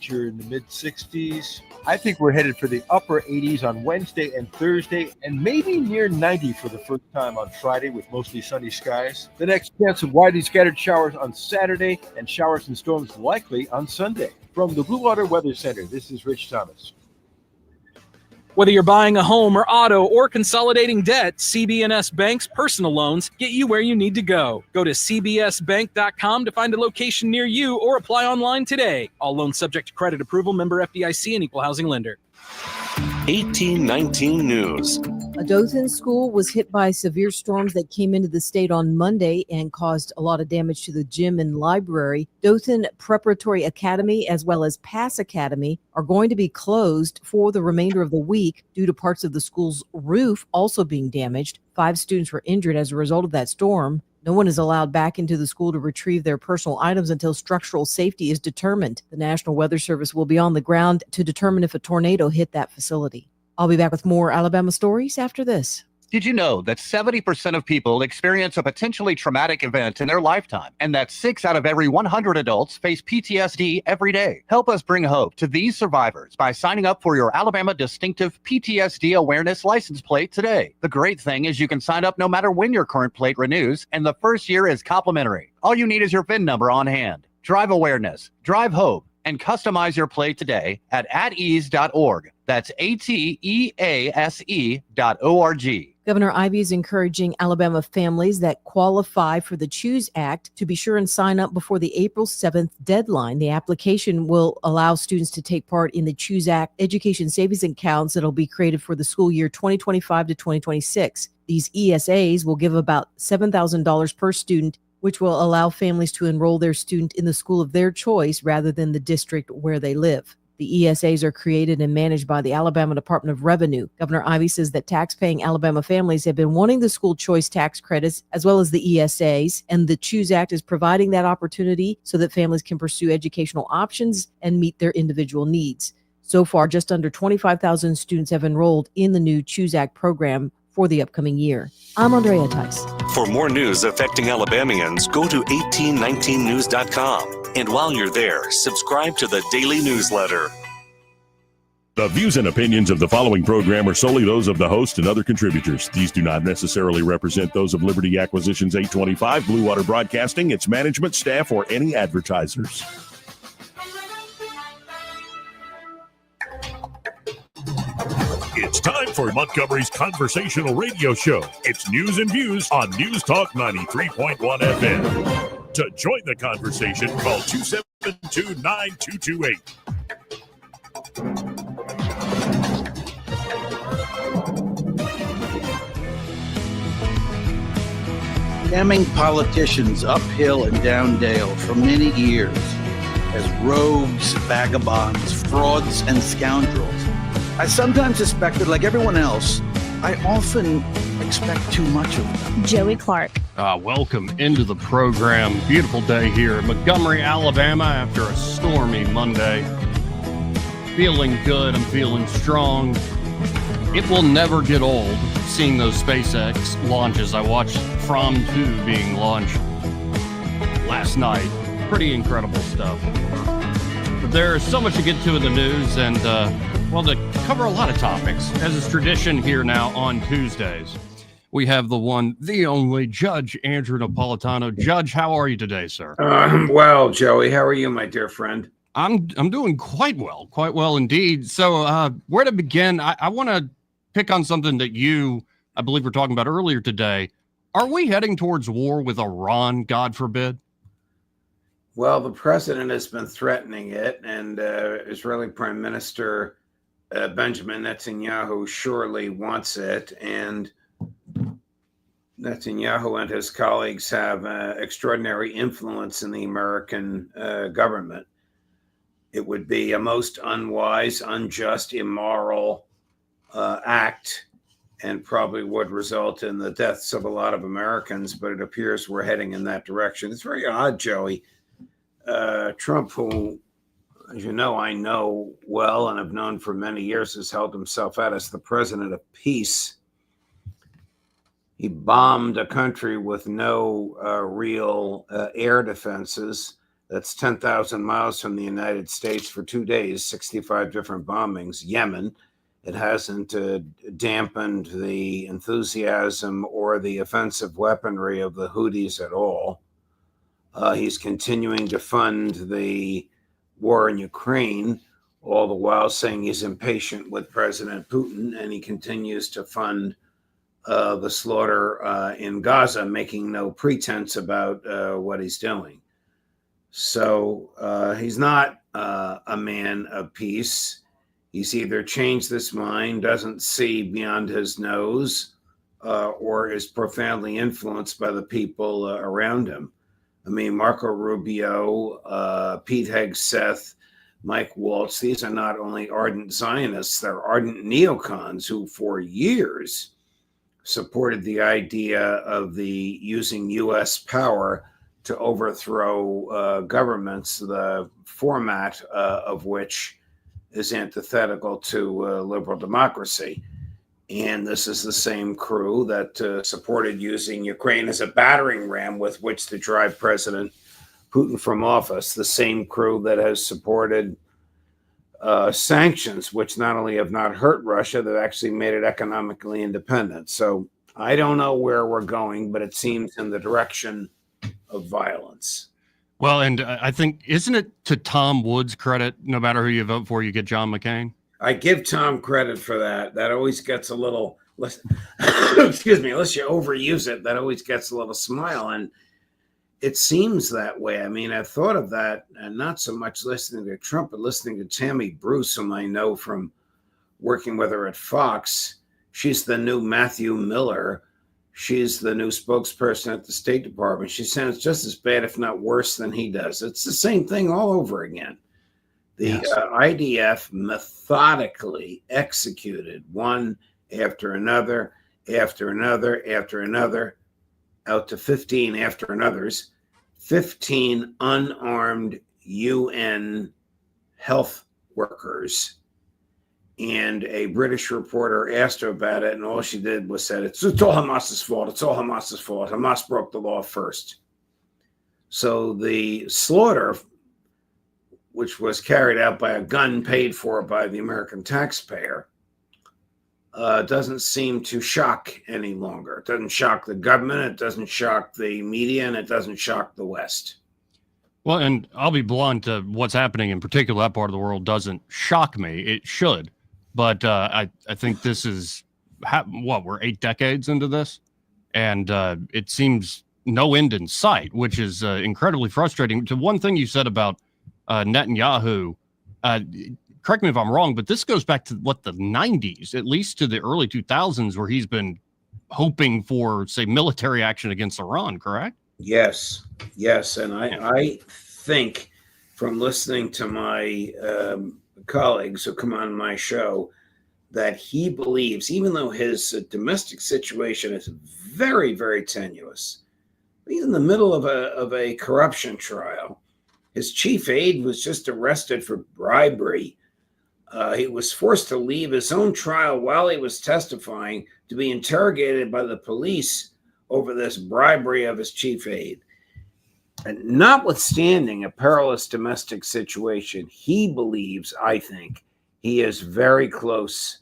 temperature in the mid-60s. I think we're headed for the upper 80s on Wednesday and Thursday, and maybe near 90 for the first time on Friday with mostly sunny skies. The next chance of widely scattered showers on Saturday and showers and storms likely on Sunday. From the Blue Water Weather Center, this is Rich Thomas. Whether you're buying a home or auto or consolidating debt, CB&S Bank's personal loans get you where you need to go. Go to cbsbank.com to find a location near you or apply online today. All loans subject to credit approval, member FDIC and equal housing lender. 1819 News. A Dothan school was hit by severe storms that came into the state on Monday and caused a lot of damage to the gym and library. Dothan Preparatory Academy as well as Pass Academy are going to be closed for the remainder of the week due to parts of the school's roof also being damaged. 5 students were injured as a result of that storm. No one is allowed back into the school to retrieve their personal items until structural safety is determined. The National Weather Service will be on the ground to determine if a tornado hit that facility. I'll be back with more Alabama stories after this. Did you know that 70% of people experience a potentially traumatic event in their lifetime, and that 6 out of every 100 adults face PTSD every day? Help us bring hope to these survivors by signing up for your Alabama Distinctive PTSD Awareness License Plate today. The great thing is you can sign up no matter when your current plate renews, and the first year is complimentary. All you need is your VIN number on hand. Drive awareness, drive hope, and customize your plate today at atease.org. That's ATEASE.org. Governor Ivey is encouraging Alabama families that qualify for the CHOOSE Act to be sure and sign up before the April 7th deadline. The application will allow students to take part in the CHOOSE Act education savings accounts that will be created for the school year 2025 to 2026. These ESAs will give about $7,000 per student, which will allow families to enroll their student in the school of their choice rather than the district where they live. The ESAs are created and managed by the Alabama Department of Revenue. Governor Ivey says that tax-paying Alabama families have been wanting the school choice tax credits as well as the ESAs, and the CHOOSE Act is providing that opportunity so that families can pursue educational options and meet their individual needs. So far, just under 25,000 students have enrolled in the new CHOOSE Act program for the upcoming year. I'm Andrea Tice. For more news affecting Alabamians, go to 1819news.com. And while you're there, subscribe to the daily newsletter. The views and opinions of the following program are solely those of the host and other contributors. These do not necessarily represent those of Liberty Acquisitions 825, Blue Water Broadcasting, its management, staff, or any advertisers. It's time for Montgomery's conversational radio show. It's news and views on News Talk 93.1 FM. To join the conversation, call 272-9228. Condemning politicians uphill and down dale for many years as rogues, vagabonds, frauds, and scoundrels. I sometimes suspected, like everyone else, I often expect too much of them. Joey Clark. Welcome into the program. Beautiful day here in Montgomery, Alabama after a stormy Monday. Feeling good. I'm feeling strong. It will never get old seeing those SpaceX launches. I watched From 2 being launched last night. Pretty incredible stuff. But there's so much to get to in the news and, to cover a lot of topics, as is tradition here now on Tuesdays. We have the one, the only Judge Andrew Napolitano. Judge, how are you today, sir? Well, Joey, how are you, my dear friend? I'm doing quite well indeed. So where to begin? I want to pick on something that I believe, were talking about earlier today. Are we heading towards war with Iran, God forbid? Well, the president has been threatening it, and Israeli Prime Minister Benjamin Netanyahu surely wants it, and Netanyahu and his colleagues have extraordinary influence in the American government. It would be a most unwise, unjust, immoral act, and probably would result in the deaths of a lot of Americans, but it appears we're heading in that direction. It's very odd, Joey. Trump, who, as you know, I know well and have known for many years, has held himself out as the president of peace. He bombed a country with no real air defenses, That's 10,000 miles from the United States for 2 days, 65 different bombings. Yemen, it hasn't dampened the enthusiasm or the offensive weaponry of the Houthis at all. He's continuing to fund the war in Ukraine, all the while saying he's impatient with President Putin, and he continues to fund the slaughter in Gaza, making no pretense about what he's doing. So he's not a man of peace. He's either changed his mind, doesn't see beyond his nose, or is profoundly influenced by the people around him. I mean, Marco Rubio, Pete Hegseth, Mike Waltz, these are not only ardent Zionists, they're ardent neocons who for years supported the idea of the using U.S. power to overthrow governments, the format of which is antithetical to liberal democracy. And this is the same crew that supported using Ukraine as a battering ram with which to drive President Putin from office, the same crew that has supported sanctions, which not only have not hurt Russia, they've actually made it economically independent. So I don't know where we're going, but it seems in the direction of violence. Well, and I think, isn't it to Tom Woods' credit, no matter who you vote for, you get John McCain? I give Tom credit for that. That always gets a little, excuse me, unless you overuse it, that always gets a little smile. And it seems that way. I mean, I've thought of that, and not so much listening to Trump, but listening to Tammy Bruce, whom I know from working with her at Fox. She's the new Matthew Miller. She's the new spokesperson at the State Department. She sounds just as bad, if not worse, than he does. It's the same thing all over again. The IDF methodically executed one after another, after another, after another, out to 15 after another's, 15 unarmed UN health workers. And a British reporter asked her about it, and all she did was said, it's all Hamas's fault. It's all Hamas's fault. Hamas broke the law first. So the slaughter, which was carried out by a gun paid for by the American taxpayer, doesn't seem to shock any longer. It doesn't shock the government, it doesn't shock the media, and it doesn't shock the West. Well, and I'll be blunt, what's happening in particular, that part of the world doesn't shock me. It should. But I think this is, we're 8 decades into this, and it seems no end in sight, which is incredibly frustrating. To one thing you said about Netanyahu, correct me if I'm wrong, but this goes back to the 90s, at least to the early 2000s, where he's been hoping for, say, military action against Iran, correct? Yes. And I think from listening to my colleagues who come on my show that he believes, even though his domestic situation is very, very tenuous, he's in the middle of a corruption trial. His chief aide was just arrested for bribery. He was forced to leave his own trial while he was testifying to be interrogated by the police over this bribery of his chief aide. And notwithstanding a perilous domestic situation, he believes, I think, he is very close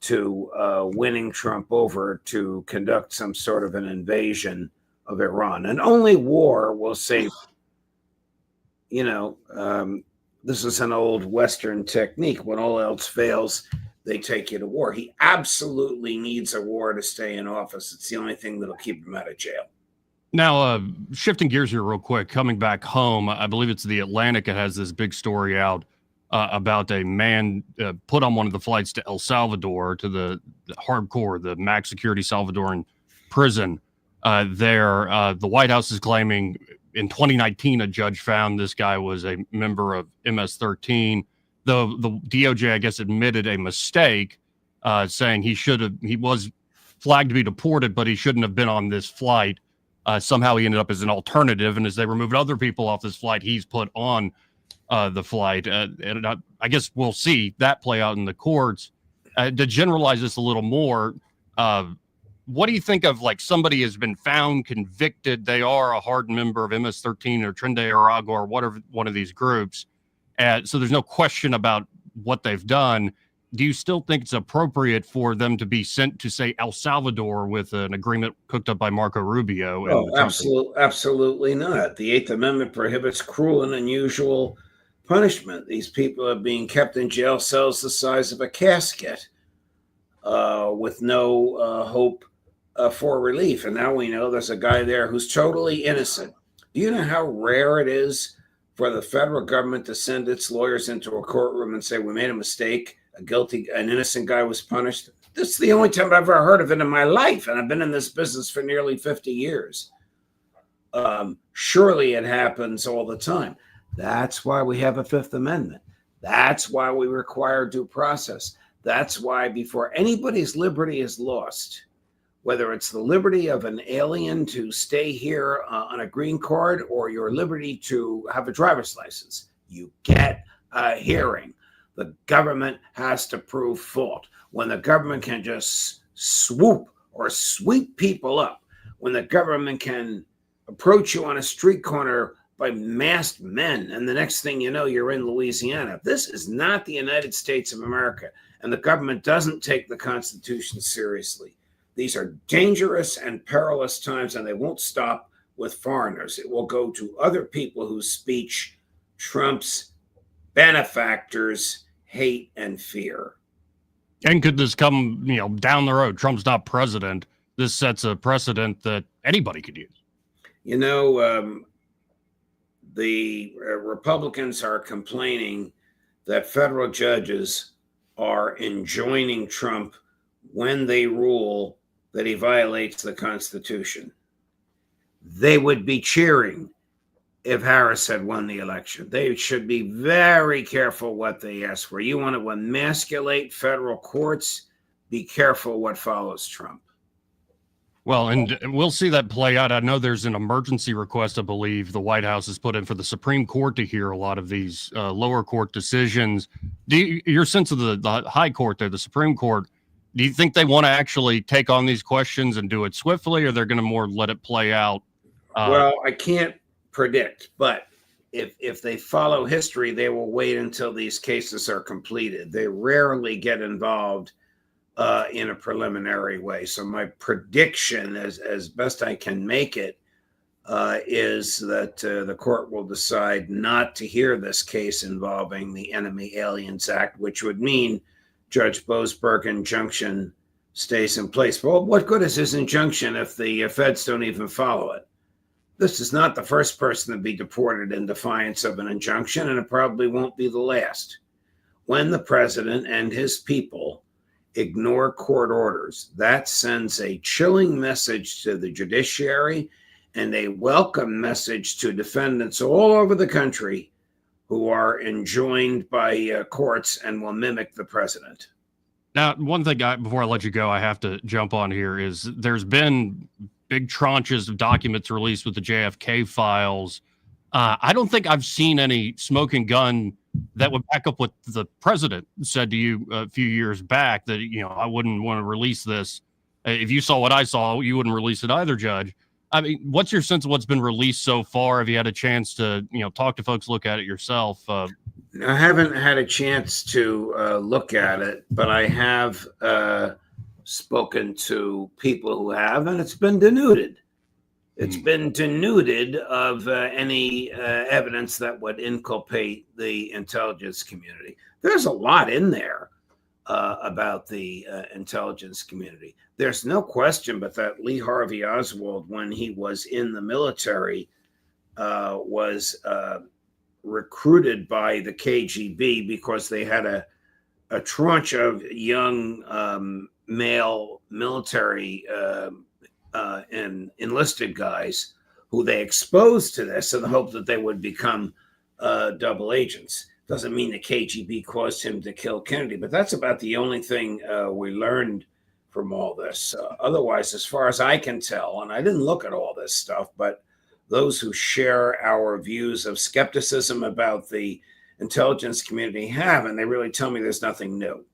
to winning Trump over to conduct some sort of an invasion of Iran. And only war will save, this is an old Western technique. When all else fails, they take you to war. He absolutely needs a war to stay in office. It's the only thing that'll keep him out of jail. Now, shifting gears here real quick, coming back home, I believe it's The Atlantic. It has this big story out about a man put on one of the flights to El Salvador, to the hardcore, the max security Salvadoran prison there. The White House is claiming in 2019, a judge found this guy was a member of MS-13. The DOJ, I guess, admitted a mistake, saying he was flagged to be deported, but he shouldn't have been on this flight. Somehow he ended up as an alternative, and as they removed other people off this flight, he's put on the flight. And I guess we'll see that play out in the courts. To generalize this a little more, what do you think of like somebody has been found convicted? They are a hardened member of MS-13 or Trinidad Aragua or whatever, one of these groups. So there's no question about what they've done. Do you still think it's appropriate for them to be sent to, say, El Salvador with an agreement cooked up by Marco Rubio? Oh, absolutely not. The Eighth Amendment prohibits cruel and unusual punishment. These people are being kept in jail cells the size of a casket with no hope for relief. And now we know there's a guy there who's totally innocent. Do you know how rare it is for the federal government to send its lawyers into a courtroom and say, we made a mistake, an innocent guy was punished? This is the only time I've ever heard of it in my life, and I've been in this business for nearly 50 years. Surely it happens all the time. That's why we have a Fifth Amendment. That's why we require due process. That's why before anybody's liberty is lost, whether it's the liberty of an alien to stay here on a green card or your liberty to have a driver's license, you get a hearing. The government has to prove fault. When the government can just swoop or sweep people up, when the government can approach you on a street corner by masked men, and the next thing you know, you're in Louisiana. This is not the United States of America, and the government doesn't take the Constitution seriously. These are dangerous and perilous times, and they won't stop with foreigners. It will go to other people whose speech trumps benefactors' hate and fear. And could this come, down the road? Trump's not president. This sets a precedent that anybody could use. The Republicans are complaining that federal judges are enjoining Trump when they rule that he violates the Constitution. They would be cheering if Harris had won the election. They should be very careful what they ask for. You want to emasculate federal courts? Be careful what follows Trump. Well, and we'll see that play out. I know there's an emergency request, I believe, the White House has put in for the Supreme Court to hear a lot of these lower court decisions. Your sense of the high court there, the Supreme Court, do you think they want to actually take on these questions and do it swiftly, or they're going to more let it play out? Well, I can't predict, but if they follow history, they will wait until these cases are completed. They rarely get involved in a preliminary way. So my prediction, as best I can make it, is that the court will decide not to hear this case involving the Enemy Aliens Act, which would mean Judge Boasberg's injunction stays in place. Well, what good is his injunction if the feds don't even follow it? This is not the first person to be deported in defiance of an injunction, and it probably won't be the last. When the president and his people ignore court orders, that sends a chilling message to the judiciary and a welcome message to defendants all over the country who are enjoined by courts and will mimic the president. Now, one thing before I let you go, I have to jump on here is there's been big tranches of documents released with the JFK files. I don't think I've seen any smoking gun that would back up what the president said to you a few years back, that, I wouldn't want to release this. If you saw what I saw, you wouldn't release it either, Judge. I mean, what's your sense of what's been released so far? Have you had a chance to, talk to folks, look at it yourself? I haven't had a chance to look at it, but I have spoken to people who have, and it's been denuded. It's been denuded of any evidence that would inculpate the intelligence community. There's a lot in there about the intelligence community. There's no question but that Lee Harvey Oswald, when he was in the military, was recruited by the KGB because they had a tranche of young male military and enlisted guys who they exposed to this in the hope that they would become double agents. Doesn't mean the KGB caused him to kill Kennedy, but that's about the only thing we learned from all this. Otherwise, as far as I can tell, and I didn't look at all this stuff, but those who share our views of skepticism about the intelligence community have, and they really tell me there's nothing new.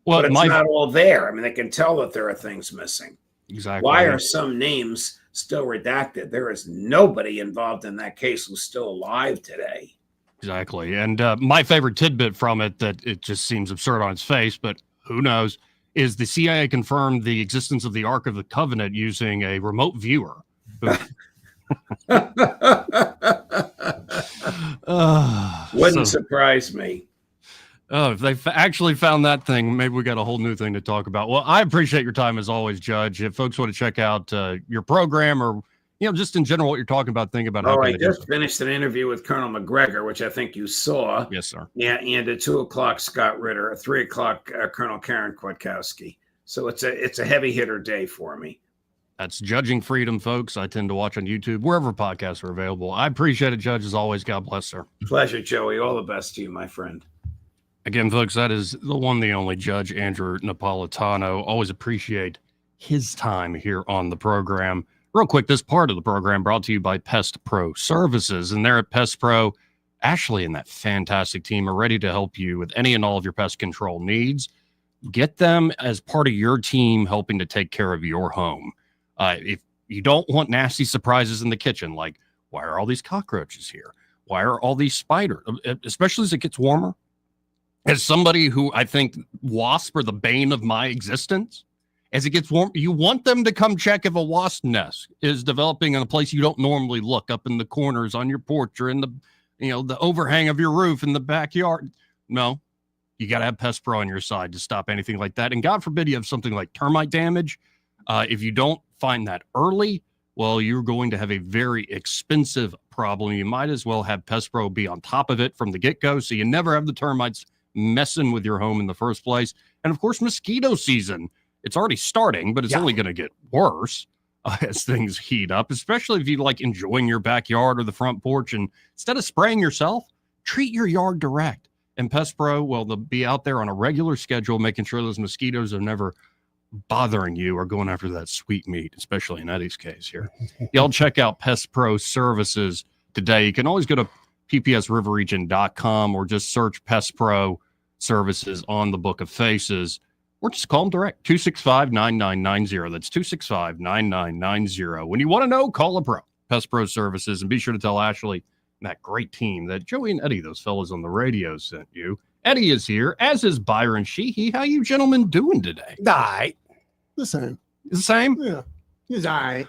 Well, but it's not all there. I mean, they can tell that there are things missing. Exactly. Why are some names still redacted? There is nobody involved in that case who's still alive today. Exactly. And my favorite tidbit from it, that it just seems absurd on its face, but who knows, is the CIA confirmed the existence of the Ark of the Covenant using a remote viewer. Wouldn't surprise me. Oh, if they actually found that thing, maybe we got a whole new thing to talk about. Well, I appreciate your time as always, Judge. If folks want to check out your program, or just in general what you're talking about, think about. Oh, I just finished an interview with Colonel McGregor, which I think you saw. Yes, sir. Yeah, and at 2:00 Scott Ritter, at 3:00 Colonel Karen Kwiatkowski. So it's a heavy hitter day for me. That's Judging Freedom, folks. I tend to watch on YouTube, wherever podcasts are available. I appreciate it, Judge, as always. God bless, sir. Pleasure, Joey. All the best to you, my friend. Again, folks, that is the one, the only Judge Andrew Napolitano. Always appreciate his time here on the program. Real quick, this part of the program brought to you by Pest Pro Services. And there at Pest Pro, Ashley and that fantastic team are ready to help you with any and all of your pest control needs. Get them as part of your team helping to take care of your home. If you don't want nasty surprises in the kitchen, like, why are all these cockroaches here? Why are all these spiders? Especially as it gets warmer. As somebody who, I think, wasps are the bane of my existence, as it gets warm, you want them to come check if a wasp nest is developing in a place you don't normally look, up in the corners on your porch or in the, the overhang of your roof in the backyard. No, you got to have Pest Pro on your side to stop anything like that. And God forbid you have something like termite damage. If you don't find that early, well, you're going to have a very expensive problem. You might as well have Pest Pro be on top of it from the get-go, so you never have the termites messing with your home in the first place. And of course, mosquito season, it's already starting, but it's only going to get worse as things heat up, especially if you like enjoying your backyard or the front porch. And instead of spraying yourself, treat your yard direct. And Pest Pro, well, they'll be out there on a regular schedule, making sure those mosquitoes are never bothering you or going after that sweet meat, especially in Eddie's case here. Y'all check out Pest Pro Services today. You can always go to ppsriverregion.com or just search Pest Pro Services on the Book of Faces, or just call them direct, 265-9990. That's 265-9990. When you want to know, call a pro, Pest Pro Services, and be sure to tell Ashley and that great team that Joey and Eddie, those fellas on the radio, sent you. Eddie is here, as is Byron Sheehy. How you gentlemen doing today? All right. The same. The same? Yeah. It's all right.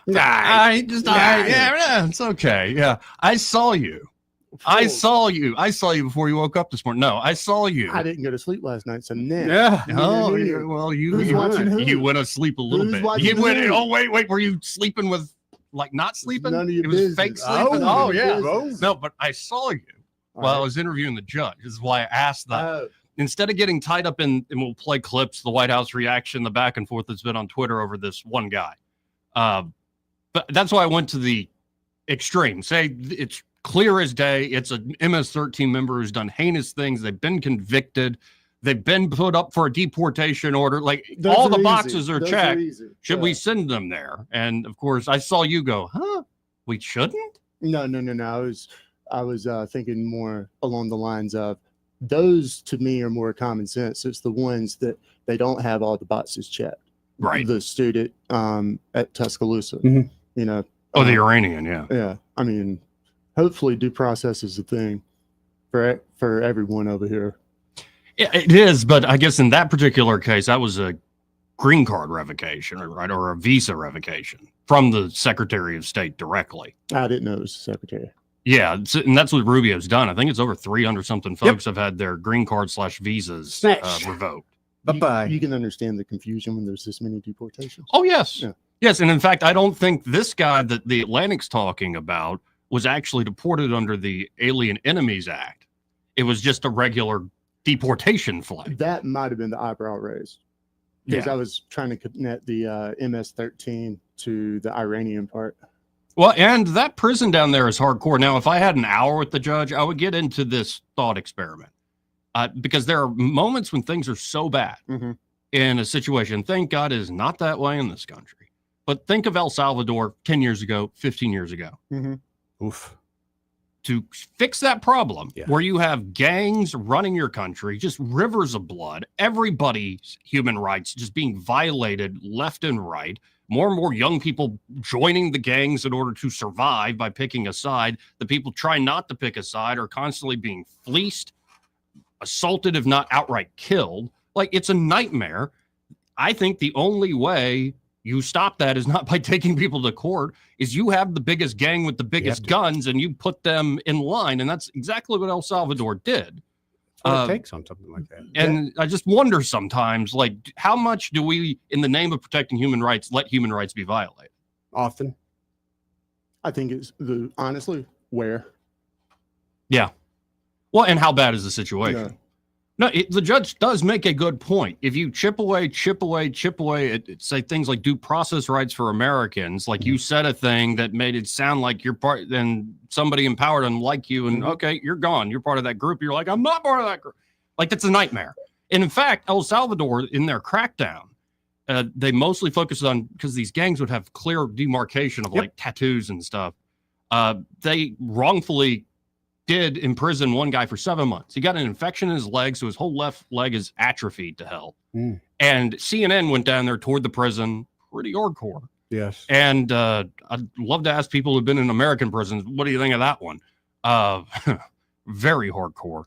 Just all right. Yeah, it's okay. Yeah. I saw you before you woke up this morning. No, I saw you. I didn't go to sleep last night, so nah. Yeah. Oh, well, you went to sleep a little bit. You went. Oh, wait. Were you sleeping with, like, not sleeping? None of your it was business. fake sleeping. Oh yeah. Business. No, but I saw you while I was interviewing the judge. This is why I asked that. Instead of getting tied up in, and we'll play clips, the White House reaction, the back and forth that's been on Twitter over this one guy. But that's why I went to the extreme. Say it's clear as day. It's an MS-13 member who's done heinous things. They've been convicted. They've been put up for a deportation order. Like, all the boxes are checked. Should we send them there? And of course, I saw you go, we shouldn't? No. I was thinking more along the lines of, those to me are more common sense. It's the ones that they don't have all the boxes checked. Right. The student at Tuscaloosa, the Iranian. Yeah. Yeah. I mean, hopefully due process is a thing for everyone over here. Yeah, it is. But I guess in that particular case, that was a green card revocation, right? Or a visa revocation from the Secretary of State directly. I didn't know it was the Secretary. Yeah, and that's what Rubio's done. I think it's over 300 something folks have had their green card / visas revoked. Bye-bye. You can understand the confusion when there's this many deportations. Oh, yes. Yeah. Yes, and in fact, I don't think this guy that the Atlantic's talking about was actually deported under the Alien Enemies Act. It was just a regular deportation flight. That might have been the eyebrow raise. Because I was trying to connect the MS-13 to the Iranian part. Well, and that prison down there is hardcore. Now, if I had an hour with the judge, I would get into this thought experiment. Because there are moments when things are so bad in a situation. Thank God it is not that way in this country. But think of El Salvador 10 years ago, 15 years ago. Oof. to fix that problem where you have gangs running your country, just rivers of blood, everybody's human rights just being violated left and right, more and more young people joining the gangs in order to survive by picking a side. The people trying not to pick a side are constantly being fleeced, assaulted, if not outright killed. Like, it's a nightmare. I think the only way you stop that is not by taking people to court, is you have the biggest gang with the biggest guns and you put them in line. And that's exactly what El Salvador did. It takes on something like that. And I just wonder sometimes, like, how much do we, in the name of protecting human rights, let human rights be violated? Often. I think it's honestly where. Yeah. Well, and how bad is the situation? Yeah. No, the judge does make a good point. If you chip away at say things like due process rights for Americans, like you said a thing that made it sound like you're part, then somebody empowered and like you, and okay, you're gone. You're part of that group. You're like, I'm not part of that group. Like, that's a nightmare. And in fact, El Salvador, in their crackdown, they mostly focused on, because these gangs would have clear demarcation of like tattoos and stuff. They wrongfully did imprison one guy for 7 months. He got an infection in his leg, so his whole left leg is atrophied to hell. And CNN went down there, toured the prison, pretty hardcore. Yes. And I'd love to ask people who've been in American prisons, what do you think of that one? Very hardcore.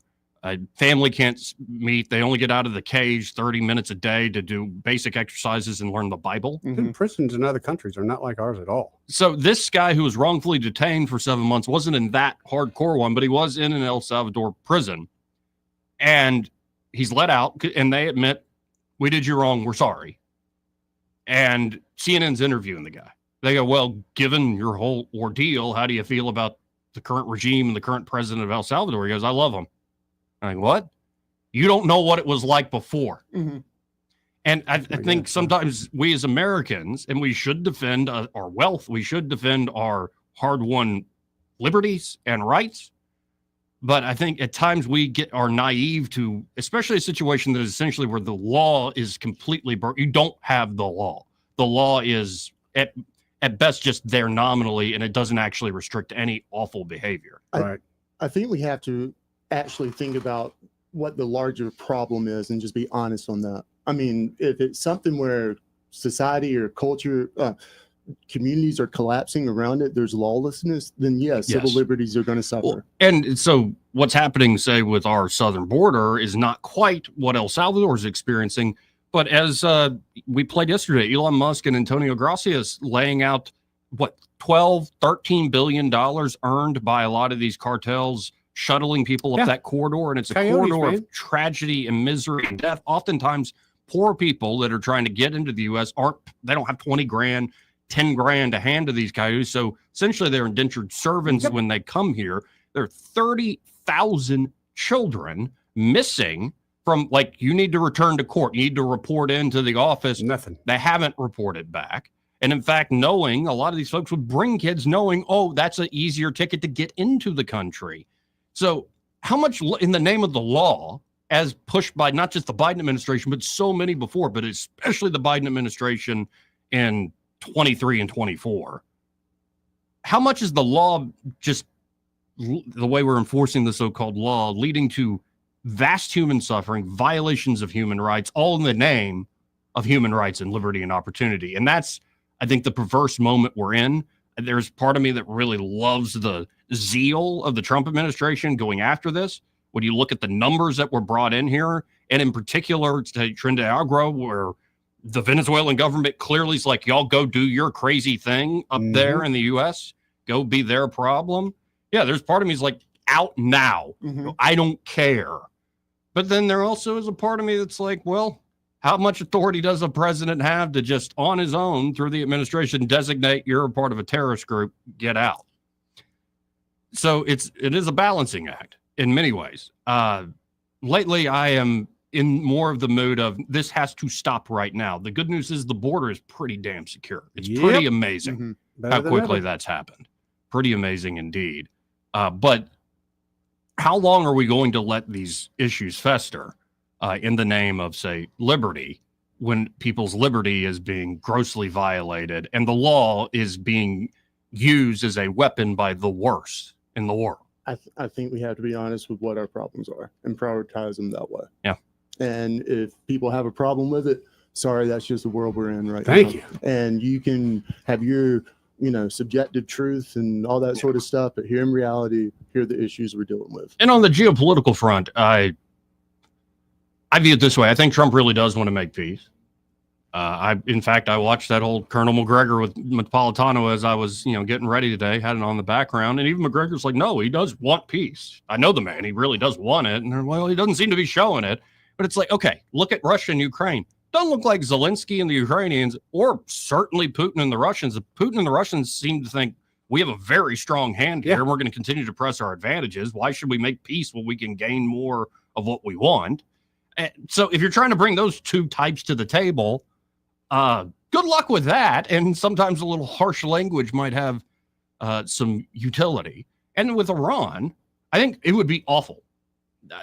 Family can't meet. They only get out of the cage 30 minutes a day to do basic exercises and learn the Bible. Prisons in other countries are not like ours at all. So this guy who was wrongfully detained for 7 months wasn't in that hardcore one, but he was in an El Salvador prison. And he's let out, and they admit, we did you wrong. We're sorry. And CNN's interviewing the guy. They go, well, given your whole ordeal, how do you feel about the current regime and the current president of El Salvador? He goes, I love him. I'm like, what? You don't know what it was like before. And I think sometimes we as Americans, and we should defend our wealth, we should defend our hard-won liberties and rights. But I think at times we are naive to, especially a situation that is essentially where the law is completely broken. You don't have the law. The law is at best just there nominally, and it doesn't actually restrict any awful behavior. I think we have to actually think about what the larger problem is and just be honest on that. I mean, if it's something where society or culture, communities are collapsing around it, there's lawlessness, then yes, civil liberties are going to suffer. Well, and so what's happening, say, with our southern border is not quite what El Salvador is experiencing. But as we played yesterday, Elon Musk and Antonio Gracias laying out, what, $13 billion earned by a lot of these cartels shuttling people up that corridor. And it's a corridor of tragedy and misery and death. Oftentimes, poor people that are trying to get into the U.S. they don't have 20 grand, 10 grand to hand to these coyotes. So essentially they're indentured servants when they come here. There are 30,000 children missing from, like, you need to return to court. You need to report into the office. Nothing. They haven't reported back. And in fact, knowing a lot of these folks would bring kids knowing, oh, that's an easier ticket to get into the country. So how much in the name of the law, as pushed by not just the Biden administration, but so many before, but especially the Biden administration in 23 and 24, how much is the law, just the way we're enforcing the so-called law, leading to vast human suffering, violations of human rights, all in the name of human rights and liberty and opportunity? And that's, I think, the perverse moment we're in. There's part of me that really loves the zeal of the Trump administration going after this. When you look at the numbers that were brought in here, and in particular, Trinidad Agro, where the Venezuelan government clearly is like, y'all go do your crazy thing up there in the U.S., go be their problem. Yeah, there's part of me is like, out now. I don't care. But then there also is a part of me that's like, well, how much authority does a president have to just on his own through the administration designate you're a part of a terrorist group, get out? So it is a balancing act in many ways. Lately, I am in more of the mood of this has to stop right now. The good news is the border is pretty damn secure. It's pretty amazing how quickly that's happened. Pretty amazing indeed. But how long are we going to let these issues fester in the name of, say, liberty, when people's liberty is being grossly violated and the law is being used as a weapon by the worst in the world? I think we have to be honest with what our problems are and prioritize them that way. Yeah. And if people have a problem with it, sorry, that's just the world we're in right now. Thank you. And you can have your, subjective truth and all that sort of stuff, but here in reality, here are the issues we're dealing with. And on the geopolitical front, I view it this way. I think Trump really does want to make peace. In fact, I watched that whole Colonel McGregor with Napolitano as I was, getting ready today, had it on the background. And even McGregor's like, no, he does want peace. I know the man. He really does want it. And well, he doesn't seem to be showing it. But it's like, okay, look at Russia and Ukraine. Doesn't look like Zelensky and the Ukrainians, or certainly Putin and the Russians. Putin and the Russians seem to think we have a very strong hand here. And we're going to continue to press our advantages. Why should we make peace when we can gain more of what we want? And so if you're trying to bring those two types to the table, good luck with that. And sometimes a little harsh language might have some utility. And with Iran, I think it would be awful.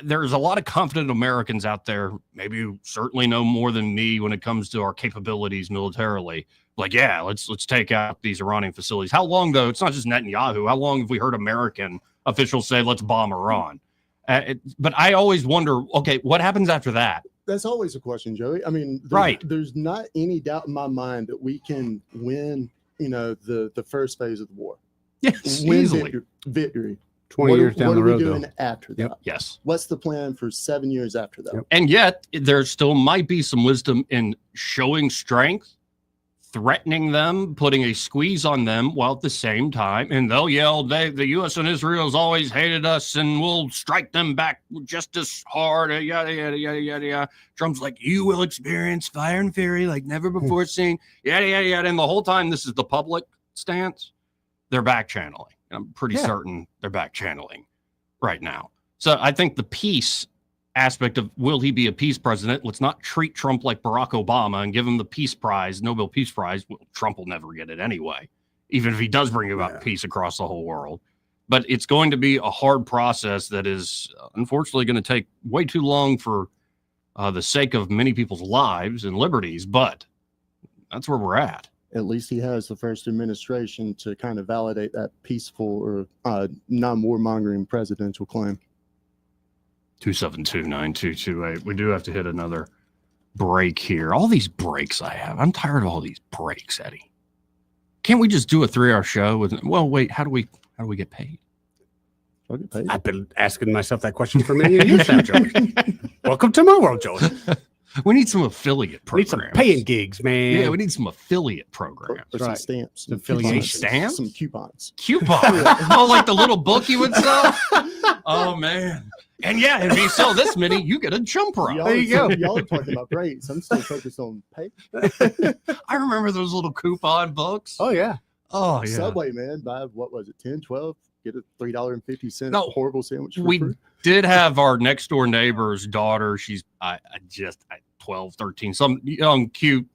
There's a lot of confident Americans out there, maybe you certainly know more than me when it comes to our capabilities militarily. Like, yeah, let's take out these Iranian facilities. How long, though? It's not just Netanyahu. How long have we heard American officials say, let's bomb Iran? But I always wonder, okay, what happens after that? That's always a question, Joey. I mean, there's not any doubt in my mind that we can win, the first phase of the war. Yes, win easily. Victory. 20 years down the road, what are we doing after that? Yep. Yes. What's the plan for 7 years after that? Yep. And yet, there still might be some wisdom in showing strength, threatening them, putting a squeeze on them, while at the same time, and they'll yell, the U.S. and Israel has always hated us, and we'll strike them back just as hard, yada, yada, yada, yada, yada. Trump's like, you will experience fire and fury like never before seen, yada, yada, yada. And the whole time, this is the public stance, they're back channeling. I'm pretty certain they're back channeling right now. So I think the peace aspect of, will he be a peace president? Let's not treat Trump like Barack Obama and give him the peace prize, Nobel Peace Prize. Well, Trump will never get it anyway, even if he does bring about peace across the whole world. But it's going to be a hard process that is unfortunately going to take way too long for the sake of many people's lives and liberties. But that's where we're at. At least he has the first administration to kind of validate that peaceful or non-warmongering presidential claim. 272-9228. We do have to hit another break here. All these breaks I have. I'm tired of all these breaks, Eddie. Can't we just do a 3-hour show with, well, wait, how do we get paid? I'll get paid. I've been asking myself that question for many years now, Joey. Welcome to my world, Joey. We need some affiliate We need programs. some paying gigs, man. Yeah, we need some affiliate programs. Or some right. stamps. Some affiliation. Stamps? Some coupons. Coupon. Oh, like the little book you would sell? Oh, man. And yeah, if you sell this many, you get a jump rope. There you go. Y'all are talking about breaks. I'm still focused on pay. I remember those little coupon books. Oh, yeah. Oh, yeah. Subway, man. Buy, what was it, 10, 12? Get a $3.50 No, horrible sandwich. For we free. did have our next door neighbor's daughter. She's 12, 13, some young, cute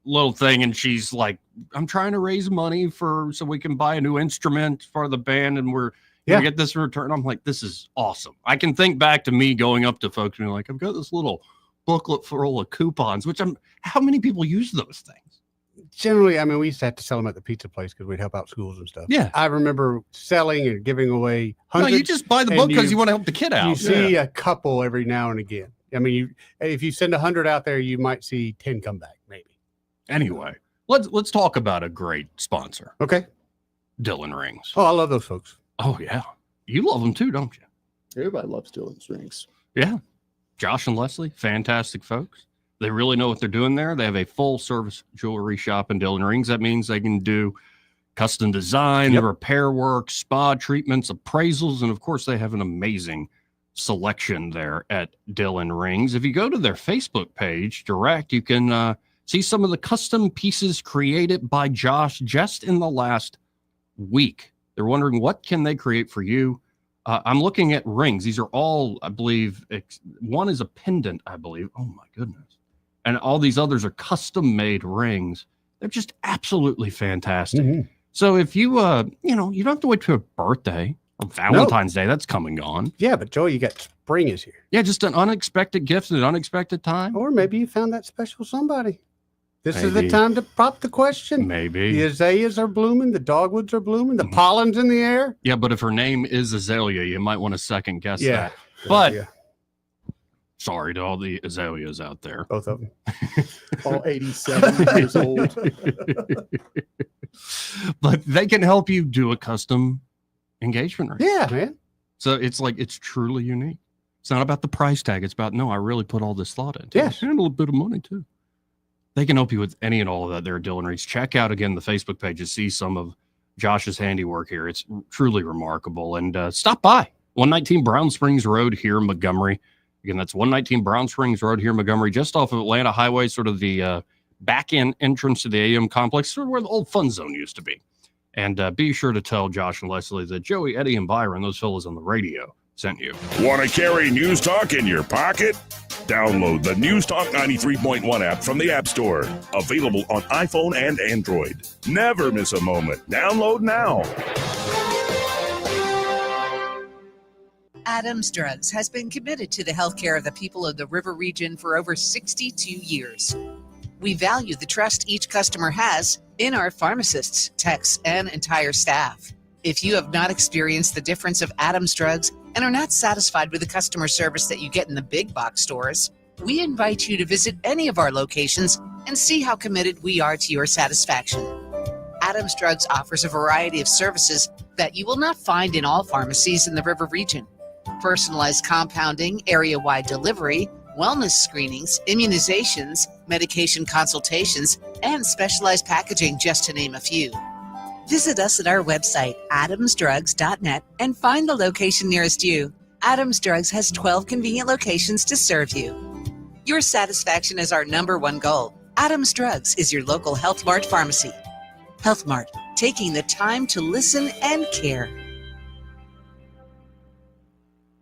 little thing. And she's like, I'm trying to raise money so we can buy a new instrument for the band. And we're going to get this in return. I'm like, this is awesome. I can think back to me going up to folks and being like, I've got this little booklet full of coupons, how many people use those things? Generally, I mean, we used to have to sell them at the pizza place because we'd help out schools and stuff. Yeah. I remember selling and giving away No, hundreds. you just buy the book because you want to help the kid out. You see a couple every now and again. I mean, if you send 100 out there, you might see 10 come back, maybe. Anyway, let's talk about a great sponsor. Okay. Dylan Rings. Oh, I love those folks. Oh, yeah. You love them too, don't you? Everybody loves Dylan's rings. Yeah. Josh and Leslie, fantastic folks. They really know what they're doing there. They have a full service jewelry shop in Dylan Rings. That means they can do custom design, repair work, spa treatments, appraisals, and of course they have an amazing selection there at Dylan Rings. If you go to their Facebook page direct, you can see some of the custom pieces created by Josh just in the last week. They're wondering, what can they create for you? I'm looking at rings. These are all, I believe, one is a pendant, I believe. Oh my goodness. And all these others are custom made rings. They're just absolutely fantastic. Mm-hmm. So if you, you don't have to wait till your birthday or Valentine's Day. That's come and gone. Yeah, but Joey, you got spring is here. Yeah, just an unexpected gift at an unexpected time. Or maybe you found that special somebody. This is the time to pop the question. Maybe. The azaleas are blooming. The dogwoods are blooming. The pollen's in the air. Yeah, but if her name is Azalea, you might want to second guess Yeah. that. But sorry to all the azaleas out there. Both of them. All 87 years old. But they can help you do a custom engagement ring. Yeah, man. So it's like, it's truly unique. It's not about the price tag. It's about, no, I really put all this thought into it. And a little bit of money too. They can help you with any and all of that there at Dillon Reese. Check out, again, the Facebook page to see some of Josh's handiwork here. It's truly remarkable. And stop by 119 Brown Springs Road here in Montgomery. Again, that's 119 Brown Springs Road here in Montgomery, just off of Atlanta Highway, sort of the back-end entrance to the AM complex, sort of where the old fun zone used to be. And be sure to tell Josh and Leslie that Joey, Eddie, and Byron, those fellas on the radio, sent you. Want to carry News Talk in your pocket? Download the News Talk 93.1 app from the App Store. Available on iPhone and Android. Never miss a moment. Download now. Adams Drugs has been committed to the healthcare of the people of the River Region for over 62 years. We value the trust each customer has in our pharmacists, techs, and entire staff. If you have not experienced the difference of Adams Drugs and are not satisfied with the customer service that you get in the big box stores, we invite you to visit any of our locations and see how committed we are to your satisfaction. Adams Drugs offers a variety of services that you will not find in all pharmacies in the River Region. Personalized compounding, area-wide delivery, wellness screenings, immunizations, medication consultations, and specialized packaging, just to name a few. Visit us at our website, adamsdrugs.net, and find the location nearest you. Adams Drugs has 12 convenient locations to serve you. Your satisfaction is our #1 goal. Adams Drugs is your local Health Mart pharmacy. Health Mart, taking the time to listen and care.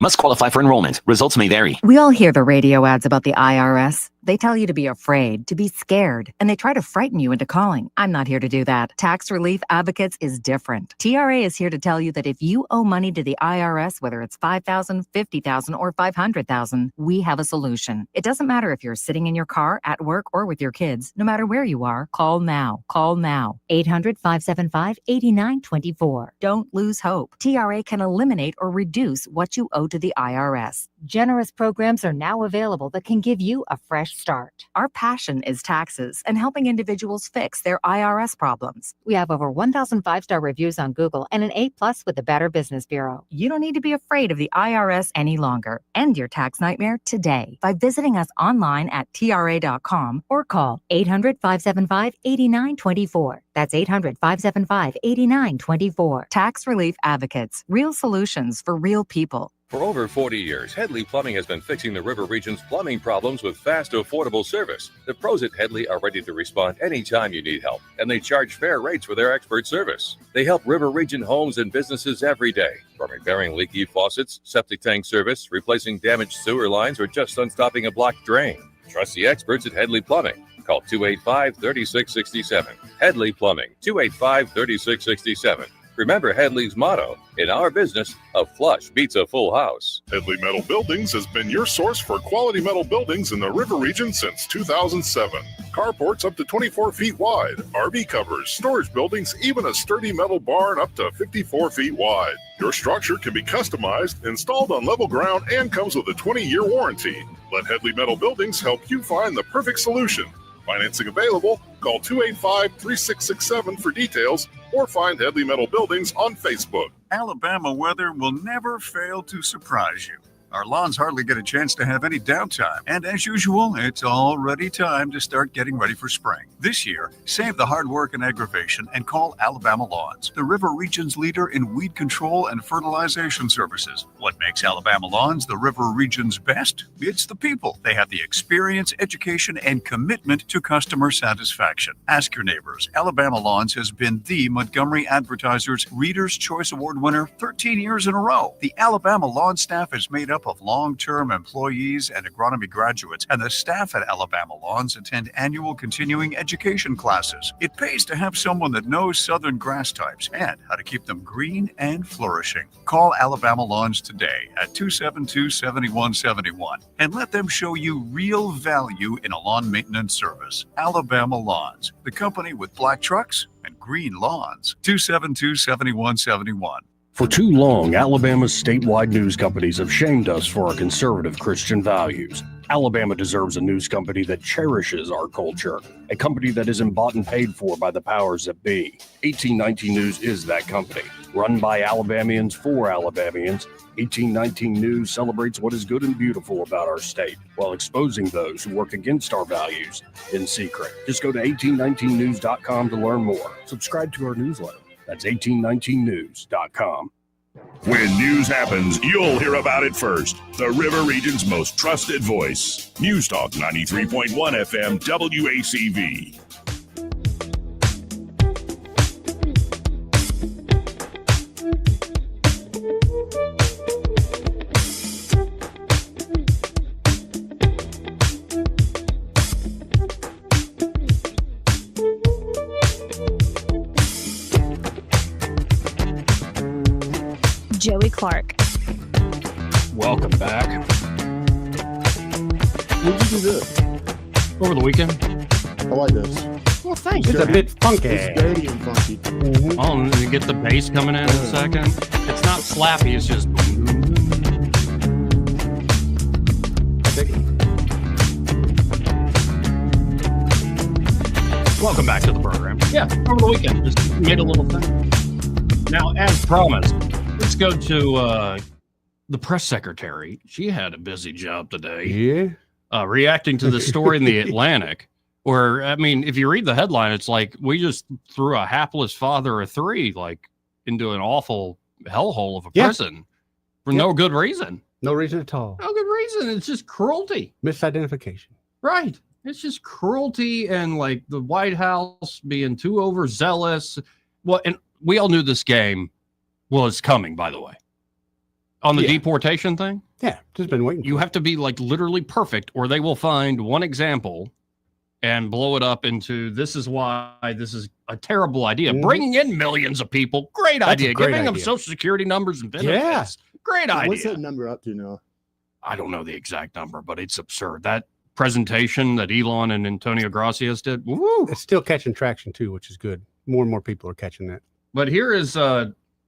Must qualify for enrollment. Results may vary. We all hear the radio ads about the IRS. They tell you to be afraid, to be scared, and they try to frighten you into calling. I'm not here to do that. Tax Relief Advocates is different. TRA is here to tell you that if you owe money to the IRS, whether it's $5,000, $50,000, or $500,000, we have a solution. It doesn't matter if you're sitting in your car, at work, or with your kids. No matter where you are, call now. Call now. 800-575-8924. Don't lose hope. TRA can eliminate or reduce what you owe to the IRS. Generous programs are now available that can give you a fresh start. Our passion is taxes and helping individuals fix their IRS problems. We have over 1,000 5-star reviews on Google and an A+ with the Better Business Bureau. You don't need to be afraid of the IRS any longer. End your tax nightmare today by visiting us online at tra.com or call 800-575-8924. That's 800-575-8924. Tax Relief Advocates. Real solutions for real people. For over 40 years, Headley Plumbing has been fixing the River Region's plumbing problems with fast, affordable service. The pros at Headley are ready to respond anytime you need help, and they charge fair rates for their expert service. They help River Region homes and businesses every day, from repairing leaky faucets, septic tank service, replacing damaged sewer lines, or just unstopping a blocked drain. Trust the experts at Headley Plumbing. Call 285-3667. Headley Plumbing, 285-3667. Remember Headley's motto, in our business, a flush beats a full house. Headley Metal Buildings has been your source for quality metal buildings in the River Region since 2007. Carports up to 24 feet wide, RV covers, storage buildings, even a sturdy metal barn up to 54 feet wide. Your structure can be customized, installed on level ground, and comes with a 20-year warranty. Let Headley Metal Buildings help you find the perfect solution. Financing available. Call 285-3667 for details or find Headley Metal Buildings on Facebook. Alabama weather will never fail to surprise you. Our lawns hardly get a chance to have any downtime. And as usual, it's already time to start getting ready for spring. This year, save the hard work and aggravation and call Alabama Lawns, the River Region's leader in weed control and fertilization services. What makes Alabama Lawns the River Region's best? It's the people. They have the experience, education, and commitment to customer satisfaction. Ask your neighbors. Alabama Lawns has been the Montgomery Advertiser's Reader's Choice Award winner 13 years in a row. The Alabama Lawn staff is made up up of long-term employees and agronomy graduates, and the staff at Alabama Lawns attend annual continuing education classes. It pays to have someone that knows southern grass types and how to keep them green and flourishing. Call Alabama Lawns today at 272-7171 and let them show you real value in a lawn maintenance service. Alabama Lawns, the company with black trucks and green lawns. 272-7171. For too long, Alabama's statewide news companies have shamed us for our conservative Christian values. Alabama deserves a news company that cherishes our culture, a company that isn't bought and paid for by the powers that be. 1819 News is that company. Run by Alabamians for Alabamians, 1819 News celebrates what is good and beautiful about our state while exposing those who work against our values in secret. Just go to 1819news.com to learn more. Subscribe to our newsletter. That's 1819news.com. When news happens, you'll hear about it first. The River Region's most trusted voice. News Talk 93.1 FM WACV. Joey Clark. Welcome back. When did you do this? Over the weekend. I like this. Well, thanks. It's a bit funky. It's dirty and funky. Mm-hmm. Oh, and you get the bass coming in a second. It's not slappy, it's just boom, boom, boom. Welcome back to the program. Yeah, over the weekend, just made a little thing. Now, as promised, let's go to the press secretary. She had a busy job today. Yeah. Reacting to the story in the Atlantic, where, I mean, if you read the headline, it's like we just threw a hapless father of three, like, into an awful hellhole of a prison for no good reason. No reason at all. No good reason. It's just cruelty. Misidentification. Right. It's just cruelty and like the White House being too overzealous. Well, and we all knew this game was coming, by the way. On the deportation thing? Yeah, just been waiting. You have to be like literally perfect, or they will find one example and blow it up into this is why this is a terrible idea. Bringing in millions of people, great idea. Giving them social security numbers and benefits, great idea. What's that number up to now? I don't know the exact number, but it's absurd. That presentation that Elon and Antonio Gracias did, woo! It's still catching traction too, which is good. More and more people are catching that. But here is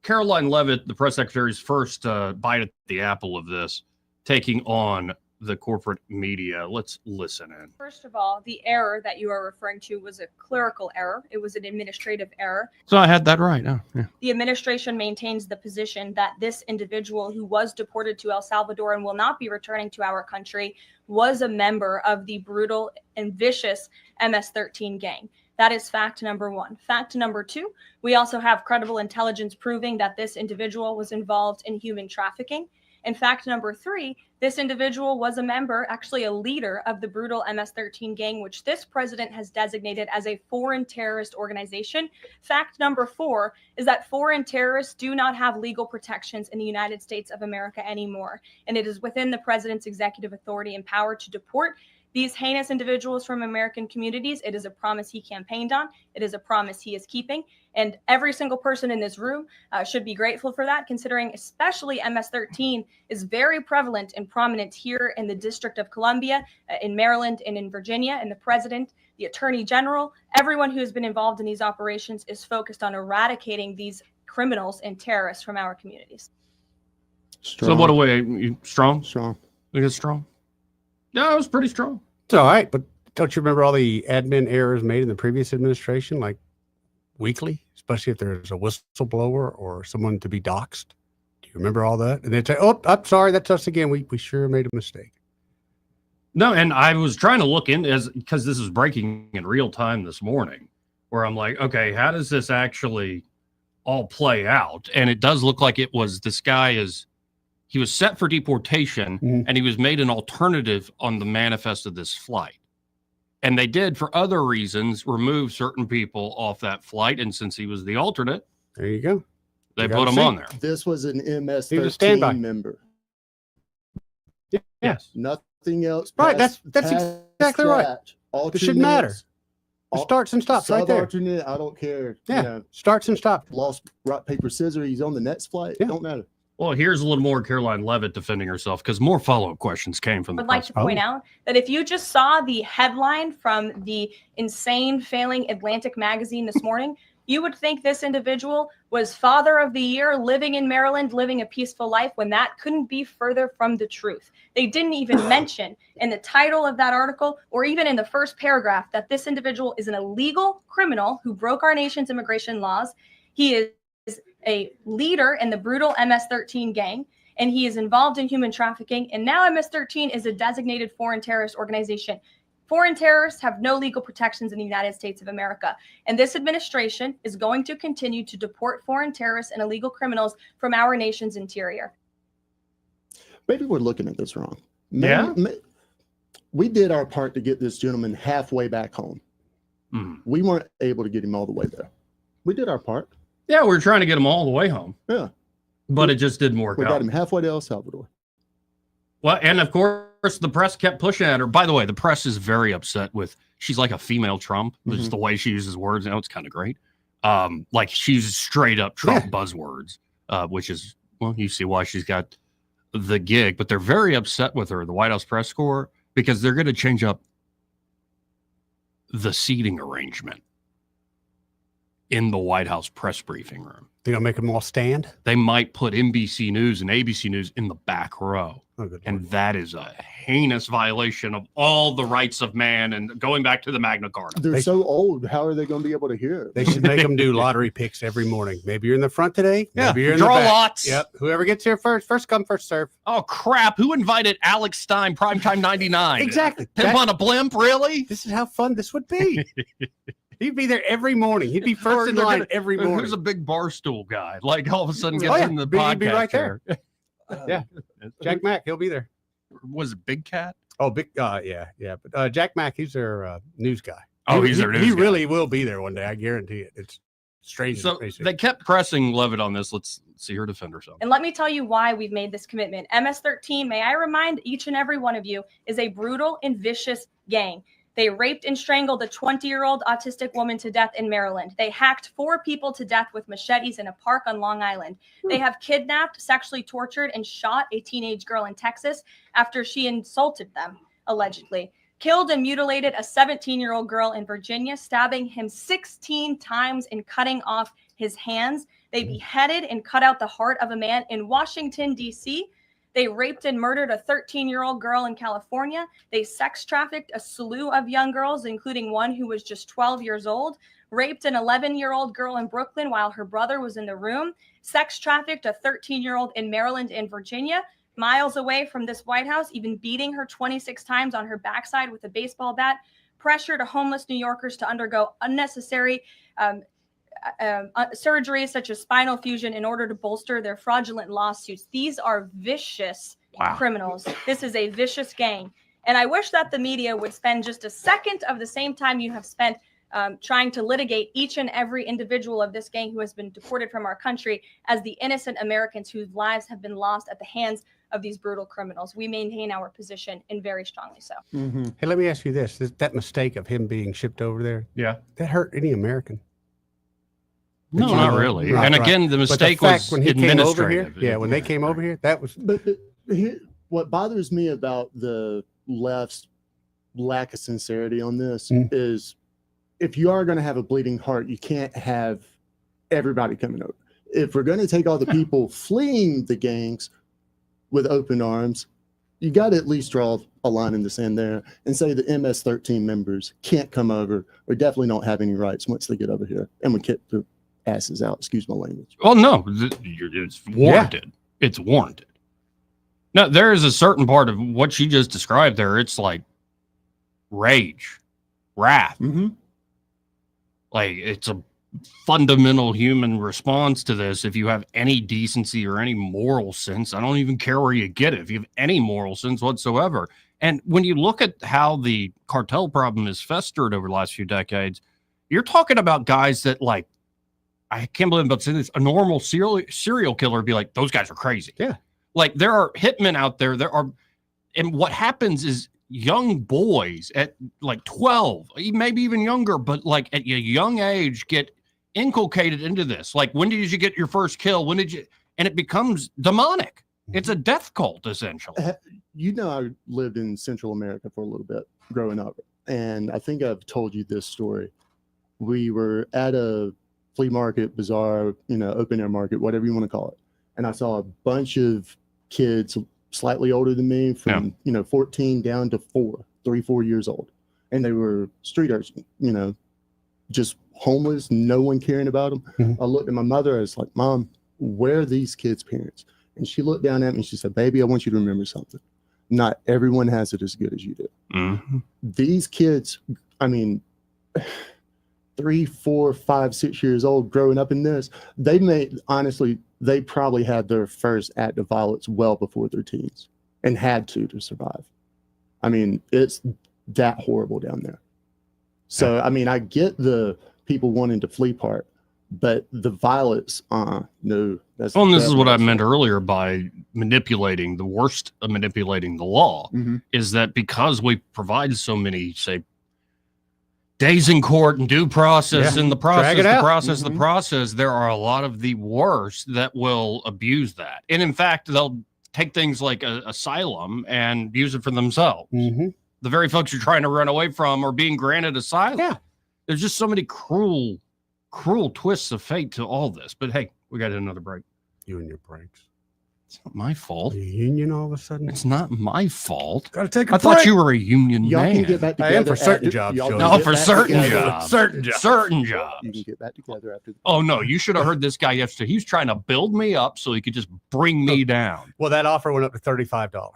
Caroline Leavitt, the press secretary's first bite at the apple of this, taking on the corporate media. Let's listen in. First of all, the error that you are referring to was a clerical error. It was an administrative error. So I had that right. Oh, yeah. The administration maintains the position that this individual who was deported to El Salvador and will not be returning to our country was a member of the brutal and vicious MS-13 gang. That is fact number one. Fact number two, we also have credible intelligence proving that this individual was involved in human trafficking. And fact number three, this individual was a member, actually a leader of the brutal MS-13 gang, which this president has designated as a foreign terrorist organization. Fact number four is that foreign terrorists do not have legal protections in the United States of America anymore. And it is within the president's executive authority and power to deport these heinous individuals from American communities. It is a promise he campaigned on. It is a promise he is keeping. And every single person in this room should be grateful for that, considering especially MS-13 is very prevalent and prominent here in the District of Columbia, in Maryland, and in Virginia. And the president, the attorney general, everyone who has been involved in these operations is focused on eradicating these criminals and terrorists from our communities. Strong. So what you strong? Strong. Think it's strong? No, it was pretty strong. It's all right, but don't you remember all the admin errors made in the previous administration, like weekly, especially if there's a whistleblower or someone to be doxxed? Do you remember all that? And they'd say, oh, I'm sorry, that's us again. We sure made a mistake. No, and I was trying to look in because this is breaking in real time this morning, where I'm like, okay, how does this actually all play out? And it does look like it was this guy he was set for deportation and he was made an alternative on the manifest of this flight. And they did, for other reasons, remove certain people off that flight. And since he was the alternate, there you go. They put him on there. This was an MS-13 member. Yes. Nothing else. Right. Past- That's past exactly right. that, It shouldn't matter. alternates, It starts and stops right there. Alternate, I don't care. Yeah. You know, Starts and stops. lost rock, paper, scissors. He's on the next flight. Yeah. Don't matter. Well, here's a little more Caroline Levitt defending herself because more follow-up questions came from the Would like press. to point out that if you just saw the headline from the insane failing Atlantic magazine this morning, you would think this individual was Father of the Year, living in Maryland, living a peaceful life, when that couldn't be further from the truth. They didn't even mention in the title of that article or even in the first paragraph that this individual is an illegal criminal who broke our nation's immigration laws. He is a leader in the brutal MS-13 gang, and he is involved in human trafficking. And now MS-13 is a designated foreign terrorist organization. Foreign terrorists have no legal protections in the United States of America. And this administration is going to continue to deport foreign terrorists and illegal criminals from our nation's interior. Maybe we're looking at this wrong. Yeah? We did our part to get this gentleman halfway back home. We weren't able to get him all the way there. We did our part. Yeah, we were trying to get him all the way home. Yeah. But it just didn't work We out. got him halfway to El Salvador. Well, and of course, the press kept pushing at her. By the way, the press is very upset with, she's like a female Trump. Just the way she uses words. Now it's kind of great. Like she's straight up Trump buzzwords, which is, well, you see why she's got the gig. But they're very upset with her, the White House press corps, because they're going to change up the seating arrangement in the White House press briefing room. They're going to make them all stand? They might put NBC News and ABC News in the back row. And that is a heinous violation of all the rights of man and going back to the Magna Carta. They're so old. How are they going to be able to hear it? They should make them do lottery picks every morning. Maybe you're in the front today. Yeah, Maybe you're in draw the back. lots. Yep. Whoever gets here first. First come, first serve. Oh, crap. Who invited Alex Stein, Primetime 99? Exactly. Him on a blimp, really? This is how fun this would be. He'd be there every morning. He'd be first in line every morning. Who's a big barstool guy? Like all of a sudden gets in the podcast He'd be right chair. there. Yeah. Jack Mack, he'll be there. Was it Big Cat? Oh, big. Yeah. But Jack Mack, he's their news guy. Oh, he's their news He guy. really will be there one day. I guarantee it. It's strange. So they kept pressing Levitt on this. Let's see her defend herself. And let me tell you why we've made this commitment. MS-13, may I remind each and every one of you, is a brutal and vicious gang. They raped and strangled a 20-year-old autistic woman to death in Maryland. They hacked 4 people to death with machetes in a park on Long Island. They have kidnapped, sexually tortured, and shot a teenage girl in Texas after she insulted them, allegedly. Killed and mutilated a 17-year-old girl in Virginia, stabbing him 16 times and cutting off his hands. They beheaded and cut out the heart of a man in Washington, D.C. They raped and murdered a 13-year-old girl in California. They sex trafficked a slew of young girls, including one who was just 12 years old. Raped an 11-year-old girl in Brooklyn while her brother was in the room. Sex trafficked a 13-year-old in Maryland and Virginia, miles away from this White House, even beating her 26 times on her backside with a baseball bat. Pressured homeless New Yorkers to undergo unnecessary surgeries such as spinal fusion in order to bolster their fraudulent lawsuits. These are vicious criminals. This is a vicious gang. And I wish that the media would spend just a second of the same time you have spent trying to litigate each and every individual of this gang who has been deported from our country as the innocent Americans whose lives have been lost at the hands of these brutal criminals. We maintain our position, and very strongly so. Hey, let me ask you this. That mistake of him being shipped over there, that hurt any American? No, not really. Right, And right. again, the But mistake fact was when he came over here, administrative. when they came over here, that was. But here, what bothers me about the left's lack of sincerity on this is if you are going to have a bleeding heart, you can't have everybody coming over. If we're going to take all the people fleeing the gangs with open arms, you got to at least draw a line in the sand there and say the MS-13 members can't come over or definitely don't have any rights once they get over here. And we kick their asses out. Excuse my language. Well, no, it's warranted. It's warranted. Now, there is a certain part of what she just described there. It's like rage, wrath. Like it's a fundamental human response to this. If you have any decency or any moral sense, I don't even care where you get it. If you have any moral sense whatsoever. And when you look at how the cartel problem has festered over the last few decades, you're talking about guys that, like, I can't believe I'm about to say this, a normal serial killer would be like, those guys are crazy. Yeah. Like there are hitmen out there. There are And what happens is young boys at like 12, maybe even younger, but like at a young age get inculcated into this. Like, when did you get your first kill? When did you? And it becomes demonic. It's a death cult, essentially. You know, I lived in Central America for a little bit growing up, and I think I've told you this story. We were at a flea market, bazaar, open air market, whatever you want to call it. And I saw a bunch of kids slightly older than me from, 14 down to 4 years old. And they were street urchins, just homeless, no one caring about them. Mm-hmm. I looked at my mother, I was like, Mom, where are these kids' parents? And she looked down at me and she said, baby, I want you to remember something. Not everyone has it as good as you do. Mm-hmm. These kids, 3, 4, 5, 6 years old growing up in this, they probably had their first act of violence well before their teens and had to survive. It's that horrible down there. So, I get the people wanting to flee part, but the violence, no. That's well, and this is what I meant earlier by manipulating, the worst of manipulating the law, is that because we provide so many, say, days in court and due process and the process, there are a lot of the worst that will abuse that. And in fact, they'll take things like asylum and use it for themselves. Mm-hmm. The very folks you're trying to run away from are being granted asylum. Yeah. There's just so many cruel twists of fate to all this. But hey, we got another break. You and your breaks. It's not my fault. The union all of a sudden? It's not my fault. Gotta take a I break. thought you were a union Y'all man. can get back together. I am for certain jobs. No, for certain jobs. Certain jobs. Certain jobs. You can get back together after the Oh, no, you should have heard this guy yesterday. He was trying to build me up so he could just bring me down. Well, that offer went up to $35.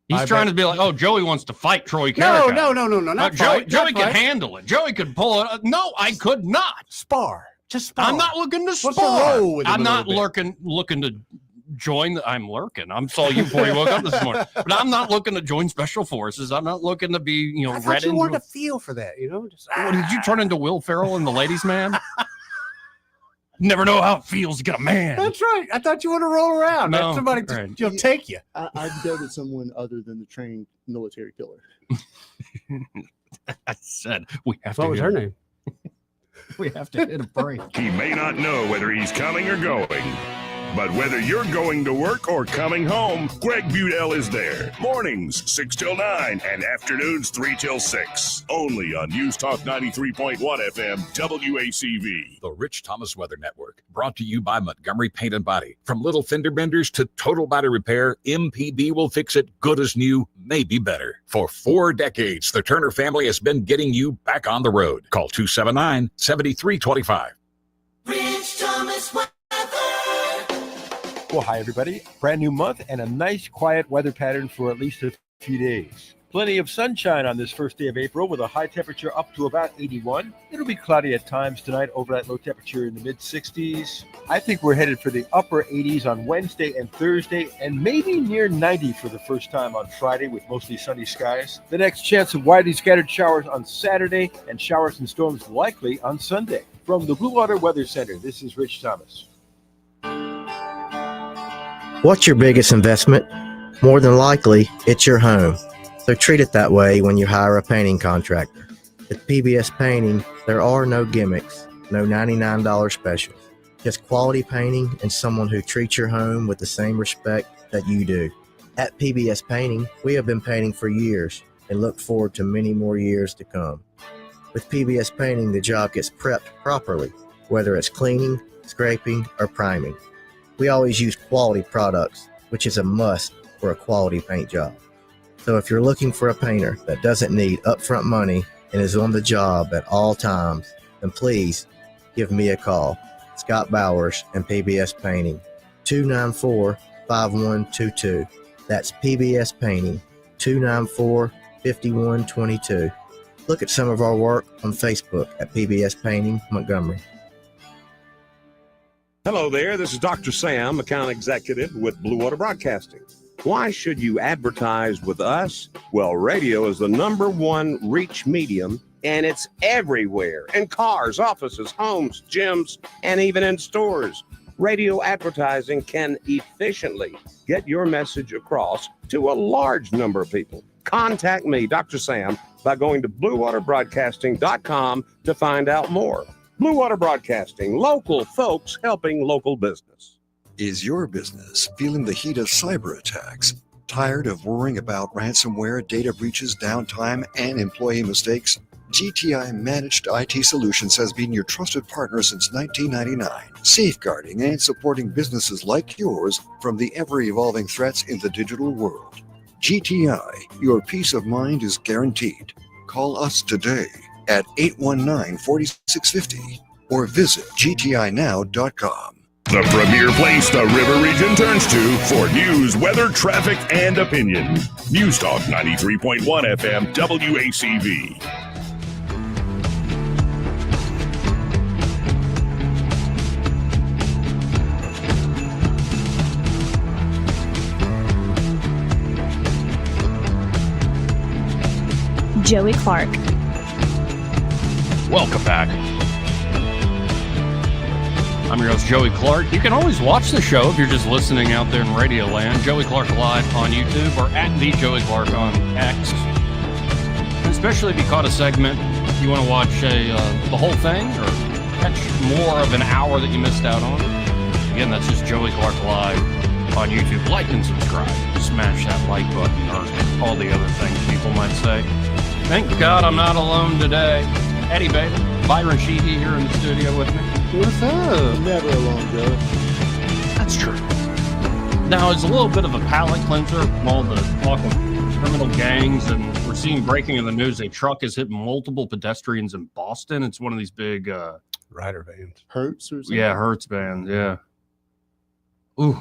He's trying to be like, oh, Joey wants to fight Troy Carrick. No. Not Joey fight. could handle it. Joey could pull it. No, I could not. Spar. Just spar. I'm not looking to spar. What's the roll with him I'm a not little bit? looking to join. I'm lurking. I saw you before you woke up this morning. But I'm not looking to join special forces. I'm not looking to be, I thought you wanted to feel for that, Just, What, did you turn into Will Ferrell in The Ladies' Man? Never know how it feels to get a man. That's right. I thought you wanted to roll around. No, Somebody right. to take you. I'd go to someone other than the trained military killer. I said we have What to. was her name? We have to hit a break. He may not know whether he's coming or going, but whether you're going to work or coming home, Greg Budell is there. Mornings 6 till 9 and afternoons 3 till 6. Only on News Talk 93.1 FM WACV. The Rich Thomas Weather Network, brought to you by Montgomery Paint and Body. From little fender benders to total body repair, MPB will fix it good as new, maybe better. For 4 decades, the Turner family has been getting you back on the road. Call 279-7325. Rich Thomas Weather. Well, hi, everybody. Brand new month and a nice, quiet weather pattern for at least a few days. Plenty of sunshine on this first day of April with a high temperature up to about 81. It'll be cloudy at times tonight, overnight low temperature in the mid-60s. I think we're headed for the upper 80s on Wednesday and Thursday, and maybe near 90 for the first time on Friday with mostly sunny skies. The next chance of widely scattered showers on Saturday and showers and storms likely on Sunday. From the Blue Water Weather Center, this is Rich Thomas. What's your biggest investment? More than likely, it's your home. So treat it that way when you hire a painting contractor. At PBS Painting, there are no gimmicks, no $99 specials. Just quality painting and someone who treats your home with the same respect that you do. At PBS Painting, we have been painting for years and look forward to many more years to come. With PBS Painting, the job gets prepped properly, whether it's cleaning, scraping, or priming. We always use quality products, which is a must for a quality paint job. So if you're looking for a painter that doesn't need upfront money and is on the job at all times, then please give me a call. Scott Bowers and PBS Painting, 294-5122. That's PBS Painting, 294-5122. Look at some of our work on Facebook at PBS Painting Montgomery. Hello there, this is Dr. Sam, account executive with Blue Water Broadcasting. Why should you advertise with us? Well, radio is the #1 reach medium, and it's everywhere, in cars, offices, homes, gyms, and even in stores. radio advertising can efficiently get your message across to a large number of people. Contact me, Dr. Sam, by going to bluewaterbroadcasting.com to find out more. Blue Water Broadcasting, local folks helping local business. Is your business feeling the heat of cyber attacks? Tired of worrying about ransomware, data breaches, downtime, and employee mistakes? GTI Managed IT Solutions has been your trusted partner since 1999, safeguarding and supporting businesses like yours from the ever-evolving threats in the digital world. GTI, your peace of mind is guaranteed. Call us today at 819-4650 or visit gtinow.com. The premier place the River Region turns to for news, weather, traffic, and opinion. News Talk 93.1 FM WACV. Joey Clark. Welcome back. I'm your host, Joey Clark. You can always watch the show if you're just listening out there in Radio Land. Joey Clark Live on YouTube or at the Joey Clark on X. And especially if you caught a segment, you want to watch the whole thing or catch more of an hour that you missed out on. Again, that's just Joey Clark Live on YouTube. Like and subscribe. Smash that like button or all the other things people might say. Thank God I'm not alone today. Eddie Bailey, Byron Sheehy here in the studio with me. What's up? Never alone, Joe. That's true. Now, it's a little bit of a palate cleanser from all the talk of criminal gangs, and we're seeing breaking in the news. A truck has hit multiple pedestrians in Boston. It's one of these big rider vans. Hertz or something? Yeah, Hertz vans, yeah. Ooh.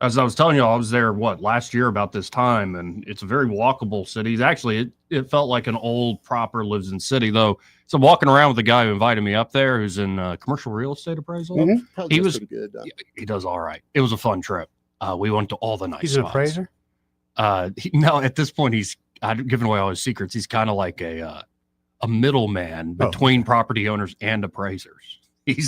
As I was telling you, I was there, last year about this time, and it's a very walkable city. Actually, it felt like an old, proper lives-in city, though. So I'm walking around with the guy who invited me up there, who's in commercial real estate appraisal. Mm-hmm. He was pretty good. He does all right. It was a fun trip. We went to all the nice He's spots. an appraiser? No, at this point, he's giving away all his secrets. He's kind of like a middleman between property owners and appraisers. He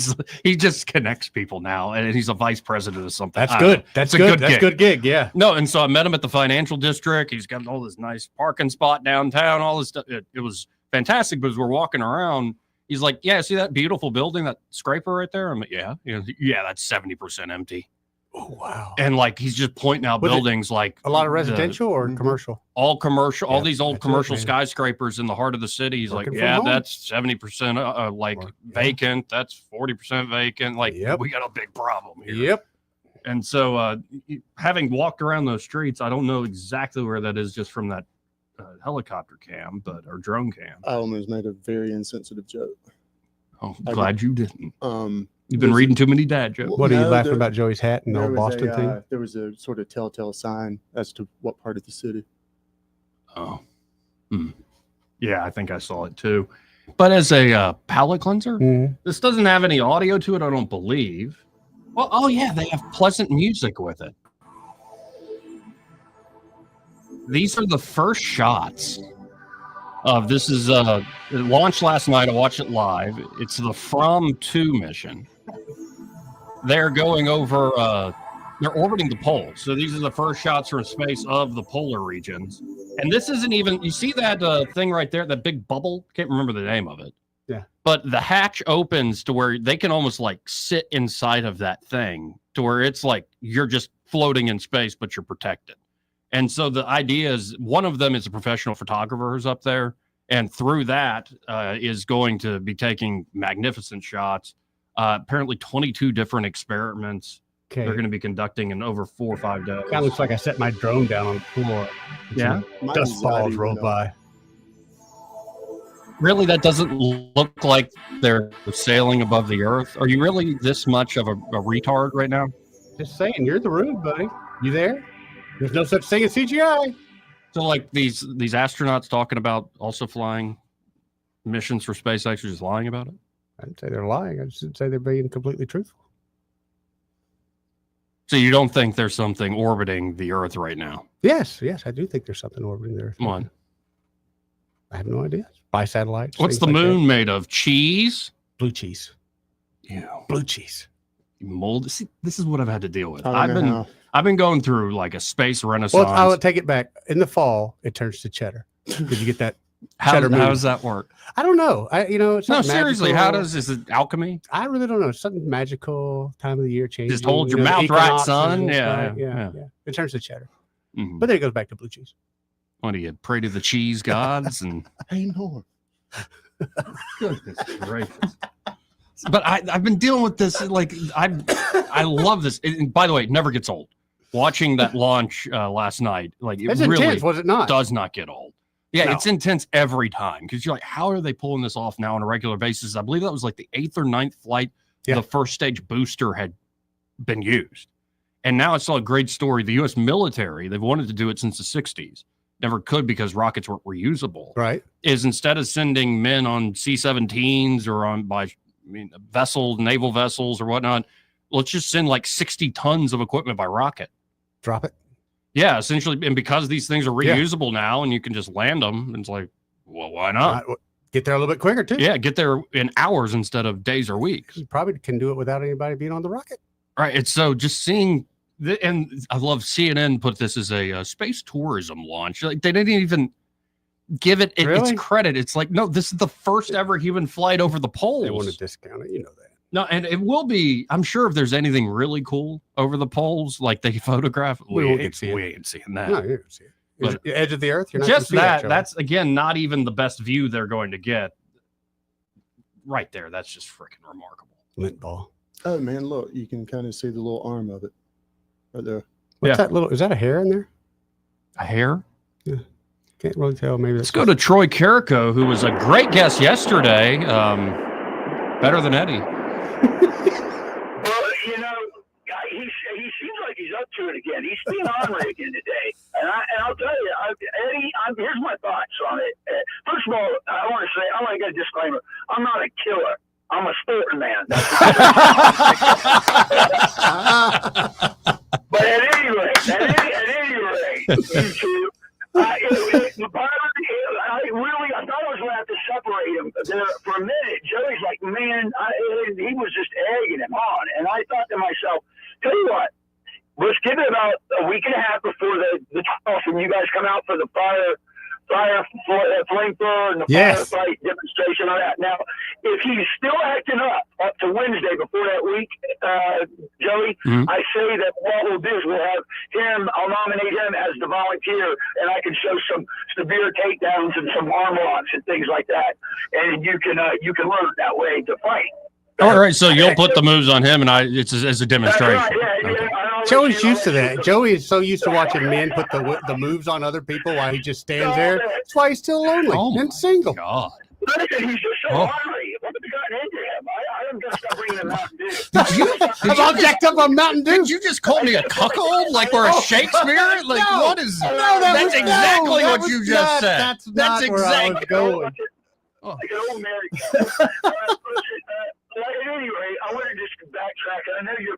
just connects people now, and he's a vice president or something. That's good. That's good. That's a good gig. Yeah. No, and so I met him at the financial district. He's got all this nice parking spot downtown, all this stuff. It was fantastic. But as we're walking around, he's like, "Yeah, see that beautiful building, that scraper right there?" I'm like, "Yeah, yeah, that's 70% empty." Oh wow! And like he's just pointing out buildings like a lot of residential or commercial. All commercial, all these old commercial man. skyscrapers in the heart of the city. He's Working like, from yeah, home. that's 70% vacant. That's 40% vacant. Like we got a big problem here. Yep. And so having walked around those streets, I don't know exactly where that is just from that helicopter cam, or drone cam. I almost made a very insensitive joke. Oh, glad you didn't. You've There's been reading too many dad jokes. What are you laughing about Joey's hat and the There old was Boston thing? there was a sort of telltale sign as to what part of the city. Oh, yeah, I think I saw it too. But as a palate cleanser, this doesn't have any audio to it, I don't believe. Well, oh yeah, they have pleasant music with it. These are the first shots of this. Is it launched last night. I watched it live. It's the From 2 mission. They're going over, they're orbiting the pole. So these are the first shots from space of the polar regions. And this isn't even, you see that thing right there, that big bubble? Can't remember the name of it. Yeah. But the hatch opens to where they can almost like sit inside of that thing to where it's like you're just floating in space, but you're protected. And so the idea is one of them is a professional photographer who's up there. And through that is going to be taking magnificent shots. Apparently 22 different experiments they're going to be conducting in over 4 or 5 days. Kind of looks like I set my drone down on the floor. Yeah. Dust balls rolled by. Really, that doesn't look like they're sailing above the earth. Are you really this much of a retard right now? Just saying, you're the rude, buddy. You there? There's no such thing as CGI. So like these astronauts talking about also flying missions for SpaceX are just lying about it? I didn't say they're lying. I just didn't say they're being completely truthful. So you don't think there's something orbiting the Earth right now? Yes, I do think there's something orbiting the Earth. Come on. I have no idea. By satellites. What's the moon made of? Cheese? Blue cheese. Yeah. Blue cheese. Mold. See, this is what I've had to deal with. I don't know I've been going through like a space renaissance. Well, I would take it back. In the fall, it turns to cheddar. Did you get that? How does that work? I don't know. It's no, not seriously. magical. Is it alchemy? I really don't know. Something magical. Time of the year change. Just hold your mouth right, son. Yeah. It turns to cheddar. Mm-hmm. But then it goes back to blue cheese. What do you pray to the cheese gods and? Hey, no. Goodness gracious. But I've been dealing with this. Like I love this. And by the way, it never gets old. Watching that launch last night, like it's really intense, was it not? Does not get old. Yeah, No. It's intense every time because you're like, how are they pulling this off now on a regular basis? I believe that was like the 8th or 9th flight. Yeah. The first stage booster had been used, and now it's all a great story. The U.S. military, they've wanted to do it since the 60s. Never could because rockets weren't reusable. Right. Is instead of sending men on C-17s or naval vessels or whatnot, let's just send like 60 tons of equipment by rocket. Drop it. Yeah, essentially. And because these things are reusable now and you can just land them, it's like, well, why not? Get there a little bit quicker, too. Yeah, get there in hours instead of days or weeks. You probably can do it without anybody being on the rocket. Right. It's so just seeing, and I love CNN put this as a space tourism launch. Like they didn't even give it its credit. It's like, no, this is the first ever human flight over the poles. They want to discount it. You know that. No, and it will be, I'm sure if there's anything really cool over the poles, like they photograph, we won't get to see it. We ain't seeing that. No, you don't see it. But the edge of the earth, you're not just gonna see that. That's again not even the best view they're going to get. Right there, that's just freaking remarkable. Lint ball. Oh man, look, you can kind of see the little arm of it right there. What's that little? Is that a hair in there? A hair? Yeah, can't really tell. Maybe. Let's go to Troy Carrico, who was a great guest yesterday. Better than Eddie. Well, he seems like he's up to it again. He's being ornery again today. And I'll tell you, Eddie, here's my thoughts on it. First of all, I want to get a disclaimer. I'm not a killer. I'm a sporting man. But at any rate, you two, I thought I was going to have to separate him there for a minute. Joey's like, man, he was just egging him on. And I thought to myself, tell you what, let's give it about a week and a half before the 12th when you guys come out for the flamethrower and the firefight demonstration on that. Now, if he's still acting up to Wednesday before that week, Joey, I say that what we'll do is we'll have him, I'll nominate him as the volunteer, and I can show some severe takedowns and some arm locks and things like that. And you can learn that way to fight. All right, so you'll put the moves on him, and it's as a demonstration. Right, yeah. Joey's used to that. Joey is so used to watching men put the moves on other people while he just stands there. That's why he's still lonely and single. God. Listen, he's just so ornery. What have gotten into him? I'm going to start bringing him Mountain Dew. I'm all jacked up on Mountain Dew. Did you just call me a cuckold? Like we're a Shakespeare? Like what is? That's exactly what you just said. That's exactly going. Like an old married at any rate, I want to just backtrack. I know you're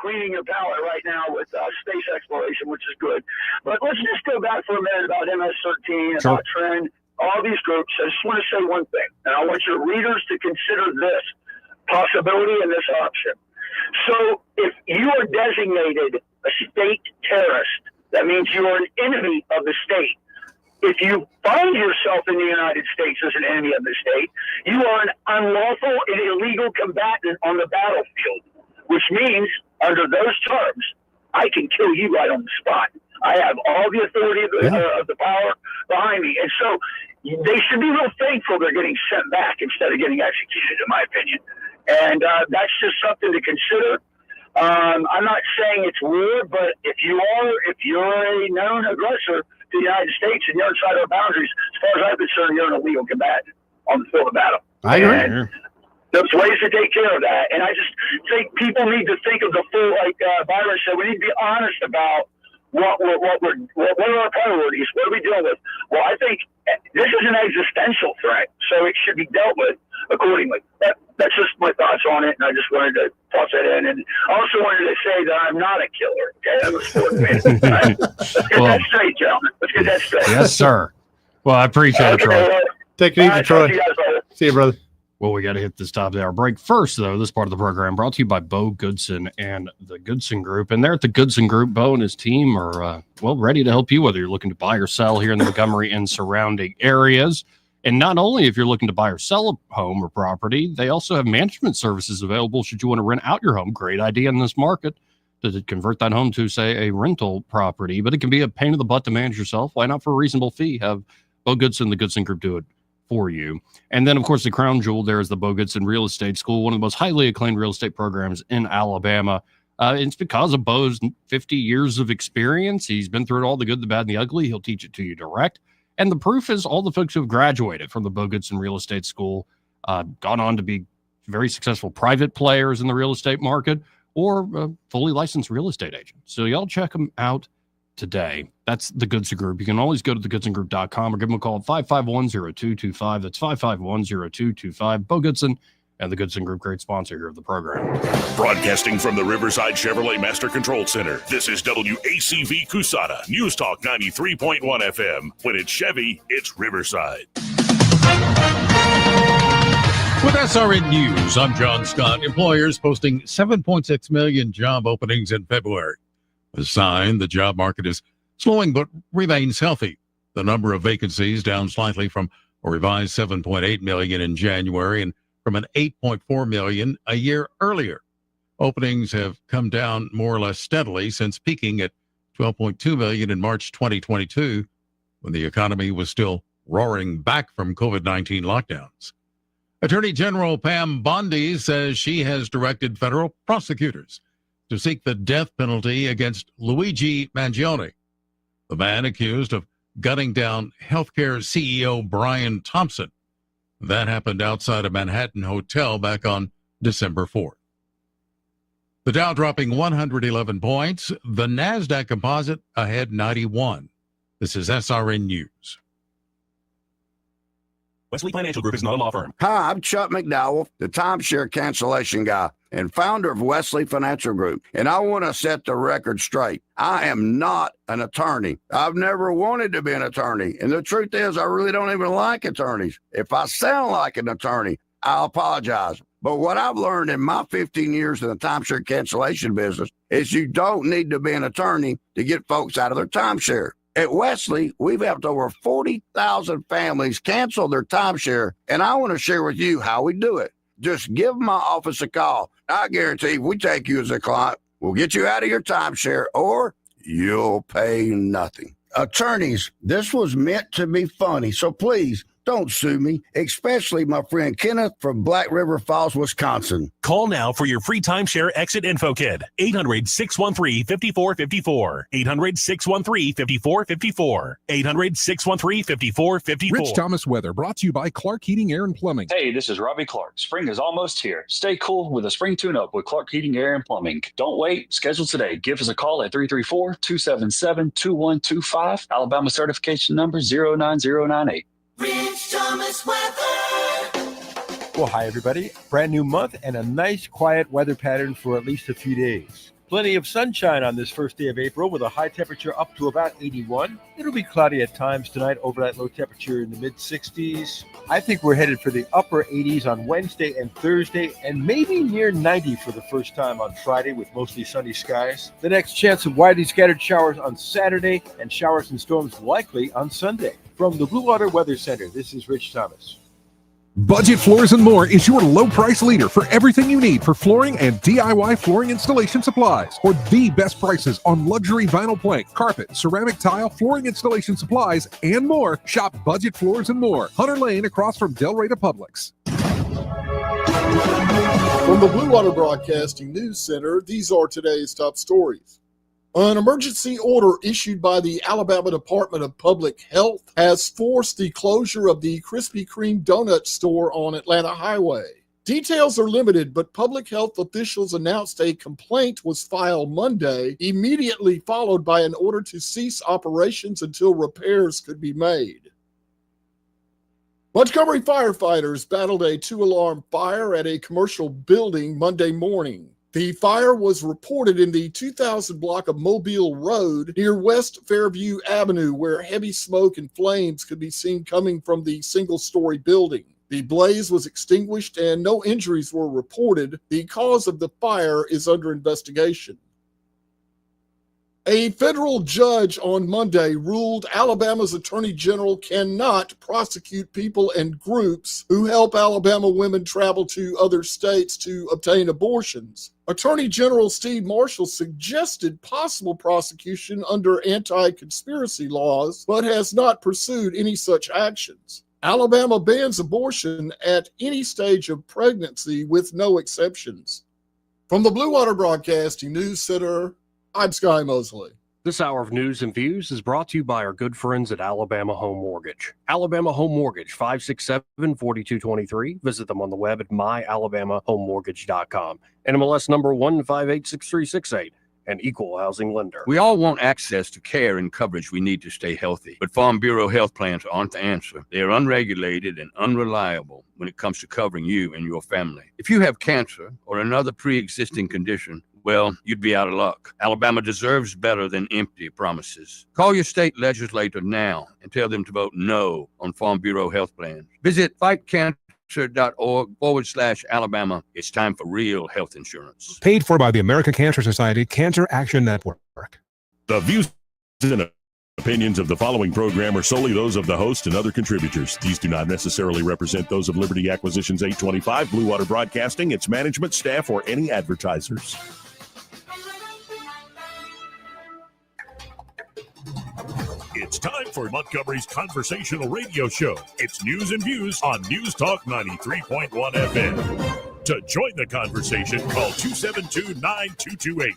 cleaning your palate right now with space exploration, which is good. But let's just go back for a minute about MS-13, about Trend, all these groups. I just want to say one thing, and I want your readers to consider this possibility and this option. So if you are designated a state terrorist, that means you are an enemy of the state. If you find yourself in the United States as an enemy of the state, you are an unlawful and illegal combatant on the battlefield, which means, under those terms, I can kill you right on the spot. I have all the authority of the power behind me. And so they should be real thankful they're getting sent back instead of getting executed, in my opinion. And that's just something to consider. I'm not saying it's war, but if you're a known aggressor to the United States and you're inside our boundaries, as far as I'm concerned, you're an illegal combatant on the field of battle. I agree. And there's ways to take care of that. And I just think people need to think of the full, like Byron said, we need to be honest about what are our priorities? What are we dealing with? Well, I think this is an existential threat, so it should be dealt with accordingly. That's just my thoughts on it, and I just wanted to toss that in. And I also wanted to say that I'm not a killer. Okay, I'm a sports fan. Right? Let's get that straight, gentlemen. Let's get that straight. Yes, sir. Well, I appreciate it, Troy. Take it easy, Troy. See you, brother. Well, we got to hit this top of the hour break. First, though, this part of the program brought to you by Bo Goodson and the Goodson Group. And there at the Goodson Group, Bo and his team are, ready to help you, whether you're looking to buy or sell here in the Montgomery and surrounding areas. And not only if you're looking to buy or sell a home or property, they also have management services available should you want to rent out your home. Great idea in this market to convert that home to, say, a rental property. But it can be a pain in the butt to manage yourself. Why not for a reasonable fee? Have Bo Goodson, the Goodson Group, do it for you. And then, of course, the crown jewel there is the Bo Goodson Real Estate School, one of the most highly acclaimed real estate programs in Alabama. It's because of Bo's 50 years of experience. He's been through it all, the good, the bad, and the ugly. He'll teach it to you direct. And the proof is all the folks who have graduated from the Bo Goodson Real Estate School, gone on to be very successful private players in the real estate market or fully licensed real estate agents. So y'all check them out today. That's the Goodson Group. You can always go to thegoodsongroup.com or give them a call at 551-0225. That's 551-0225. Bo Goodson and the Goodson Group, great sponsor here of the program. Broadcasting from the Riverside Chevrolet Master Control Center, this is WACV Cusada, News Talk 93.1 FM. When it's Chevy, it's Riverside. With SRN News, I'm John Scott. Employers posting 7.6 million job openings in February. A sign the job market is slowing but remains healthy. The number of vacancies down slightly from a revised 7.8 million in January and from an 8.4 million a year earlier. Openings have come down more or less steadily since peaking at 12.2 million in March 2022, when the economy was still roaring back from COVID-19 lockdowns. Attorney General Pam Bondi says she has directed federal prosecutors to seek the death penalty against Luigi Mangione, the man accused of gunning down healthcare CEO Brian Thompson. That happened outside a Manhattan hotel back on December 4th. The Dow dropping 111 points, the NASDAQ composite ahead 91. This is SRN News. Wesley Financial Group is not a law firm. Hi, I'm Chuck McDowell, the timeshare cancellation guy and founder of Wesley Financial Group. And I want to set the record straight. I am not an attorney. I've never wanted to be an attorney. And the truth is, I really don't even like attorneys. If I sound like an attorney, I'll apologize. But what I've learned in my 15 years in the timeshare cancellation business is you don't need to be an attorney to get folks out of their timeshare. At Wesley, we've helped over 40,000 families cancel their timeshare, and I want to share with you how we do it. Just give my office a call. I guarantee if we take you as a client, we'll get you out of your timeshare or you'll pay nothing. Attorneys, this was meant to be funny, so please don't sue me, especially my friend Kenneth from Black River Falls, Wisconsin. Call now for your free timeshare exit info kit. 800-613-5454. 800-613-5454. 800-613-5454. Rich Thomas Weather brought to you by Clark Heating, Air, and Plumbing. Hey, this is Robbie Clark. Spring is almost here. Stay cool with a spring tune-up with Clark Heating, Air, and Plumbing. Don't wait. Schedule today. Give us a call at 334-277-2125. Alabama certification number 09098. Rich Thomas Weather. Well, hi, everybody. Brand new month and a nice, quiet weather pattern for at least a few days. Plenty of sunshine on this first day of April with a high temperature up to about 81. It'll be cloudy at times tonight over that low temperature in the mid-60s. I think we're headed for the upper 80s on Wednesday and Thursday and maybe near 90 for the first time on Friday with mostly sunny skies. The next chance of widely scattered showers on Saturday and showers and storms likely on Sunday. From the Blue Water Weather Center, this is Rich Thomas. Budget Floors and More is your low price leader for everything you need for flooring and DIY flooring installation supplies. For the best prices on luxury vinyl plank, carpet, ceramic tile, flooring installation supplies, and more, shop Budget Floors and More, Hunter Lane across from Delray to Publix. From the Blue Water Broadcasting News Center, these are today's top stories. An emergency order issued by the Alabama Department of Public Health has forced the closure of the Krispy Kreme donut store on Atlanta Highway. Details are limited, but public health officials announced a complaint was filed Monday, immediately followed by an order to cease operations until repairs could be made. Montgomery firefighters battled a 2-alarm fire at a commercial building Monday morning. The fire was reported in the 2000 block of Mobile Road near West Fairview Avenue, where heavy smoke and flames could be seen coming from the single-story building. The blaze was extinguished and no injuries were reported. The cause of the fire is under investigation. A federal judge on Monday ruled Alabama's attorney general cannot prosecute people and groups who help Alabama women travel to other states to obtain abortions. Attorney General Steve Marshall suggested possible prosecution under anti-conspiracy laws, but has not pursued any such actions. Alabama bans abortion at any stage of pregnancy with no exceptions. From the Blue Water Broadcasting News Center, I'm Sky Mosley. This hour of news and views is brought to you by our good friends at Alabama Home Mortgage. Alabama Home Mortgage, 567-4223. Visit them on the web at myalabamahomemortgage.com. NMLS number 1586368. An equal housing lender. We all want access to care and coverage we need to stay healthy, but Farm Bureau health plans aren't the answer. They are unregulated and unreliable when it comes to covering you and your family. If you have cancer or another pre-existing condition, well, you'd be out of luck. Alabama deserves better than empty promises. Call your state legislator now and tell them to vote no on Farm Bureau health plans. Visit fightcancer.org/Alabama. It's time for real health insurance. Paid for by the American Cancer Society Cancer Action Network. The views and opinions of the following program are solely those of the host and other contributors. These do not necessarily represent those of Liberty Acquisitions 825, Blue Water Broadcasting, its management, staff, or any advertisers. It's time for Montgomery's conversational radio show. It's news and views on News Talk 93.1 FM. To join the conversation, call 272-9228.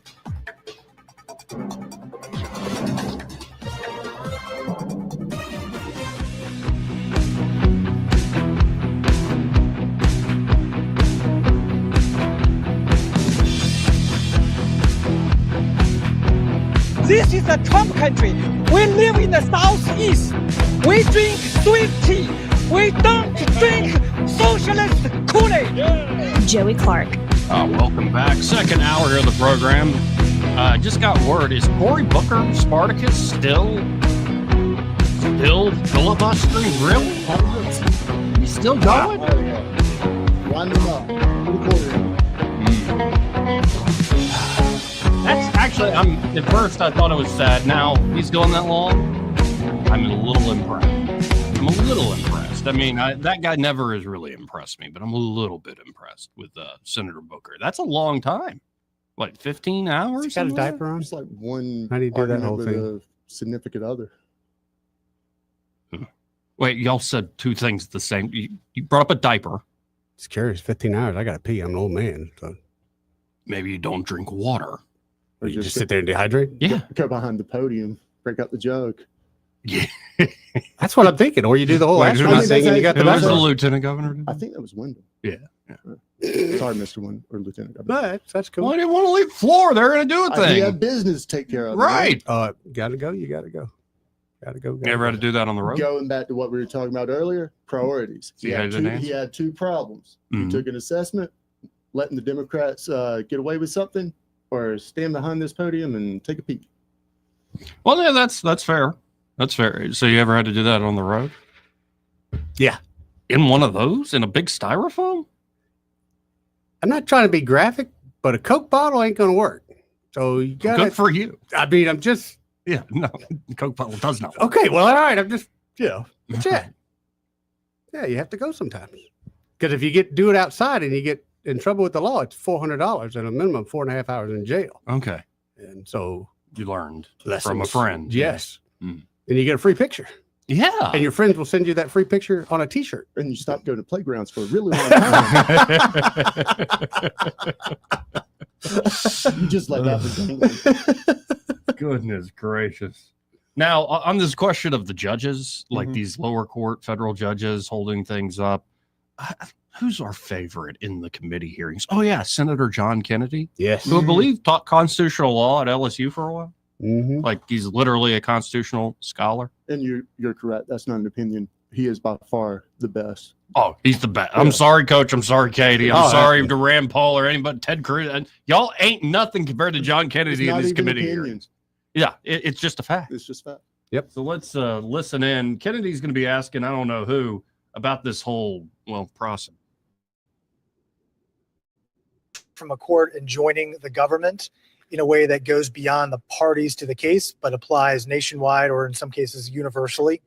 This is a Trump country. We live in the Southeast. We drink sweet tea. We don't drink socialist Kool-Aid. Joey Clark. Welcome back. Second hour here of the program. Just got word. Is Cory Booker, Spartacus, still filibustering? Really? He's still going? Wind him up. That's actually, at first I thought it was sad. Now he's going that long. I'm a little impressed. I mean, that guy never has really impressed me, but I'm a little bit impressed with Senator Booker. That's a long time. What, 15 hours? He's got a diaper on? It's like one. How do you do that whole with thing? a significant other. Wait, y'all said two things the same. You brought up a diaper. It's curious. 15 hours. I got to pee. I'm an old man. So maybe you don't drink water. Or you just sit there and dehydrate? Yeah. Go behind the podium, break out the jug. Yeah. That's what I'm thinking. Or you do the whole astronaut thing and you got the Who's the diaper. lieutenant governor? I think that was Wyndham. Yeah. Sorry, Mr. Wyndham or Lieutenant Governor. That's cool. Well, I didn't want to leave the floor. They're going to do a thing. He had business to take care of. Right. Gotta go. You gotta go. Gotta go. You ever had to do that on the road? Going back to what we were talking about earlier, priorities. So you didn't answer? He had two problems. Mhm. He took an assessment, letting the Democrats get away with something, or stand behind this podium and take a peek. Well, yeah, that's fair. That's fair. So you ever had to do that on the road? Yeah. In one of those? In a big styrofoam? I'm not trying to be graphic, but a Coke bottle ain't gonna work. So you got Good for you. I mean, I'm just Yeah, no, Coke bottle does not work. okay. Well, all right. I'm just that's it. Yeah, you have to go sometimes. Because if you do it outside and you get in trouble with the law, it's $400 and a minimum 4.5 hours in jail. Okay. And so you learned lessons from a friend. Yes. Mm. And you get a free picture. Yeah. And your friends will send you that free picture on a T-shirt. And you stop going to playgrounds for a really long time. You just let that be. Goodness gracious. Now, on this question of the judges, like these lower court federal judges holding things up, who's our favorite in the committee hearings? Oh, yeah, Senator John Kennedy. Yes. Who I believe taught constitutional law at LSU for a while. Mm-hmm. Like he's literally a constitutional scholar. And you're correct. That's not an opinion. He is by far the best. Oh, he's the best. I'm sorry, Coach. I'm sorry, Katie. I'm sorry to Rand Paul or anybody, Ted Cruz. Y'all ain't nothing compared to John Kennedy in this committee hearings. Yeah, it's just a fact. It's just fact. Yep. So let's listen in. Kennedy's going to be asking, I don't know who, about this whole, process. From a court enjoining the government in a way that goes beyond the parties to the case, but applies nationwide or in some cases universally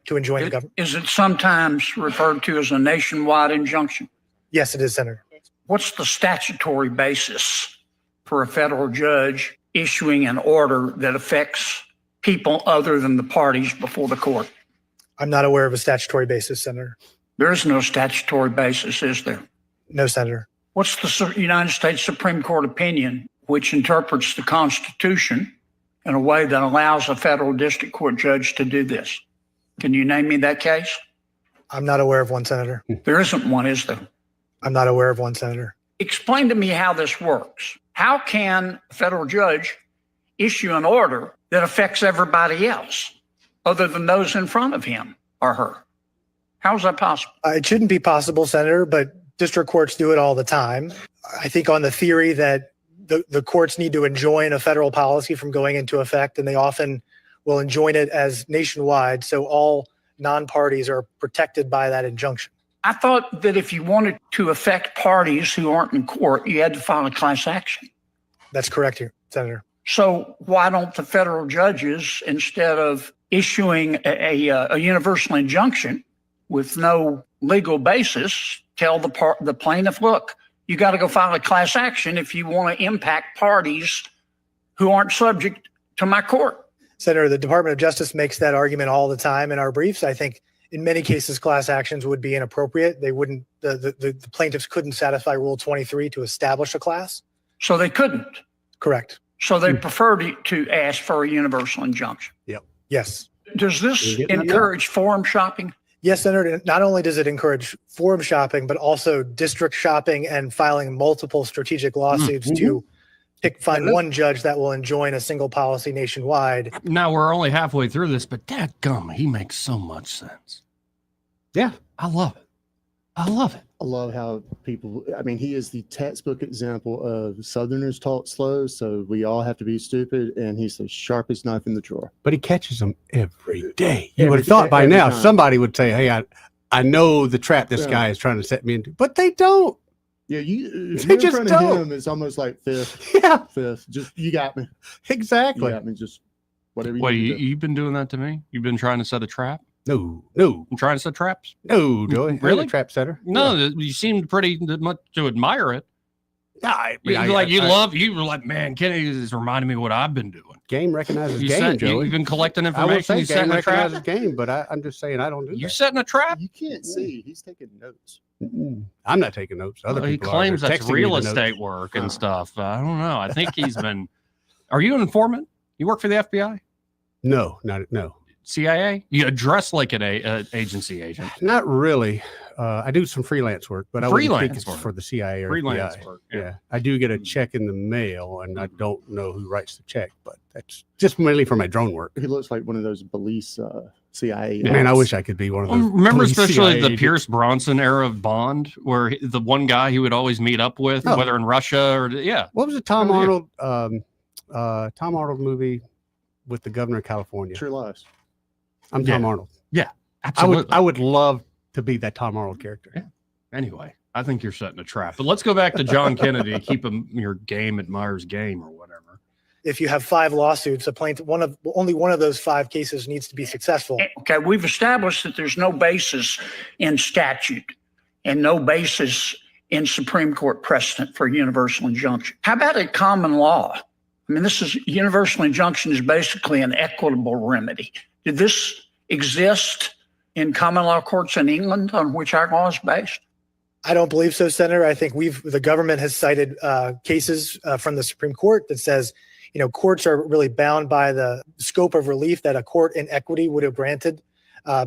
to enjoin the government. Is it sometimes referred to as a nationwide injunction? Yes, it is, Senator. What's the statutory basis for a federal judge issuing an order that affects people other than the parties before the court? I'm not aware of a statutory basis, Senator. There is no statutory basis, is there? No, Senator. What's the United States Supreme Court opinion which interprets the Constitution in a way that allows a federal district court judge to do this? Can you name me that case? I'm not aware of one, Senator. There isn't one, is there? I'm not aware of one, Senator. Explain to me how this works. How can a federal judge issue an order that affects everybody else other than those in front of him or her? How is that possible? It shouldn't be possible, Senator, but district courts do it all the time. I think on the theory that the courts need to enjoin a federal policy from going into effect, and they often will enjoin it as nationwide, so all non-parties are protected by that injunction. I thought that if you wanted to affect parties who aren't in court, you had to file a class action. That's correct here, Senator. So why don't the federal judges, instead of issuing a universal injunction with no legal basis, tell the plaintiff, look, you got to go file a class action if you want to impact parties who aren't subject to my court? Senator, the Department of Justice makes that argument all the time in our briefs. I think in many cases, class actions would be inappropriate. They wouldn't, the plaintiffs couldn't satisfy Rule 23 to establish a class. So they couldn't? Correct. So they prefer to ask for a universal injunction? Yep. Yes. Does this encourage forum shopping? Yes, Senator. Not only does it encourage forum shopping, but also district shopping and filing multiple strategic lawsuits to find one judge that will enjoin a single policy nationwide. Now we're only halfway through this, but dadgum, he makes so much sense. Yeah, I love it. I love it. I love how people, I mean, he is the textbook example of Southerners talk slow, so we all have to be stupid, and he's the sharpest knife in the drawer. But he catches them every day. You would have thought by now somebody would say, hey, I know the trap this guy is trying to set me into, but they don't. Yeah, they in just front don't. of him is almost like fifth. Yeah. Fifth. Just, you got me. Exactly. You got me. Just whatever you Wait, need to do. you've been doing that to me? You've been trying to set a trap? No. I'm trying to set traps? No, Joey. Really? I'm a trap setter. No, you seemed pretty much to admire it. You were like, man, Kenny is reminding me of what I've been doing. Game recognizes game, Joey. You've been collecting I would information. say You setting game a trap. recognizes game, but I'm just saying I don't do that. You setting a trap? You can't see. He's taking notes. I'm not taking notes. Other Well, he people claims are. They're that's texting me real the estate notes. work and stuff. I don't know. I think he's been. Are you an informant? You work for the FBI? No. CIA? You dress like an agency agent. Not really. I do some freelance work, but I wouldn't think Freelance it's work. for the CIA or Freelance FBI. work, Yeah. I do get a check in the mail, and I don't know who writes the check, but that's just mainly for my drone work. He looks like one of those police CIA. Man, I wish I could be one of those. Remember, police especially CIA the agents. Pierce Bronson era of Bond, where the one guy he would always meet up with, Oh. whether in Russia or What was the Tom Oh, yeah. Arnold? Tom Arnold movie with the governor of California. True Lies. I'm Tom Arnold. Yeah, absolutely. I would love to be that Tom Arnold character. Yeah. Anyway, I think you're setting a trap. But let's go back to John Kennedy. Keep him your game at Myers game or whatever. If you have 5 lawsuits, a plaintiff, only one of those 5 cases needs to be successful. Okay, we've established that there's no basis in statute and no basis in Supreme Court precedent for universal injunction. How about a common law? I mean, universal injunction is basically an equitable remedy. Did this exist in common law courts in England on which our law is based? I don't believe so, Senator. I think the government has cited cases from the Supreme Court that says, courts are really bound by the scope of relief that a court in equity would have granted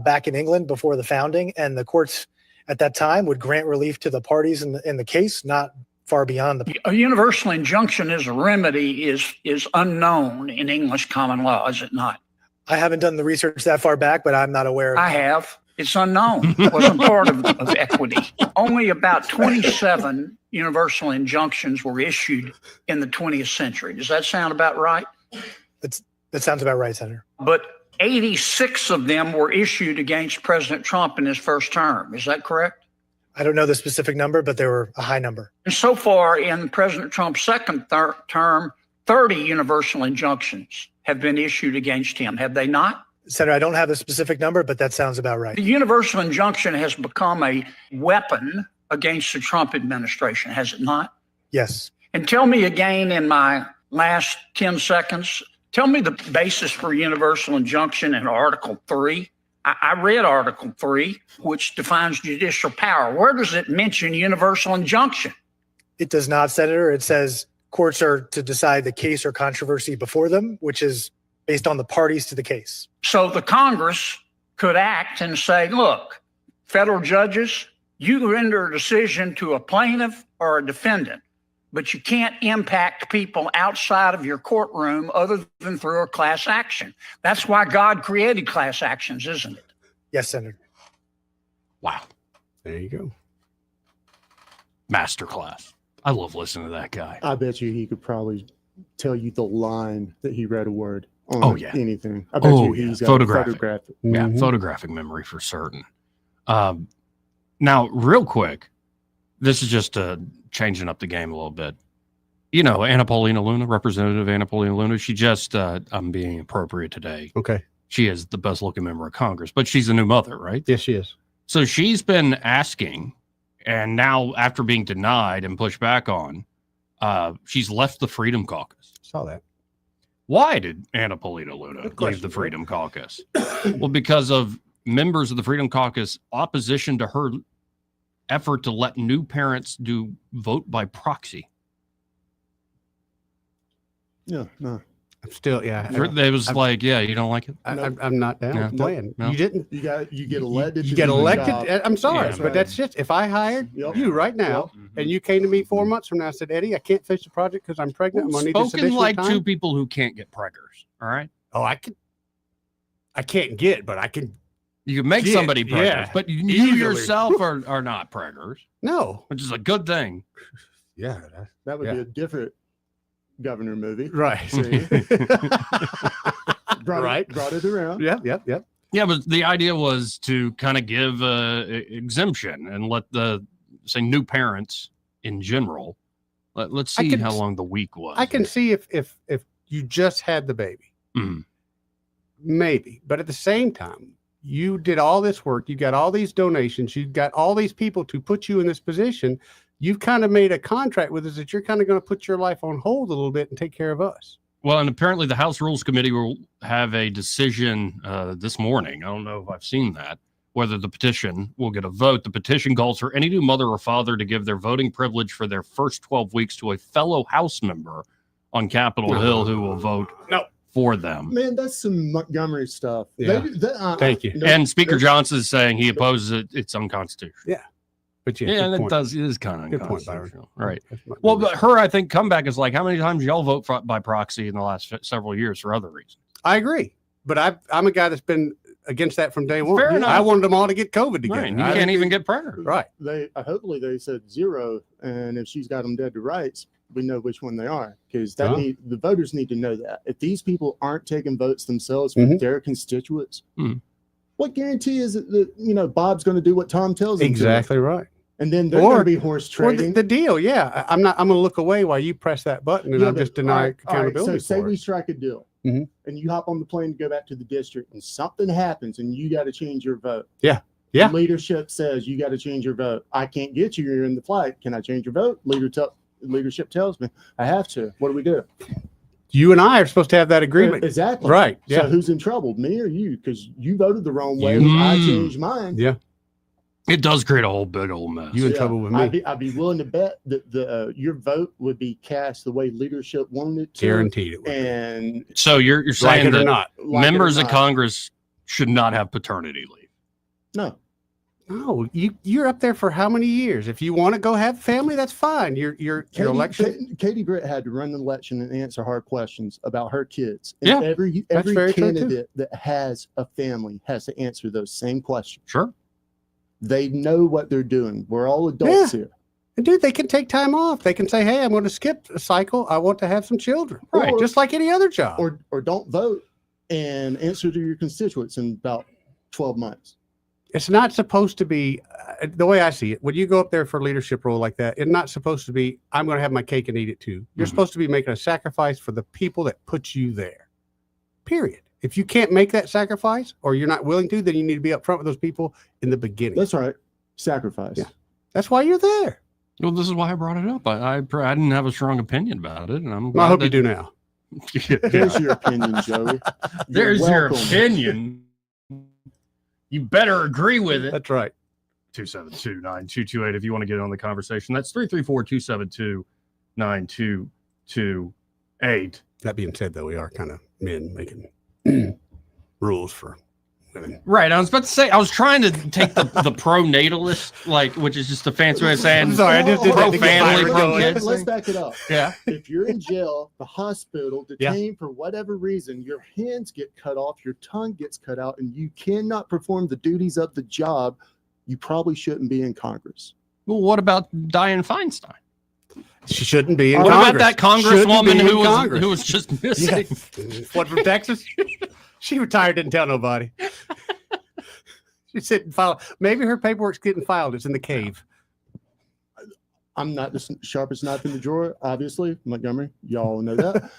back in England before the founding. And the courts at that time would grant relief to the parties in the case, not far beyond A universal injunction as a remedy is unknown in English common law, is it not? I haven't done the research that far back, but I'm not aware of I have. It's unknown. It wasn't part of equity. Only about 27 universal injunctions were issued in the 20th century. Does that sound about right? That sounds about right, Senator. But 86 of them were issued against President Trump in his first term. Is that correct? I don't know the specific number, but there were a high number. And so far in President Trump's second term, 30 universal injunctions have been issued against him. Have they not? Senator, I don't have a specific number, but that sounds about right. The universal injunction has become a weapon against the Trump administration, has it not? Yes. And tell me again in my last 10 seconds, tell me the basis for universal injunction in Article 3. I read Article 3, which defines judicial power. Where does it mention universal injunction? It does not, Senator. It says courts are to decide the case or controversy before them, which is based on the parties to the case. So the Congress could act and say, look, federal judges, you render a decision to a plaintiff or a defendant, but you can't impact people outside of your courtroom other than through a class action. That's why God created class actions, isn't it? Yes, Senator. Wow. There you go. Masterclass. I love listening to that guy. I bet you he could probably tell you the line that he read a word on anything. I bet you he's got photographic. Yeah, photographic memory for certain. Now, real quick, this is just changing up the game a little bit. You know, Napolitano Luna, Representative Napolitano Luna, she just, I'm being appropriate today. Okay. She is the best looking member of Congress, but she's a new mother, right? Yes, she is. So she's been asking, and now after being denied and pushed back on, she's left the Freedom Caucus. Saw that. Why did Napolitano Luna leave the Freedom Caucus? Well, because of members of the Freedom Caucus opposition to her effort to let new parents do vote by proxy. Yeah, no. I'm still, yeah. It was like, yeah, you don't like it? I'm not down with playing. No. You didn't. You get elected. You get elected. I'm sorry, Yeah, but that's just, if I hired you right now and you came to me 4 months from now and said, Eddie, I can't finish the project because I'm pregnant. I'm going to need this Spoken additional like time. two people who can't get preggers. All right. Oh, I can't get, but I can. You can make get, somebody preggers, yeah, but you easily. yourself are not preggers. No. Which is a good thing. Yeah. That would be a different governor movie. Right. See? Brought it around. Yep. Yeah, but the idea was to kind of give exemption and let say new parents in general. Let's see how long the week was. I can see if you just had the baby, maybe, but at the same time, you did all this work. You got all these donations. You got all these people to put you in this position. You've kind of made a contract with us that you're kind of going to put your life on hold a little bit and take care of us. Well, and apparently the House Rules Committee will have a decision this morning. I don't know if I've seen that, whether the petition will get a vote. The petition calls for any new mother or father to give their voting privilege for their first 12 weeks to a fellow House member on Capitol Hill who will vote for them. Man, that's some Montgomery stuff. Yeah. Thank you. And Speaker Johnson is saying he opposes it. It's unconstitutional. Yeah. But yeah, and it is kind of good point, unconstitutional. Right. Well, but her, I think, comeback is like, how many times y'all vote by proxy in the last several years for other reasons? I agree. But I'm a guy that's been against that from day one. Fair enough. I wanted them all to get COVID together. Right. You can't even get pregnant. Right. Hopefully they said 0, and if she's got them dead to rights, we know which one they are, because the voters need to know that. If these people aren't taking votes themselves from their constituents, what guarantee is it that Bob's going to do what Tom tells him? Exactly right. And then they're going to be horse trading. The deal, yeah. I'm going to look away while you press that button, and I'll just deny accountability. So say we strike a deal, and you hop on the plane to go back to the district, and something happens, and you got to change your vote. Yeah. Leadership says you got to change your vote. I can't get you. You're in the flight. Can I change your vote? Leadership tells me I have to. What do we do? You and I are supposed to have that agreement. Exactly. Right. Yeah. So who's in trouble, me or you? Because you voted the wrong way. I changed mine. Yeah. It does create a whole big old mess. You in trouble with me. I'd be willing to bet that your vote would be cast the way leadership wanted it to. Guaranteed it would. And so you're saying that not. members of Congress should not have paternity leave? No. No, you're up there for how many years? If you want to go have family, that's fine. Your election. Katie Britt had to run the election and answer hard questions about her kids. And every candidate that has a family has to answer those same questions. Sure. They know what they're doing. We're all adults here. And dude, they can take time off. They can say, "Hey, I'm going to skip a cycle. I want to have some children." Right, just like any other job. Or don't vote. and answer to your constituents in about 12 months. It's not supposed to be the way I see it. When you go up there for a leadership role like that, it's not supposed to be, I'm going to have my cake and eat it too. You're supposed to be making a sacrifice for the people that put you there. Period. If you can't make that sacrifice or you're not willing to, then you need to be upfront with those people in the beginning. That's right. Sacrifice. Yeah. That's why you're there. Well, this is why I brought it up. I didn't have a strong opinion about it, and I'm Well, glad I hope that- you do now. There's your opinion, Joey. There's You're your welcome. opinion. You better agree with it. That's right. 272-9228 if you want to get on the conversation. That's 334-272-9228. That being said, though, we are kind of men making rules for women. Right. I was about to say, I was trying to take the pro-natalist, like, which is just a fancy way of saying I'm sorry, I just did that to get pro-family, Byron going. pro-kids. Let's back it up. Yeah. If you're in jail, the hospital, detained for whatever reason, your hands get cut off, your tongue gets cut out, and you cannot perform the duties of the job, you probably shouldn't be in Congress. Well, what about Dianne Feinstein? She shouldn't be in What Congress. about that Shouldn't congresswoman be in who Congress. was just missing? Yeah. What, from Texas? She retired, didn't tell nobody. She sit and file. Maybe her paperwork's getting filed. It's in the cave. I'm not the sharpest knife in the drawer, obviously, Montgomery. Y'all know that.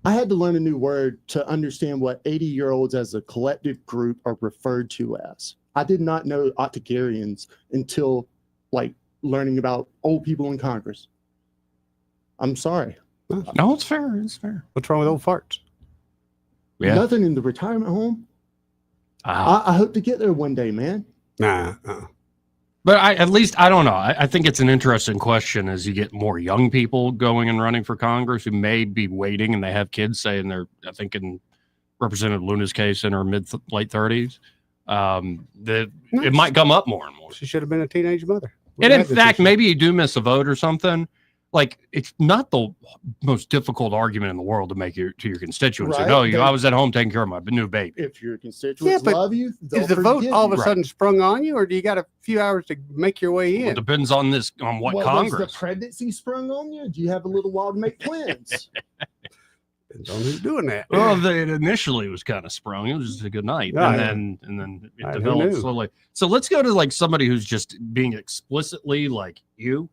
I had to learn a new word to understand what 80-year-olds as a collective group are referred to as. I did not know octogenarians until learning about old people in Congress. I'm sorry. No, it's fair. It's fair. What's wrong with old farts? Yeah. Nothing in the retirement home. I hope to get there one day, man. Nah. But at least I don't know. I think it's an interesting question as you get more young people going and running for Congress who may be waiting and they have kids, saying they're, I think in Representative Luna's case, in her late 30s. That it might come up more and more. She should have been a teenage mother. And in fact, maybe you do miss a vote or something. Like, it's not the most difficult argument in the world to make to your constituents. Right. No, I was at home taking care of my new baby. If your constituents love you, they'll is the vote forgive all of a you. sudden sprung on you, or do you got a few hours to make your way in? Well, it depends on what Was Congress. the pregnancy sprung on you? Do you have a little while to make plans? Depends on who's doing that. Well, it initially was kind of sprung. It was just a good night, Oh, and yeah. then it Right, who developed knew? slowly. So let's go to like somebody who's just being explicitly like you.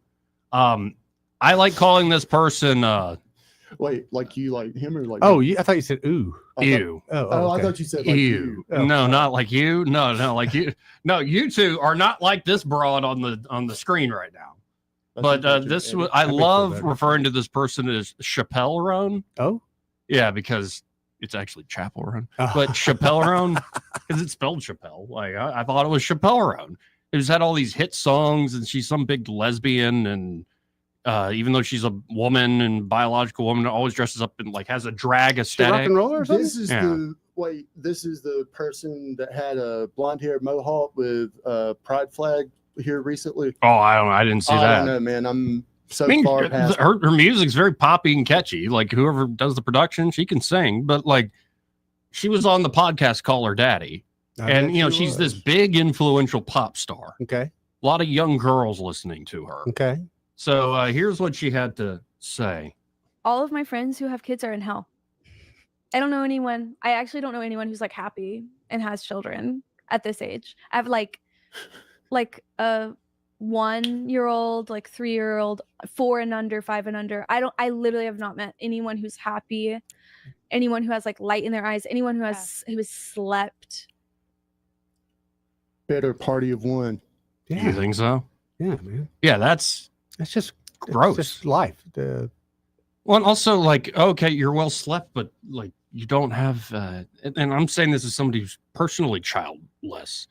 I like calling this person. Wait, like you like him or like? Oh, I thought you said ooh. Ew. I thought you said like Ew. you. Oh, No, not like you. No, like you. No, you two are not like this broad on the screen right now. But this was, I love referring to this person as Chappelle Roan. Oh, yeah, because it's actually Chapel Roan, but Chappelle Roan, because it's spelled Chappelle. Like I thought it was Chappelle Roan. Who's had all these hit songs, and she's some big lesbian, and even though she's a woman and biological woman, always dresses up and like has a drag aesthetic. rock and roller or something? This is this is the person that had a blonde haired mohawk with a pride flag here recently. Oh, I don't know. I didn't see that. I don't know, man. I'm so far past. her music's very poppy and catchy. Like whoever does the production, she can sing. But like, she was on the podcast Call Her Daddy, and she's this big influential pop star. Okay, a lot of young girls listening to her. Okay, so here's what she had to say. All of my friends who have kids are in hell. I don't know anyone. I actually don't know anyone who's like happy and has children at this age. I have like a 1-year-old, like 3-year-old, 4 and under, 5 and under. I literally have not met anyone who's happy, anyone who has like light in their eyes, anyone who has slept. Better party of one. Yeah. You think so? Yeah, man. Yeah, that's just gross. It's just life. Well, and also like, okay, you're well slept, but like you don't have, and I'm saying this as somebody who's personally childless,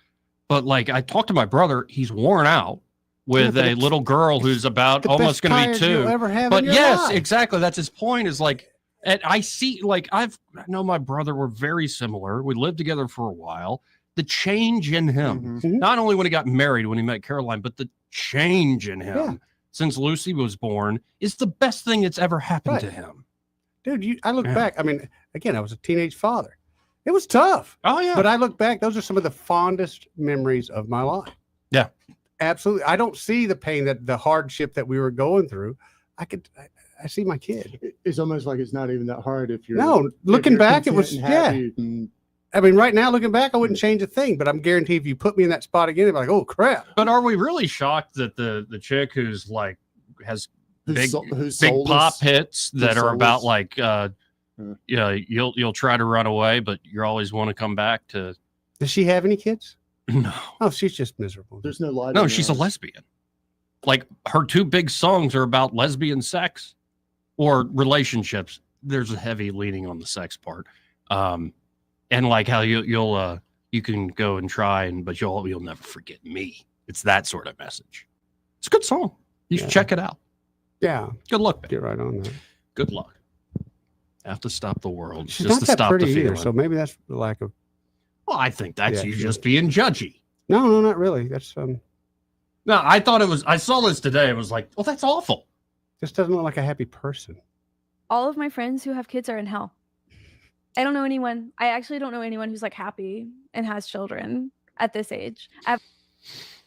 but like I talked to my brother, he's worn out with a little girl who's about almost going to be 2. But yes, exactly. That's his point is like, and I see, like, I know my brother, we're very similar. We lived together for a while. The change in him, not only when he got married, when he met Caroline, but the change in him since Lucy was born is the best thing that's ever happened to him. Dude, I look back. I mean, again, I was a teenage father. It was tough. Oh, yeah. But I look back, those are some of the fondest memories of my life. Yeah. Absolutely. I don't see the pain, the hardship that we were going through. I I see my kid. It's almost like it's not even that hard if you're. No, looking back, it was, and I mean, right now, looking back, I wouldn't change a thing, but I'm guaranteed if you put me in that spot again, I'd be like, oh, crap. But are we really shocked that the chick who's like has big who's big soulless. pop hits that Who's are about soulless. like you'll try to run away, but you always want to come back to. Does she have any kids? No. Oh, she's just miserable. There's no light. No, in she's her a eyes. lesbian. Like her two big songs are about lesbian sex or relationships. There's a heavy leaning on the sex part. And like how you can go and try but you'll never forget me. It's that sort of message. It's a good song. You should check it out. Yeah. Good luck, man. Get right on that. Good luck. Have to stop the world She's just not to that stop pretty the either, feeling. so maybe that's the lack of. Well, I think that's Yeah, you sure. just being judgy. No, not really. That's No, I thought it was. I saw this today. It was like, well, that's awful. just doesn't look like a happy person. All of my friends who have kids are in hell. I don't know anyone. I actually don't know anyone who's like happy and has children at this age.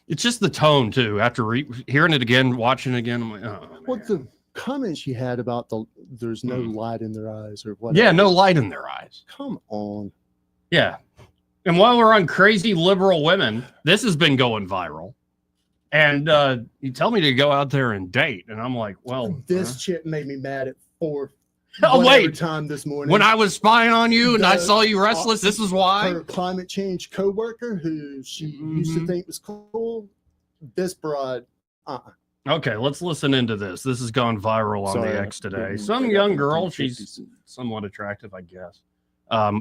It's just the tone too. After hearing it again, watching it again, I'm like, oh. What the comments you had about there's no light in their eyes or what? Yeah, no light in their eyes. Come on. Yeah. And while we're on crazy liberal women, this has been going viral. And you tell me to go out there and date. And I'm like, well, This chick made me mad at 4 oh, whatever wait. time this morning. When I was spying on you and I saw you restless, this is why. Her climate change coworker, who she used to think was cool, this broad, Okay, let's listen into this. This has gone viral on Sorry, the X today. I Some got young the girl, 50 she's somewhat attractive, I guess.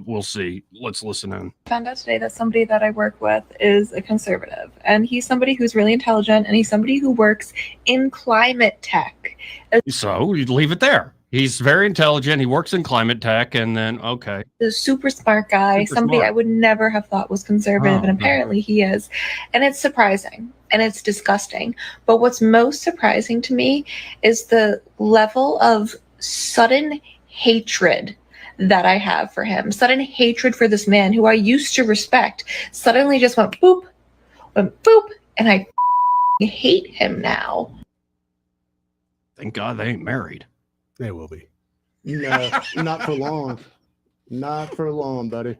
We'll see. Let's listen in. Found out today that somebody that I work with is a conservative, and he's somebody who's really intelligent, and he's somebody who works in climate tech. So you leave it there. He's very intelligent. He works in climate tech, and then okay. The super smart guy, Super somebody smart. I would never have thought was conservative, Oh, and apparently he is. And it's surprising and it's disgusting. But what's most surprising to me is the level of sudden hatred that I have for him. Sudden hatred for this man who I used to respect. Suddenly just went boop, and I hate him now. Thank God they ain't married. They will be. no, not for long. Not for long, buddy.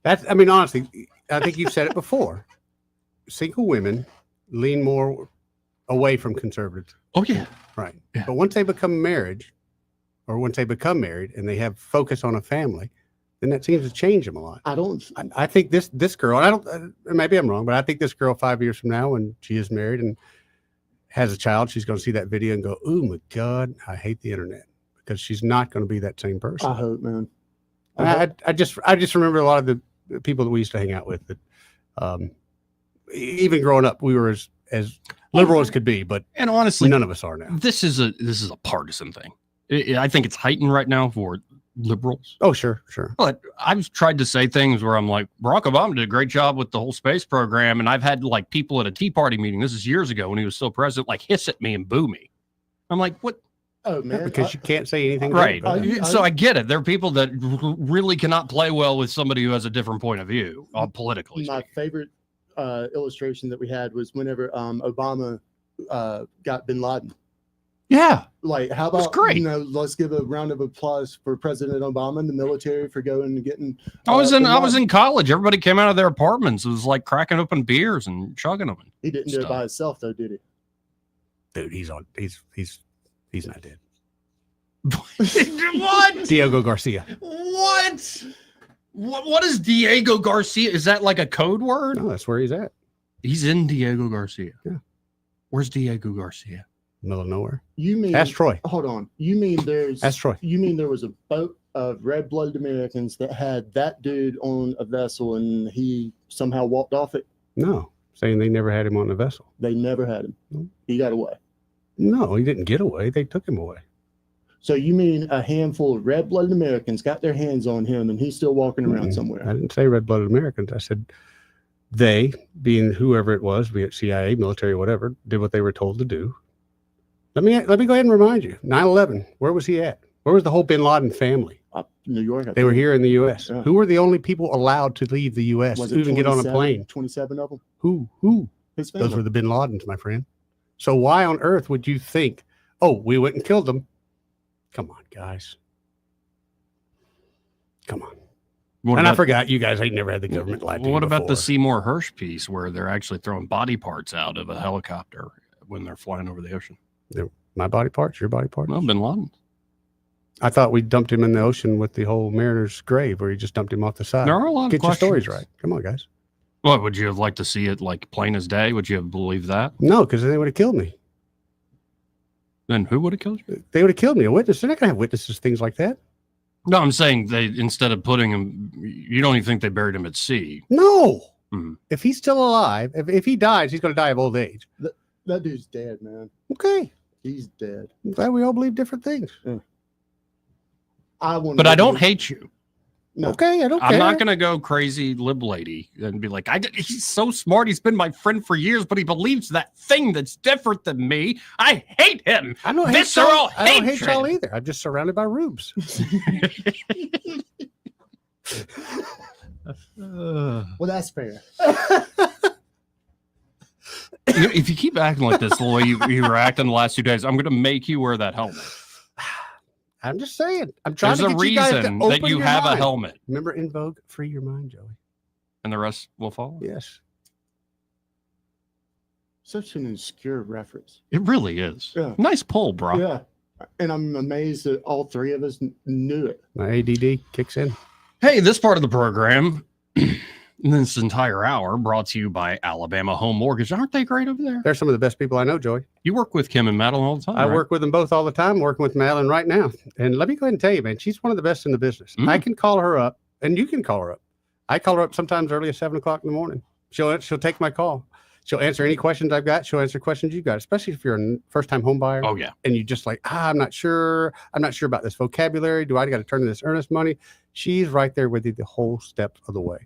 That's, I mean, honestly, I think you've said it before. Single women lean more away from conservatives. Oh, yeah. Right. Yeah. But once they become married and they have focus on a family, then that seems to change them a lot. I think this girl, I don't, maybe I'm wrong, but I think this girl 5 years from now, when she is married and has a child, she's going to see that video and go, oh my God, I hate the internet, because she's not going to be that same person. I hope, man. I just remember a lot of the people that we used to hang out with that, even growing up, we were as liberal as could be, but and honestly, none of us are now. This is a partisan thing. I think it's heightened right now for liberals. Oh, sure. But I've tried to say things where I'm like, Barack Obama did a great job with the whole space program, and I've had like people at a Tea Party meeting, this is years ago when he was still president, like hiss at me and boo me. I'm like, what? Oh man, because you can't say anything. Right. About So I get it. There are people that really cannot play well with somebody who has a different point of view politically. My favorite illustration that we had was whenever Obama got bin Laden. Yeah. Like, how about, let's give a round of applause for President Obama and the military for going and getting. I was in college. Everybody came out of their apartments. It was like cracking open beers and chugging them. He didn't do it by himself, though, did he? Dude, he's not dead. What? Diego Garcia. What is Diego Garcia? Is that like a code word? No, that's where he's at. He's in Diego Garcia. Yeah. Where's Diego Garcia? Middle of nowhere. You mean? Ask Troy. Hold on. You mean Ask Troy. You mean there was a boat of red-blooded Americans that had that dude on a vessel and he somehow walked off it? No, saying they never had him on the vessel. They never had him. No. He got away. No, he didn't get away. They took him away. So you mean a handful of red-blooded Americans got their hands on him and he's still walking around somewhere? I didn't say red-blooded Americans. I said they, being whoever it was, be it CIA, military, whatever, did what they were told to do. Let me go ahead and remind you. 9/11. Where was he at? Where was the whole bin Laden family? New York. They were here in the U.S. Yeah. Who were the only people allowed to leave the U.S. to even get on a plane? 27 of them. Who? His family. Those were the bin Ladens, my friend. So why on earth would you think, oh, we went and killed them? Come on, guys. Come on. What and I about- forgot you guys ain't never had the government lie to you What about the before. Seymour Hersh piece where they're actually throwing body parts out of a helicopter when they're flying over the ocean? My body parts, your body parts? No, Bin Laden. I thought we dumped him in the ocean with the whole Mariner's grave where he just dumped him off the side. There are a lot of Get your stories questions. right. Come on, guys. What, would you have liked to see it like plain as day? Would you have believed that? No, because they would have killed me. Then who would have killed you? They would have killed me. A witness. They're not going to have witnesses, things like that. No, I'm saying they, instead of putting him, you don't even think they buried him at sea. No. Mhm. If he's still alive, if he dies, he's going to die of old age. That dude's dead, man. Okay. He's dead. I'm glad we all believe different things. But I don't hate you. No. Okay, I don't I'm care. not going to go crazy lib lady and be like, he's so smart. He's been my friend for years, but he believes that thing that's different than me. I hate him. I don't hate Visceral y'all. I don't hate hatred. y'all either. I'm just surrounded by rubes. Well, that's fair. If you keep acting like this the way you were acting the last 2 days, I'm going to make you wear that helmet. I'm just saying. I'm trying There's to a get you guys to reason that open you your have a mind. helmet. Remember, in Vogue, free your mind, Joey. And the rest will follow? Yes. Such an obscure reference. It really is. Yeah. Nice pull, bro. Yeah. And I'm amazed that all three of us knew it. My ADD kicks in. Hey, this part of the program, this entire hour, brought to you by Alabama Home Mortgage. Aren't they great over there? They're some of the best people I know, Joey. You work with Kim and Madeline all the time, I right? work with them both all the time. I'm working with Madeline right now. And let me go ahead and tell you, man, she's one of the best in the business. I can call her up, and you can call her up. I call her up sometimes early at 7 o'clock in the morning. She'll take my call. She'll answer any questions I've got. She'll answer questions you got, especially if you're a first-time home buyer. Oh, yeah. And you just like, I'm not sure. I'm not sure about this vocabulary. Do I got to turn to this earnest money? She's right there with you the whole step of the way.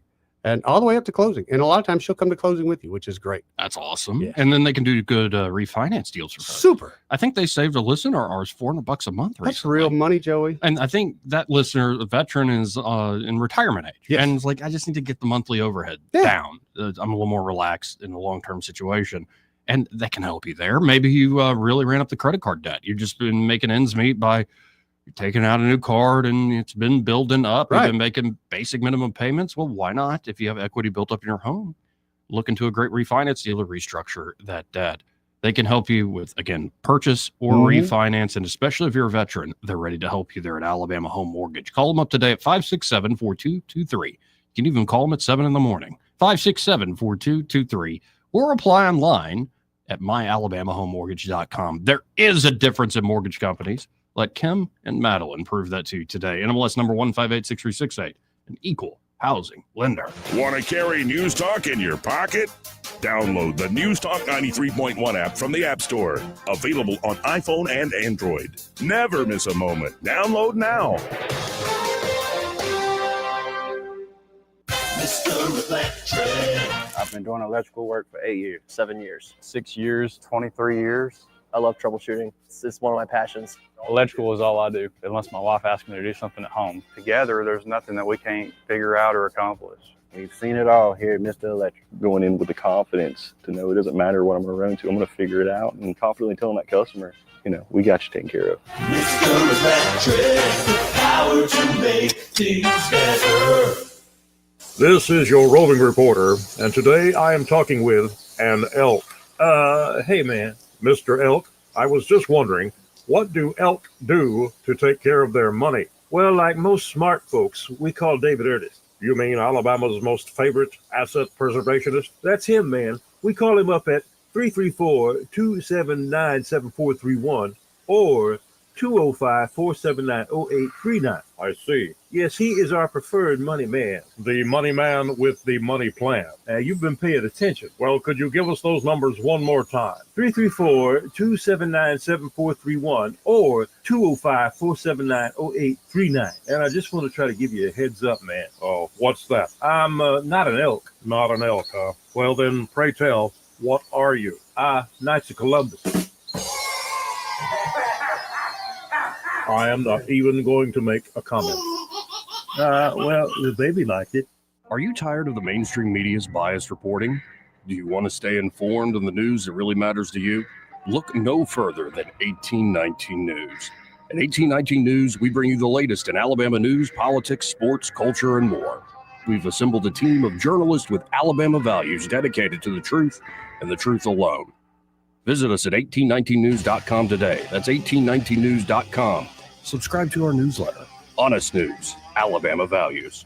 And all the way up to closing. And a lot of times she'll come to closing with you, which is great. That's awesome. Yeah. And then they can do good refinance deals for folks. Super. I think they saved a listener ours $400 a month recently. That's real money, Joey. And I think that listener, the veteran, is in retirement age. Yes. And it's like, I just need to get the monthly overhead down. I'm a little more relaxed in a long-term situation. And that can help you there. Maybe you really ran up the credit card debt. You've just been making ends meet by taking out a new card and it's been building up. Right. You've been making basic minimum payments. Well, why not? If you have equity built up in your home, look into a great refinance deal to restructure that debt. They can help you with, again, purchase or refinance. And especially if you're a veteran, they're ready to help you there at Alabama Home Mortgage. Call them up today at 567-4223. You can even call them at 7 in the morning, 567-4223, or apply online at myalabamahomemortgage.com. There is a difference in mortgage companies. Let Kim and Madeline prove that to you today. NMLS number 1586368, an equal housing lender. Want to carry News Talk in your pocket? Download the News Talk 93.1 app from the App Store. Available on iPhone and Android. Never miss a moment. Download now. Mr. Electric. I've been doing electrical work for 8 years, 7 years, 6 years, 23 years. I love troubleshooting. It's one of my passions. Electrical is all I do, unless my wife asks me to do something at home. Together, there's nothing that we can't figure out or accomplish. We've seen it all here at Mr. Electric. Going in with the confidence to know it doesn't matter what I'm going to run into, I'm going to figure it out, and confidently telling that customer, we got you taken care of. Mr. Electric, the power to make things better. This is your roving reporter, and today I am talking with an elk. Hey man, Mr. Elk, I was just wondering, what do elk do to take care of their money? Well, like most smart folks, we call David Ernest. You mean Alabama's most favorite asset preservationist? That's him, man. We call him up at 334-279-7431 or 205-479-0839. I see. Yes, he is our preferred money man. The money man with the money plan. You've been paying attention. Well, could you give us those numbers one more time? 334-279-7431 or 205-479-0839. And I just want to try to give you a heads up, man. Oh, what's that? I'm not an elk. Not an elk, huh? Well, then, pray tell, what are you? Knights of Columbus. I am not even going to make a comment. Well, the baby liked it. Are you tired of the mainstream media's biased reporting? Do you want to stay informed on the news that really matters to you? Look no further than 1819 News. At 1819 News, we bring you the latest in Alabama news, politics, sports, culture, and more. We've assembled a team of journalists with Alabama values dedicated to the truth and the truth alone. Visit us at 1819news.com today. That's 1819news.com. Subscribe to our newsletter. Honest News, Alabama Values.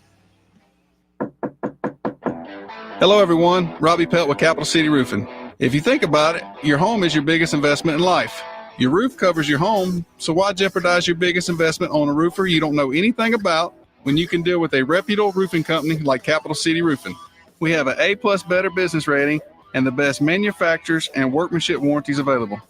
Hello, everyone. Robbie Pelt with Capital City Roofing. If you think about it, your home is your biggest investment in life. Your roof covers your home, so why jeopardize your biggest investment on a roofer you don't know anything about when you can deal with a reputable roofing company like Capital City Roofing? We have an A+ Better Business rating and the best manufacturers and workmanship warranties available.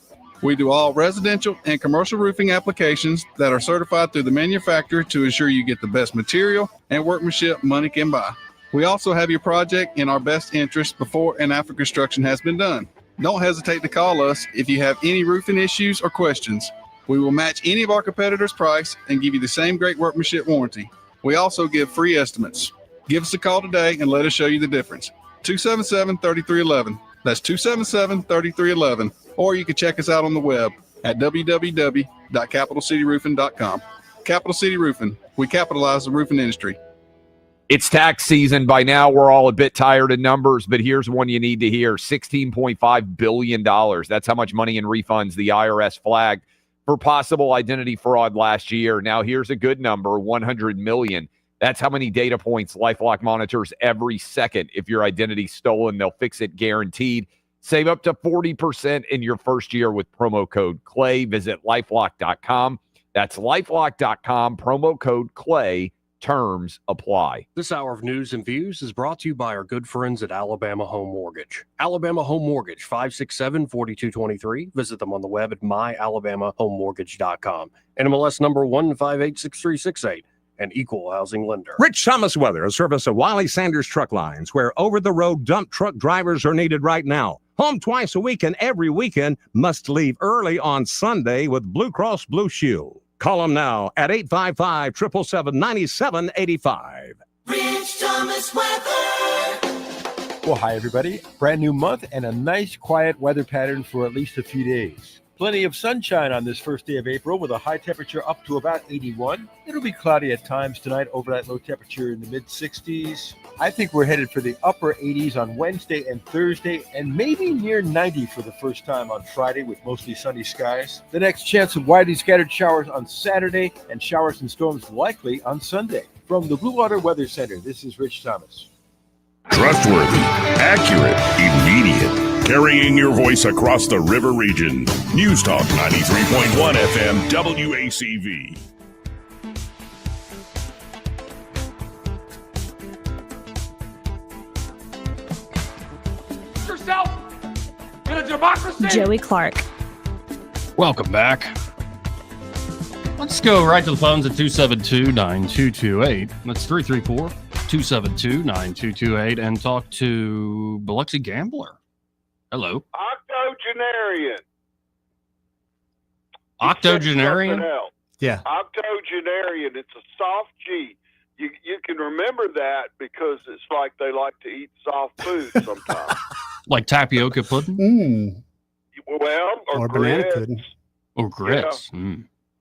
We do all residential and commercial roofing applications that are certified through the manufacturer to ensure you get the best material and workmanship money can buy. We also have your project in our best interest before and after construction has been done. Don't hesitate to call us if you have any roofing issues or questions. We will match any of our competitors' price and give you the same great workmanship warranty. We also give free estimates. Give us a call today and let us show you the difference. 277-3311. That's 277-3311. Or you can check us out on the web at www.capitalcityroofing.com. Capital City Roofing. We capitalize the roofing industry. It's tax season. By now, we're all a bit tired of numbers, but here's one you need to hear. $16.5 billion. That's how much money in refunds the IRS flagged for possible identity fraud last year. Now, here's a good number, $100 million. That's how many data points LifeLock monitors every second. If your identity's stolen, they'll fix it guaranteed. Save up to 40% in your first year with promo code CLAY. Visit LifeLock.com. That's LifeLock.com, promo code CLAY. Terms apply. This hour of news and views is brought to you by our good friends at Alabama Home Mortgage. Alabama Home Mortgage, 567-4223. Visit them on the web at myalabamahomemortgage.com. NMLS number 1586368. An equal housing lender. Rich Thomas Weather, a service of Wiley Sanders Truck Lines, where over-the-road dump truck drivers are needed right now. Home twice a week and every weekend. Must leave early on Sunday with Blue Cross Blue Shield. Call them now at 855-777-9785. Rich Thomas Weather. Well, hi, everybody. Brand new month and a nice, quiet weather pattern for at least a few days. Plenty of sunshine on this first day of April with a high temperature up to about 81. It'll be cloudy at times tonight, overnight low temperature in the mid-60s. I think we're headed for the upper 80s on Wednesday and Thursday, and maybe near 90 for the first time on Friday with mostly sunny skies. The next chance of widely scattered showers on Saturday and showers and storms likely on Sunday. From the Blue Water Weather Center, this is Rich Thomas. Trustworthy, accurate, immediate. Carrying your voice across the river region. News Talk 93.1 FM WACV. Yourself in a democracy. Joey Clark. Welcome back. Let's go right to the phones at 272-9228. That's 334-272-9228 and talk to Biloxi Gambler. Hello. Octogenarian. Octogenarian? Yeah. Octogenarian. It's a soft G. You can remember that because it's like they like to eat soft food sometimes. Like tapioca pudding? Well, or banana grits. pudding. Or grits. Yeah.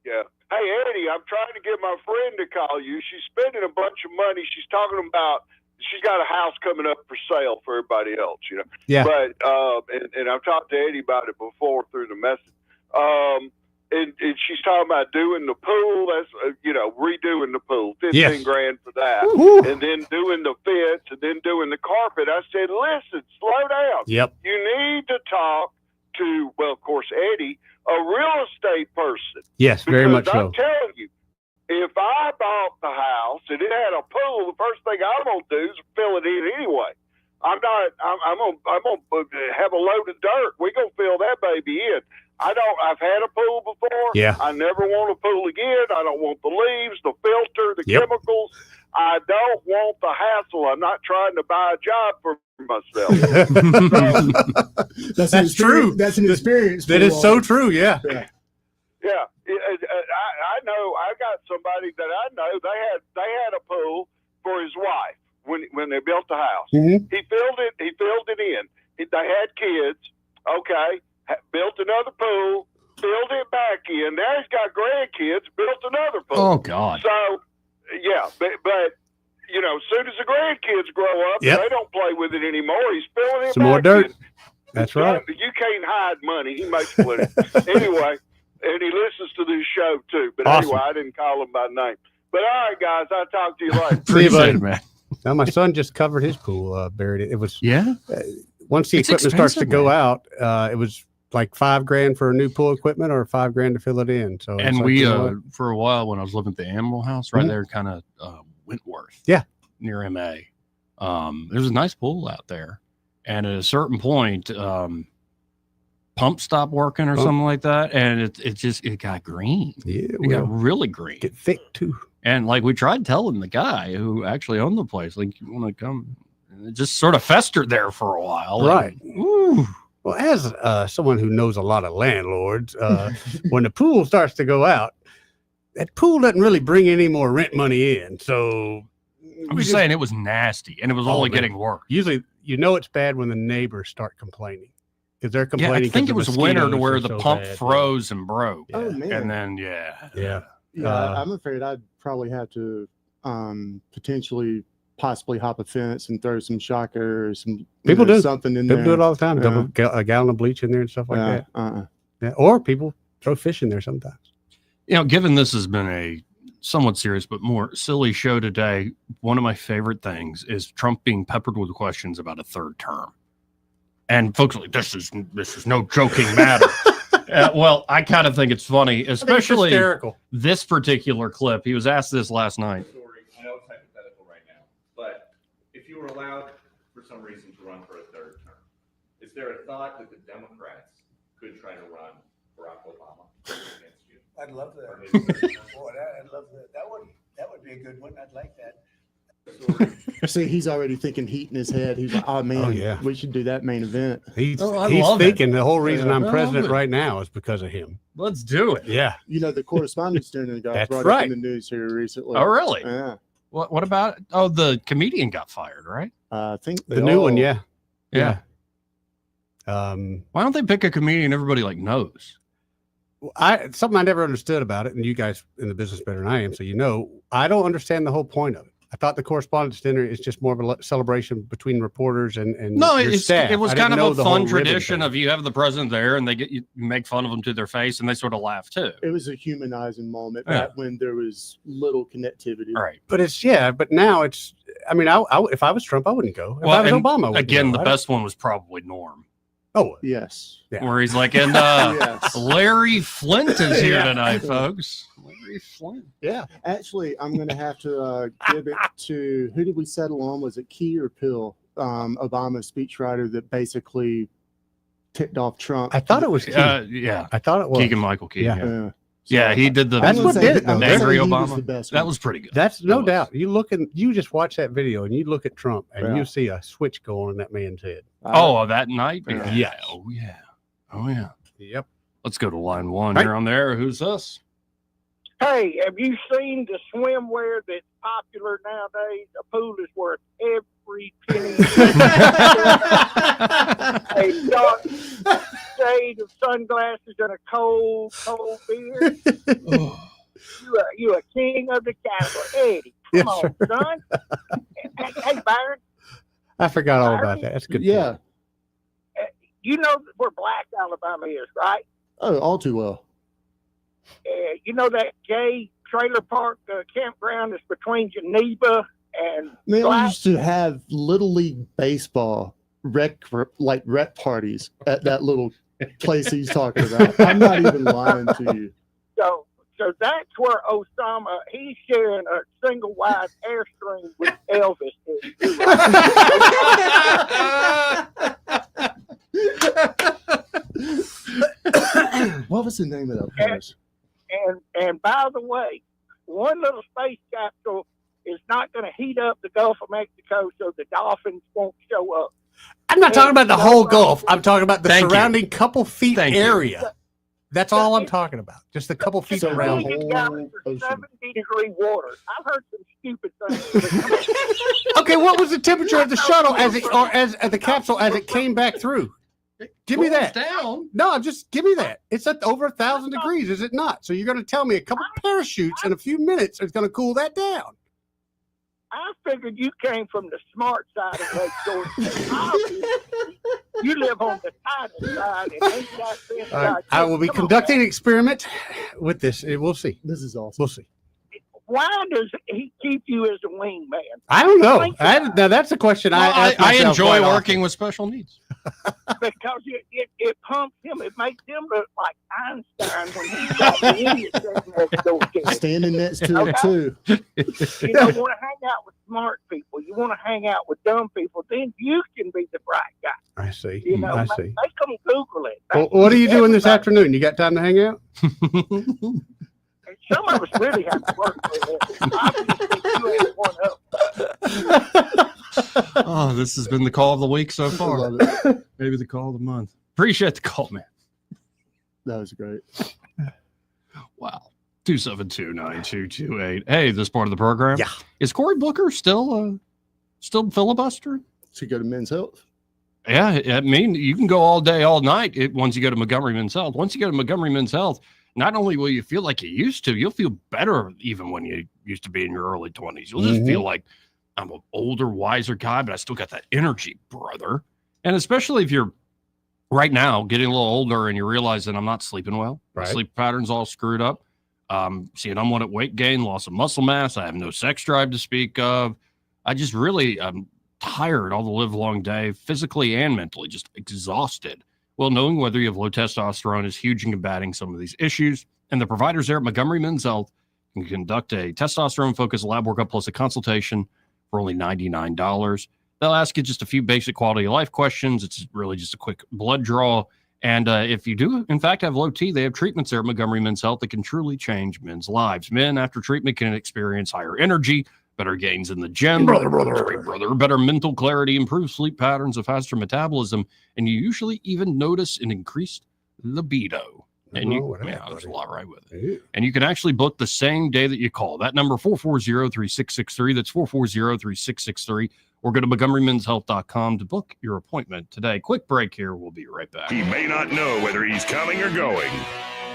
Yeah. Hey, Eddie, I'm trying to get my friend to call you. She's spending a bunch of money. She's talking about she's got a house coming up for sale for everybody else, you know. Yeah. But and I've talked to Eddie about it before through the message. And she's talking about doing the pool. That's redoing the pool, $15 grand for that, and then doing the fence, and then doing the carpet. I said, listen, slow down. Yep. You need to talk to, well, of course, Eddie, a real estate person. Yes, very much I'm so. telling you, if I bought the house and it had a pool, the first thing I'm gonna do is fill it in anyway. I'm gonna have a load of dirt. We're gonna fill that baby in. I've had a pool before. Yeah. I never want a pool again. I don't want the leaves, the filter, the chemicals. I don't want the hassle. I'm not trying to buy a job for myself. That's true. That's an experience. That is so true. Yeah. Yeah, I know. I got somebody that I know. They had a pool for his wife when they built the house. Mm-hmm. He filled it in. They had kids. Okay, built another pool. filled it back in. Now he's got grandkids, built another pool. Oh, God. So, yeah, but you know, as soon as the grandkids grow up, Yep. they don't play with it anymore. He's filling it Some back more dirt. in. That's right. You can't hide money. He may split it. Anyway, and he listens to this show, too. But Awesome. anyway, I didn't call him by name. But all right, guys, I'll talk to you later. See you, buddy. it, man. Now my son just covered his pool, buried it. It was Yeah. Once the It's equipment starts to expensive, go man. out, it was like $5,000 for a new pool equipment or $5,000 to fill it in. So it's And like, we, you know what? for a while when I was living at the Animal House, right Mhm. there, kind of Wentworth. Yeah. Near MA. There's a nice pool out there. And at a certain point, pump stopped working or Pump. something like that. And it got green. Yeah, It got really green. Get thick too. And like we tried telling the guy who actually owned the place, like, you want to come? And it just sort of festered there for a while. Right. Ooh. Well, as someone who knows a lot of landlords, when the pool starts to go out, that pool doesn't really bring any more rent money in. So I'm just saying it was nasty and it was only getting worse. Usually, you know it's bad when the neighbors start complaining because they're Yeah, complaining. I think 'cause it the was winter to mosquitoes where are the so pump bad. froze and broke. Oh, man. And then, yeah. Yeah. I'm afraid I'd probably have to potentially possibly hop a fence and throw some shocker or some People do something in People there. do it all the time. Yeah. Dump a gallon of bleach in there and stuff like Yeah, that. Yeah. Or people throw fish in there sometimes. You know, given this has been a somewhat serious but more silly show today, one of my favorite things is Trump being peppered with questions about a third term. And folks are like, this is no joking matter. Well, I kind of think it's funny, especially hysterical. this particular clip. He was asked this last night. I know it's hypothetical right now, but if you were allowed for some reason to run for a third term, is there a thought that the Democrats could try to run Barack Obama against you? I'd love that. Or his third term? Boy, I'd love that. That would be a good one. I'd like that. See, he's already thinking heat in his head. He's like, oh, man, Oh, yeah. we should do that main event. He's I he's love it. thinking the whole reason Yeah. I'm I love president it. right now is because of him. Let's do it. Yeah. You know, the correspondence dinner got That's brought right. up in the news here recently. Oh, really? Yeah. What about? Oh, the comedian got fired, right? I think The new one, yeah. Yeah. Um, Why don't they pick a comedian everybody like knows? something I never understood about it, and you guys in the business better than I am, so you know, I don't understand the whole point of it. I thought the correspondence dinner is just more of a celebration between reporters and No, your staff. it was I didn't kind know of a the whole fun ribbon tradition thing. of you have the president there and they get you make fun of them to their face and they sort of laugh too. It was a humanizing moment Yeah. back when there was little connectivity. Right. But but now it's. I mean, if I was Trump, I wouldn't go. If I was and Obama, I wouldn't again, go. the best one was probably Norm, Oh, Yes. yeah. where he's like, and Yes. Larry Flint is here Yeah. tonight, folks. Larry Flint. Yeah. Actually, I'm going to have to give it to who did we settle on? Was it Key or Pill? Obama's speechwriter that basically ticked off Trump. I thought it was. Key. Yeah, I thought it was Keegan Michael Key. Yeah. Yeah, Yeah. he did the That's what did it, though. angry He was Obama. the best That one. was pretty good. That's no That was. doubt. You just watch that video and you look at Trump and Yeah. you see a switch go on in that man's head. Oh, that night? Yeah. Yes. Oh, yeah. Oh, yeah. Yep. Let's go to line one. Right. You're on there. Who's this? Hey, have you seen the swimwear that's popular nowadays? A pool is worth every penny. A dark shade of sunglasses and a cold beer. You a king of the castle, Eddie. Come Yes, on, sir. son. Hey, Byron, I forgot all about that. That's a good. Yeah. point. you know where Black Alabama is, right? Oh, all too well. You know that gay trailer park campground that's between Geneva and Man, we Black? used to have Little League Baseball rec parties at that little place he's talking about. I'm not even lying to you. So that's where Osama, he's sharing a single wide Airstream with Elvis. What was the name of that place? And by the way, one little space capsule is not going to heat up the Gulf of Mexico so the dolphins won't show up. I'm not talking about the whole Gulf. I'm talking about the Thank you. surrounding couple feet Thank you. area. That's all I'm talking about. Just a couple feet So around. we get down for 70-degree water. I've heard some stupid things. Okay, what was the temperature of the shuttle as the capsule as it came back through? Give me Cools that. down. No, just give me that. It's at over 1,000 degrees, is it not? So you're going to tell me a couple parachutes in a few minutes is going to cool that down. I figured you came from the smart side of Lake George. Obviously, you live on the tighter side and ain't got this side. I will be Come on, conducting an experiment with this. We'll see. This is awesome. We'll see. why does he keep you as a wingman? I don't know. Now that's a question Well, I ask I myself enjoy quite working often. with special needs. Because it pumps him. It makes him look like Einstein when he's got the idiot sitting next door to him. Standing next to it, too. You don't want to hang out with smart people. You want to hang out with dumb people. Then you can be the bright guy. I see. You know, I make see. them Google it. Well, what are you doing this afternoon? You got time to hang out? Some of us really have to work with it. Obviously, you ain't one of them. Oh, this has been the call of the week so far. Maybe the call of the month. Appreciate the call, man. That was great. Wow. 272-9228. Hey, this part of the program. Yeah. Is Cory Booker still filibustering? To go to Men's Health. Yeah, I mean, you can go all day, all night once you go to Montgomery Men's Health. Once you go to Montgomery Men's Health, not only will you feel like you used to, you'll feel better even when you used to be in your early 20s. You'll just feel like I'm an older, wiser guy, but I still got that energy, brother. And especially if you're right now getting a little older and you're realizing I'm not sleeping well. My Right. sleep pattern's all screwed up. Seeing unwanted weight gain, loss of muscle mass. I have no sex drive to speak of. I'm tired all the live long day, physically and mentally, just exhausted. Well, knowing whether you have low testosterone is huge in combating some of these issues. And the providers there at Montgomery Men's Health can conduct a testosterone-focused lab workup plus a consultation for only $99. They'll ask you just a few basic quality of life questions. It's really just a quick blood draw. And if you do, in fact, have low T, they have treatments there at Montgomery Men's Health that can truly change men's lives. Men, after treatment, can experience higher energy, better gains in the gym, better mental clarity, improved sleep patterns, a faster metabolism, and you usually even notice an increased libido. And there's a lot right with it. And you can actually book the same day that you call. That number, 440-3663. That's 440-3663. Or go to MontgomeryMen'sHealth.com to book your appointment today. Quick break here. We'll be right back. He may not know whether he's coming or going,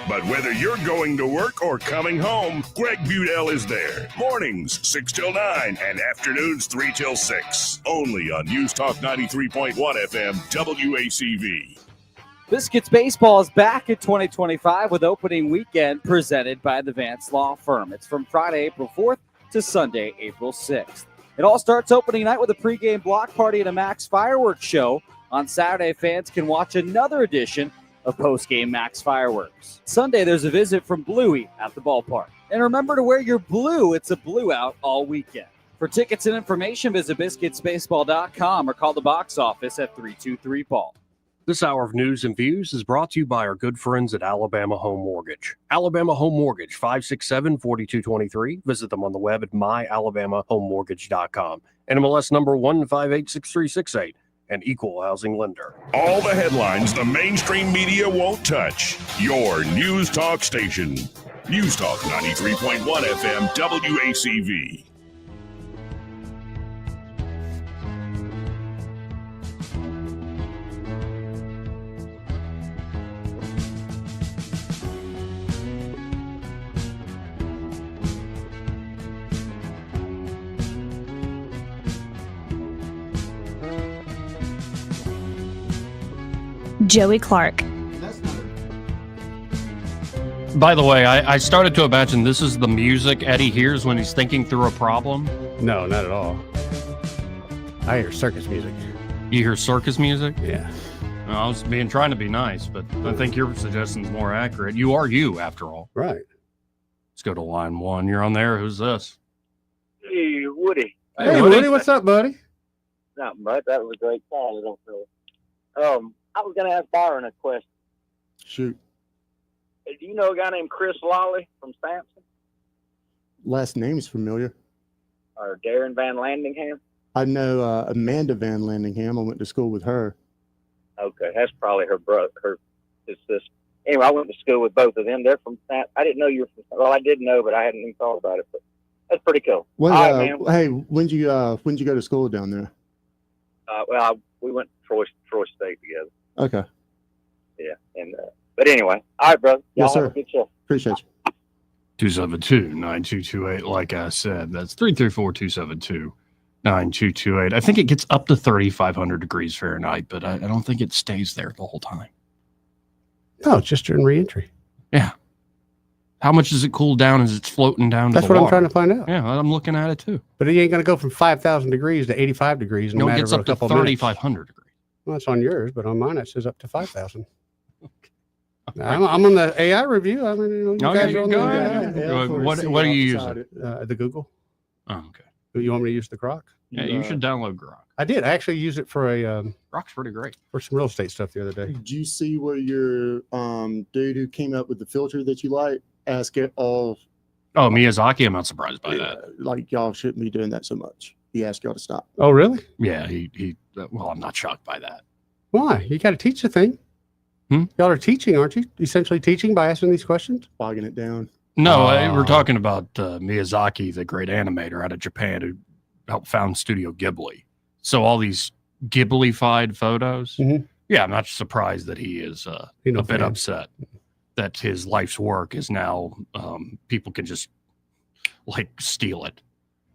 but whether you're going to work or coming home, Greg Budell is there. Mornings, 6 till 9, and afternoons, 3 till 6. Only on News Talk 93.1 FM, WACV. Biscuits Baseball is back in 2025 with opening weekend presented by the Vance Law Firm. It's from Friday, April 4th to Sunday, April 6th. It all starts opening night with a pregame block party and a Max fireworks show. On Saturday, fans can watch another edition of postgame Max fireworks. Sunday, there's a visit from Bluey at the ballpark. And remember to wear your blue. It's a blue out all weekend. For tickets and information, visit biscuitsbaseball.com or call the box office at 323-BALL. This hour of news and views is brought to you by our good friends at Alabama Home Mortgage. Alabama Home Mortgage, 567-4223. Visit them on the web at myalabamahomemortgage.com. NMLS number 1586368, an equal housing lender. All the headlines the mainstream media won't touch. Your News Talk station. News Talk 93.1 FM, WACV. Joey Clark. By the way, I started to imagine this is the music Eddie hears when he's thinking through a problem. No, not at all. I hear circus music. You hear circus music? Yeah. Well, I was trying to be nice, but I think your suggestion's more accurate. You are you, after all. Right. Let's go to line one. You're on there. Who's this? Hey, Woody. Hey, Woody, what's up, buddy? Not much. That was a great call. I don't feel. I was going to ask Byron a question. Shoot. Do you know a guy named Chris Lawley from Sampson Last name's familiar. or Darren Van Landingham? I know Amanda Van Landingham. I went to school with her. Okay, that's probably her brother, his sister. Anyway, I went to school with both of them. They're from Sampson. I didn't know you were from. Well, I did know, but I hadn't even thought about it. But that's pretty cool. When, All right, man. hey, when'd you go to school down there? Well, we went to Troy State together. Okay. Yeah. And but anyway, all right, brother. Y'all Yes, have sir. a good show. Appreciate you. 272-9228. Like I said, that's 334-272-9228. I think it gets up to 3,500 degrees Fahrenheit, but I don't think it stays there the whole time. No, it's just during reentry. Yeah. How much does it cool down as it's floating down to That's the what I'm water? trying to find out. Yeah, I'm looking at it too. But it ain't going to go from 5,000 degrees to 85 degrees in a No, it matter gets of up a to couple of minutes. 3,500 degrees. Well, it's on yours, but on mine it says up to 5,000. I'm on the AI review. I mean, you guys are on the AI. What do you use? The Google. Oh, okay. You want me to use the Grok? Yeah, you should download Grok. I did. I actually use it for a Grok's pretty great for some real estate stuff the other day. Did you see where your dude who came up with the filter that you like ask it all? Oh, Miyazaki, I'm not surprised by that. Like y'all shouldn't be doing that so much. He asked y'all to stop. Oh, really? Yeah, he. Well, I'm not shocked by that. Why? You got to teach the thing. Y'all are teaching, aren't you? Essentially teaching by asking these questions, bogging it down. No, we're talking about Miyazaki, the great animator out of Japan who helped found Studio Ghibli. So all these Ghibli-fied photos. Yeah, I'm not surprised that he is a bit upset that his life's work is now people can just like steal it.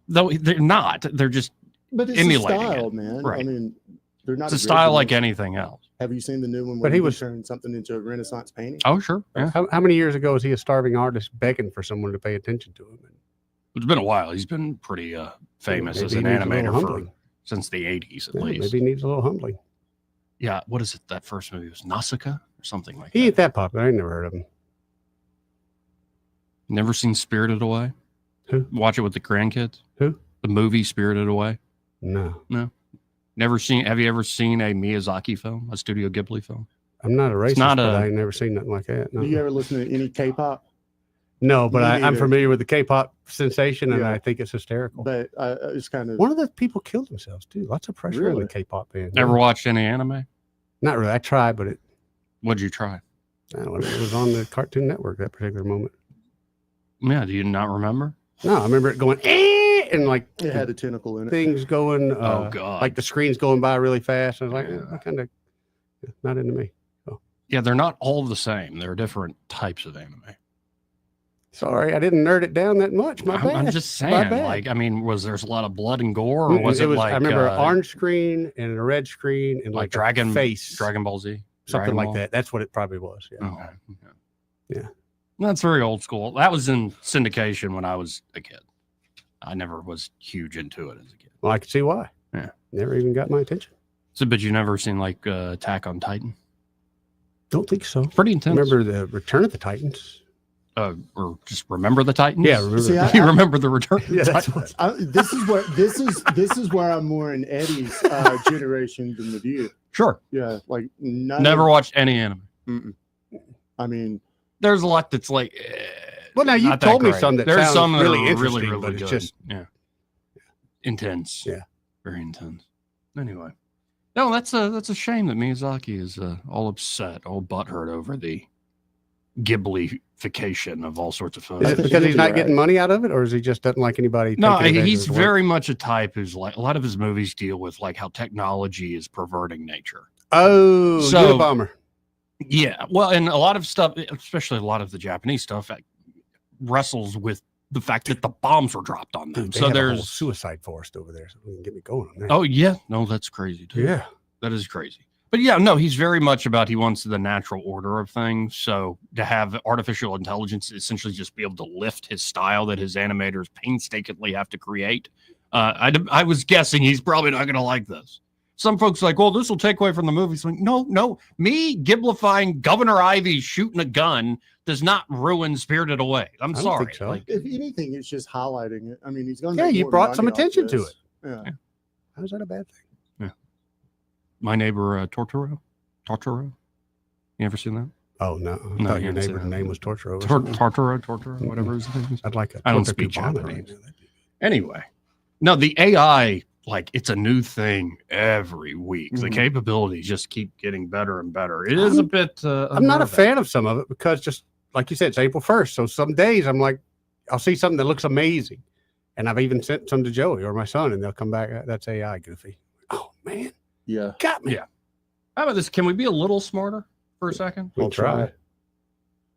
Though they're not. They're just But it's emulating a style, it. man. Right. I mean, they're not. It's a style like originals. anything else. Have you seen the new one? But Where he he was- turned something into a Renaissance painting. Oh, sure. Yeah. How many years ago was he a starving artist begging for someone to pay attention to him? It's been a while. He's been pretty famous Maybe as he an needs a little animator for humbling. since the 80s at Yeah, least. maybe he needs a little humbling. Yeah, what is it? That first movie was Nausicaa or something like He ain't that popular. I ain't never heard of him. Never seen Spirited Away? Who? Watch it with the grandkids? Who? The movie Spirited Away? No. No. Never seen. Have you ever seen a Miyazaki film, a Studio Ghibli film? I'm not a racist, not but a- I ain't never seen nothing like that. No, Do you ever listen to any K-pop? no but Me I'm neither. familiar with the K-pop sensation, and Yeah. I think it's hysterical. But it's kind of One of the people killed themselves too. Lots of pressure on Really? the K-pop band. Ever watched any anime? Not really. I tried, but it What'd you try? I don't know, it was on the Cartoon Network that particular moment. Yeah, do you not remember? No, I remember it going and like it had a tentacle in it. things going. Oh, God. Like the screen's going by really fast. I was like, I kind of not into me. Yeah, they're not all the same. There are different types of anime. Sorry, I didn't nerd it down that much. My bad. I'm just My saying, bad. like, I mean, was there's a lot of blood and gore, or Mm-mm, was it, like I remember an uh, orange screen and a red screen and like Dragon a face, Dragon Ball Z, something Dragon like Ball? that. That's what it probably was. Yeah. Okay. Yeah. That's very old school. That was in syndication when I was a kid. I never was huge into it as a kid. Well, I can see why. Yeah. Never even got my attention. So, but you never seen like Attack on Titan? Don't think so. Pretty intense. Remember the Return of the Titans? Or just remember the Titans? Yeah, remember See, the I- you remember the Return? Of Yeah, the that's Titans? This is where I'm more in Eddie's generation than with you. Sure. Yeah, like none Never of- watched any anime. Mm-mm. I mean, There's a lot that's like. Well, now you not that told me great. some that There's sound some that really are interesting, really, really but it's good. just yeah, intense. Yeah. Very intense. Anyway, no, that's a shame that Miyazaki is all upset, all butthurt over the Ghiblification of all sorts of Is photos. it because he's not getting money out of it, or is he just doesn't like anybody? No, taking advantage he's of his work? very much a type who's like a lot of his movies deal with like how technology is perverting nature. Oh, So- Unabomber. Yeah, well, and a lot of stuff, especially a lot of the Japanese stuff, wrestles with the fact that the bombs were dropped on them. Dude, they So have a whole there's suicide forest over there, so we can get me going on that. Oh yeah, no, that's crazy too. Yeah. That is crazy. But yeah, no, he's very much about he wants the natural order of things. So to have artificial intelligence essentially just be able to lift his style that his animators painstakingly have to create. I was guessing he's probably not going to like this. Some folks are like, well, this will take away from the movie. So like, no, me giblifying Governor Ivy shooting a gun does not ruin Spirited Away. I'm I don't sorry. think so. Like, if anything, it's just highlighting it. I mean, he's going. Yeah, you brought some attention to it. Yeah. How's that a bad thing? My Neighbor Totoro. You ever seen that? Oh no, I No, thought you your haven't seen neighbor's that. name was Tortoro. or something. Tortoro, whatever his name is. I'd like a I don't Torta speak Cubano Japanese. right now. Anyway, no, the AI, like it's a new thing every week. The Mhm. capabilities just keep getting better and better. It is a bit. I'm not a unnerving. fan of some of it because just like you said, it's April 1st. So some days I'm like, I'll see something that looks amazing. And I've even sent some to Joey or my son, and they'll come back. That's AI, Goofy. Oh man, Yeah. got me. Yeah. How about this? Can we be a little smarter for a second? We'll try.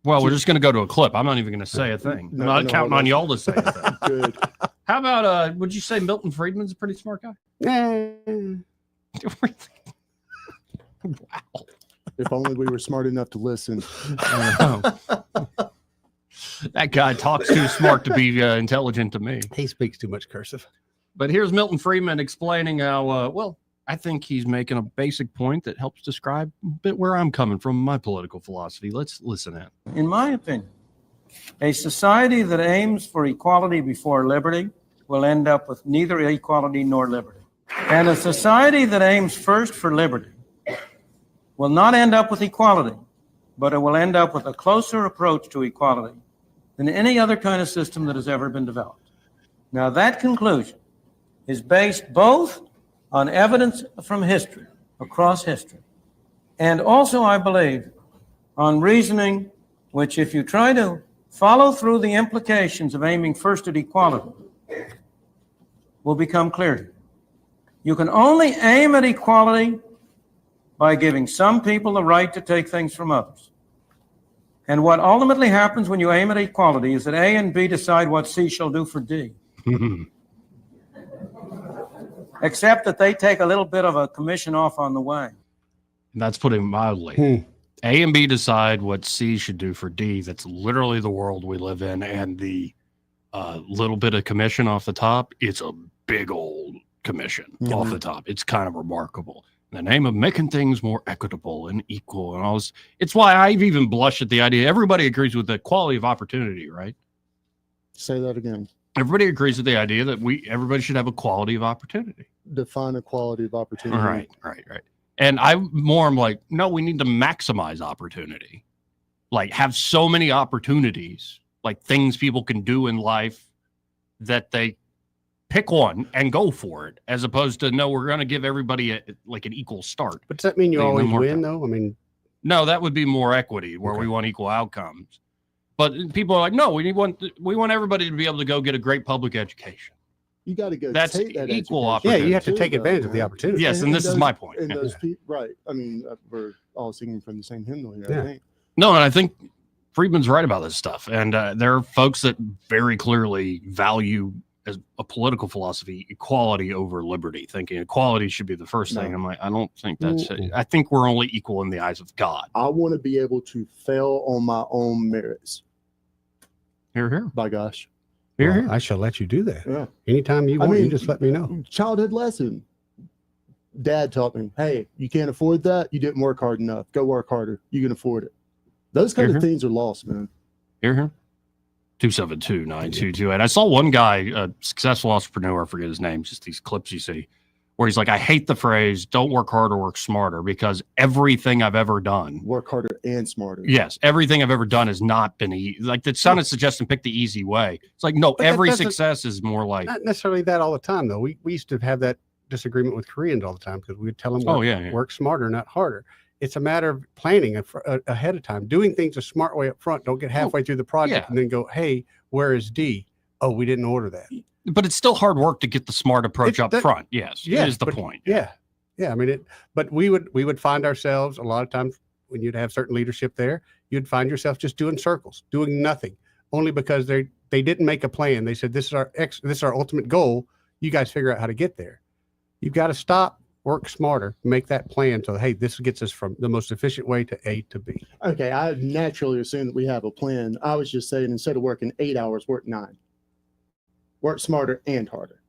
Well, we're just going to go to a clip. I'm not even going to say a thing. I'm not counting on y'all to say a thing. Good. How about, would you say Milton Friedman's a pretty smart guy? Wow. If only we were smart enough to listen. That guy talks too smart to be intelligent to me. He speaks too much cursive. But here's Milton Friedman explaining how, well, I think he's making a basic point that helps describe a bit where I'm coming from, my political philosophy. Let's listen in. In my opinion, a society that aims for equality before liberty will end up with neither equality nor liberty. And a society that aims first for liberty will not end up with equality, but it will end up with a closer approach to equality than any other kind of system that has ever been developed. Now, that conclusion is based both on evidence from history, across history, and also, I believe, on reasoning which, if you try to follow through the implications of aiming first at equality, will become clear to you. You can only aim at equality by giving some people the right to take things from others. And what ultimately happens when you aim at equality is that A and B decide what C shall do for D. Except that they take a little bit of a commission off on the way. That's putting it mildly. A and B decide what C should do for D. That's literally the world we live in. And the little bit of commission off the top, it's a big old commission off the top. It's kind of remarkable. In the name of making things more equitable and equal and all this. It's why I've even blushed at the idea. Everybody agrees with the quality of opportunity, right? Say that again. Everybody agrees with the idea that everybody should have a quality of opportunity. Define equality of opportunity. Right. And I'm like, no, we need to maximize opportunity. Like have so many opportunities, like things people can do in life that they pick one and go for it, as opposed to, no, we're going to give everybody an equal start. But does that mean you always win, though? I mean, no, that would be more equity where we want equal outcomes. But people are like, no, we want everybody to be able to go get a great public education. You got to go. That's take that equal education. opportunity. Yeah, you have to take advantage of the opportunity. Yes, and this is my point. And those people, right? I mean, we're all singing from the same hymnal here. I think. No, and I think Friedman's right about this stuff. And there are folks that very clearly value, as a political philosophy, equality over liberty, thinking equality should be the first thing. I'm like, I don't think that's it. I think we're only equal in the eyes of God. I want to be able to fail on my own merits. Hear, hear. By gosh. Well, I shall let you do that. Yeah. Anytime you want, you just let me know. Childhood lesson. Dad taught me, hey, you can't afford that. You didn't work hard enough. Go work harder. You can afford it. Those kind of things are lost, man. Here. 272-9228. I saw one guy, a successful entrepreneur, I forget his name, just these clips you see, where he's like, I hate the phrase, don't work harder, work smarter, because everything I've ever done. Work harder and smarter. Yes, everything I've ever done has not been like that sounded suggesting pick the easy way. It's like, no, every success is more like. Not necessarily that all the time, though. We used to have that disagreement with Koreans all the time because we would tell them, work smarter, not harder. It's a matter of planning ahead of time, doing things a smart way up front. Don't get halfway through the project and then go, hey, where is D? Oh, we didn't order that. But it's still hard work to get the smart approach up front. Yes, it is the point. Yeah. I mean, but we would find ourselves a lot of times when you'd have certain leadership there, you'd find yourself just doing circles, doing nothing, only because they didn't make a plan. They said, this is our ultimate goal. You guys figure out how to get there. You've got to stop. Work smarter, make that plan. So, hey, this gets us from the most efficient way to A to B. Okay, I naturally assume that we have a plan. I was just saying, instead of working 8 hours, work 9. Work smarter and harder.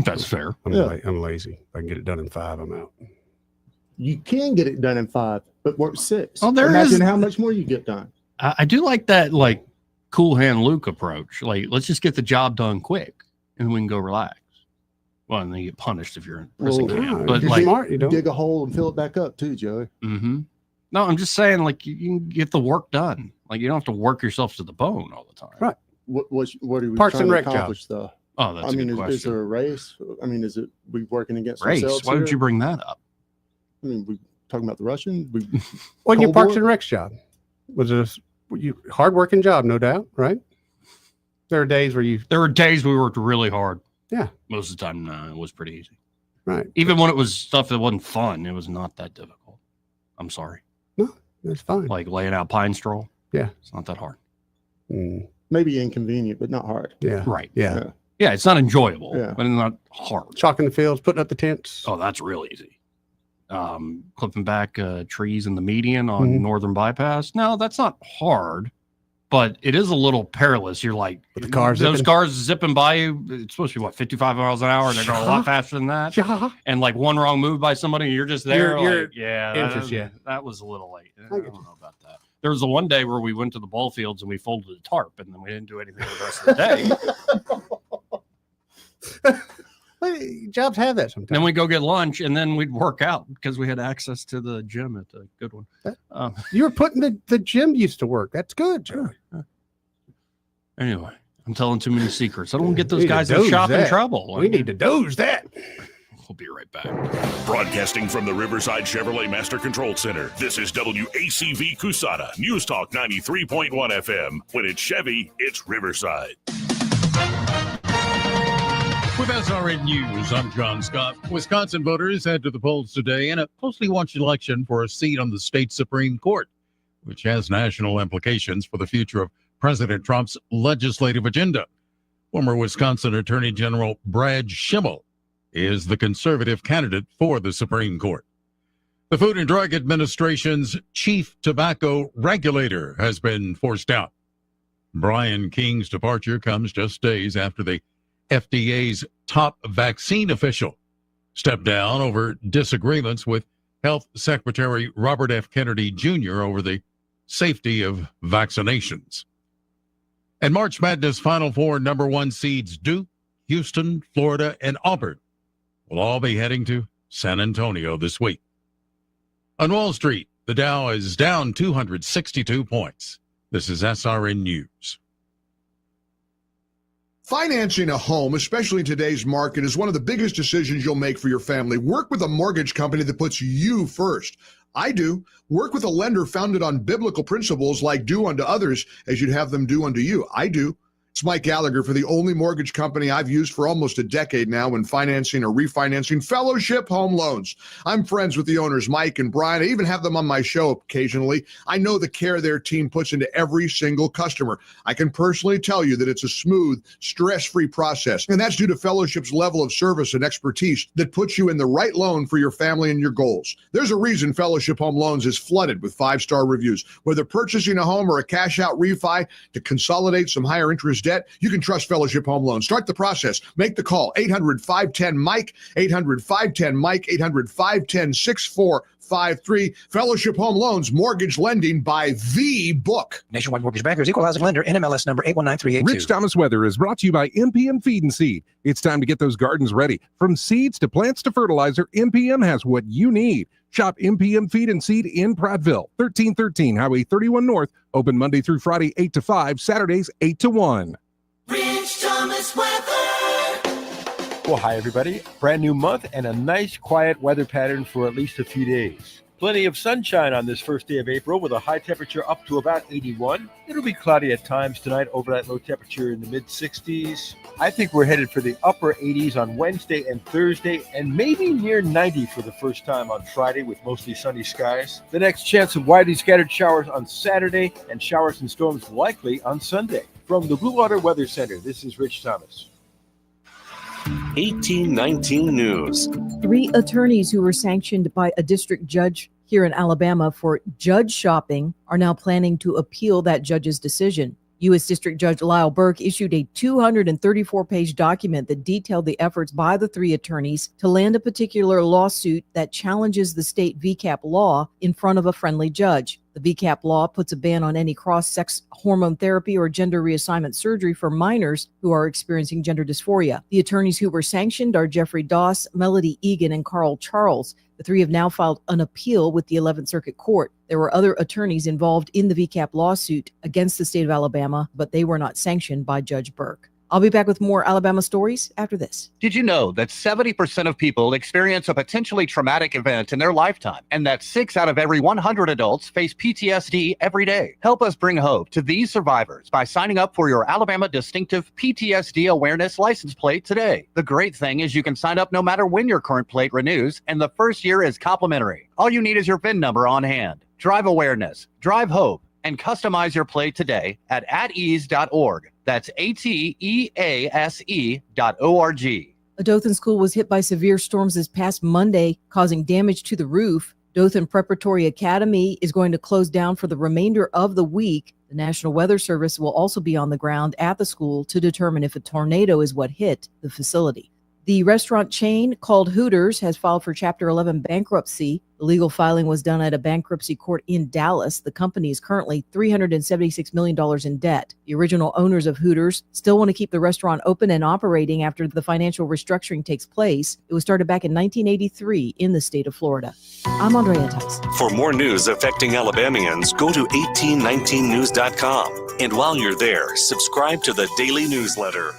That's fair. I'm lazy. If I can get it done in 5, I'm out. You can get it done in 5, but work 6. Oh, Imagine how much more you get done. I do like that, cool hand Luke approach. Like, let's just get the job done quick, and we can go relax. Well, and then you get punished if you're in prison camp. But you're smart, you don't dig a hole and fill it back up too, Joey. Mm-hmm. No, I'm just saying, you can get the work done. Like, you don't have to work yourself to the bone all the time. Right. What are we Parks trying and to Rec accomplish, though? Oh, that's a good question. Is there a race? I mean, is it we working against race? ourselves? Why don't you bring that up? I mean, we talking about the Russians. Your Parks and Rec's job was a hard-working job, no doubt, right? There are days we worked really hard. Yeah. Most of the time, it was pretty easy. Right. Even when it was stuff that wasn't fun, it was not that difficult. I'm sorry. No, that's fine. Like laying out pine straw. Yeah. It's not that hard. Maybe inconvenient, but not hard. Yeah. Right. Yeah. Yeah, it's not enjoyable, Yeah. but it's not hard. Chalking the fields, putting up the tents. Oh, that's real easy. Clipping back trees in the median on Mhm. Northern Bypass. No, that's not hard, but it is a little perilous. You're like, With the cars those zipping? cars zipping by you. It's supposed to be what, 55 miles an hour, and they're going a lot faster than that. Yeah. And like one wrong move by somebody, and you're just there. You're like, yeah, inches, yeah. that was a little late. I I don't get you. know about that. There was the one day where we went to the ball fields and we folded a tarp, and then we didn't do anything for the rest of the day. Hey, jobs have that sometimes. Then we go get lunch, and then we'd work out because we had access to the gym at the good one. You were putting the gym used to work. That's good, Joe. Anyway, I'm telling too many secrets. I don't want to get We those need to guys in doze shop in that. trouble. We need to doze that. We'll be right back. Broadcasting from the Riverside Chevrolet Master Control Center, this is WACV Cusada, News Talk 93.1 FM. When it's Chevy, it's Riverside. With SRN News, I'm John Scott. Wisconsin voters head to the polls today in a closely watched election for a seat on the state Supreme Court, which has national implications for the future of President Trump's legislative agenda. Former Wisconsin Attorney General Brad Schimmel is the conservative candidate for the Supreme Court. The Food and Drug Administration's chief tobacco regulator has been forced out. Brian King's departure comes just days after the FDA's top vaccine official stepped down over disagreements with Health Secretary Robert F. Kennedy Jr. over the safety of vaccinations. And March Madness Final Four number one seeds Duke, Houston, Florida, and Auburn will all be heading to San Antonio this week. On Wall Street, the Dow is down 262 points. This is SRN News. Financing a home, especially in today's market, is one of the biggest decisions you'll make for your family. Work with a mortgage company that puts you first. I do. Work with a lender founded on biblical principles like do unto others as you'd have them do unto you. I do. It's Mike Gallagher for the only mortgage company I've used for almost a decade now when financing or refinancing Fellowship Home Loans. I'm friends with the owners, Mike and Brian. I even have them on my show occasionally. I know the care their team puts into every single customer. I can personally tell you that it's a smooth, stress-free process. And that's due to Fellowship's level of service and expertise that puts you in the right loan for your family and your goals. There's a reason Fellowship Home Loans is flooded with 5-star reviews. Whether purchasing a home or a cash-out refi to consolidate some higher interest debt, you can trust Fellowship Home Loans. Start the process. Make the call. 800-510-MIKE, 800-510-MIKE, 800-510-6453. Fellowship Home Loans, mortgage lending by the book. Nationwide Mortgage Bankers, Equal Housing Lender, NMLS number 819382. Rich Thomas Weather is brought to you by MPM Feed and Seed. It's time to get those gardens ready. From seeds to plants to fertilizer, MPM has what you need. Shop MPM Feed and Seed in Prattville, 1313 Highway 31 North. Open Monday through Friday, 8 to 5, Saturdays, 8 to 1. Rich Thomas Weather. Well, hi, everybody. Brand new month and a nice, quiet weather pattern for at least a few days. Plenty of sunshine on this first day of April with a high temperature up to about 81. It'll be cloudy at times tonight, overnight low temperature in the mid-60s. I think we're headed for the upper 80s on Wednesday and Thursday, and maybe near 90 for the first time on Friday with mostly sunny skies. The next chance of widely scattered showers on Saturday and showers and storms likely on Sunday. From the Blue Water Weather Center, this is Rich Thomas. 1819 News. 3 attorneys who were sanctioned by a district judge here in Alabama for judge shopping are now planning to appeal that judge's decision. U.S. District Judge Lyle Burke issued a 234-page document that detailed the efforts by the 3 attorneys to land a particular lawsuit that challenges the state VCAP law in front of a friendly judge. The VCAP law puts a ban on any cross-sex hormone therapy or gender reassignment surgery for minors who are experiencing gender dysphoria. The attorneys who were sanctioned are Jeffrey Doss, Melody Egan, and Carl Charles. The 3 have now filed an appeal with the 11th Circuit Court. There were other attorneys involved in the VCAP lawsuit against the state of Alabama, but they were not sanctioned by Judge Burke. I'll be back with more Alabama stories after this. Did you know that 70% of people experience a potentially traumatic event in their lifetime, and that 6 out of every 100 adults face PTSD every day? Help us bring hope to these survivors by signing up for your Alabama Distinctive PTSD Awareness license plate today. The great thing is you can sign up no matter when your current plate renews, and the first year is complimentary. All you need is your VIN number on hand. Drive awareness, drive hope, and customize your plate today at atease.org. That's ATEASE.org. A Dothan school was hit by severe storms this past Monday, causing damage to the roof. Dothan Preparatory Academy is going to close down for the remainder of the week. The National Weather Service will also be on the ground at the school to determine if a tornado is what hit the facility. The restaurant chain called Hooters has filed for Chapter 11 bankruptcy. The legal filing was done at a bankruptcy court in Dallas. The company is currently $376 million in debt. The original owners of Hooters still want to keep the restaurant open and operating after the financial restructuring takes place. It was started back in 1983 in the state of Florida. I'm Andrea Tyson. For more news affecting Alabamians, go to 1819news.com. And while you're there, subscribe to the daily newsletter.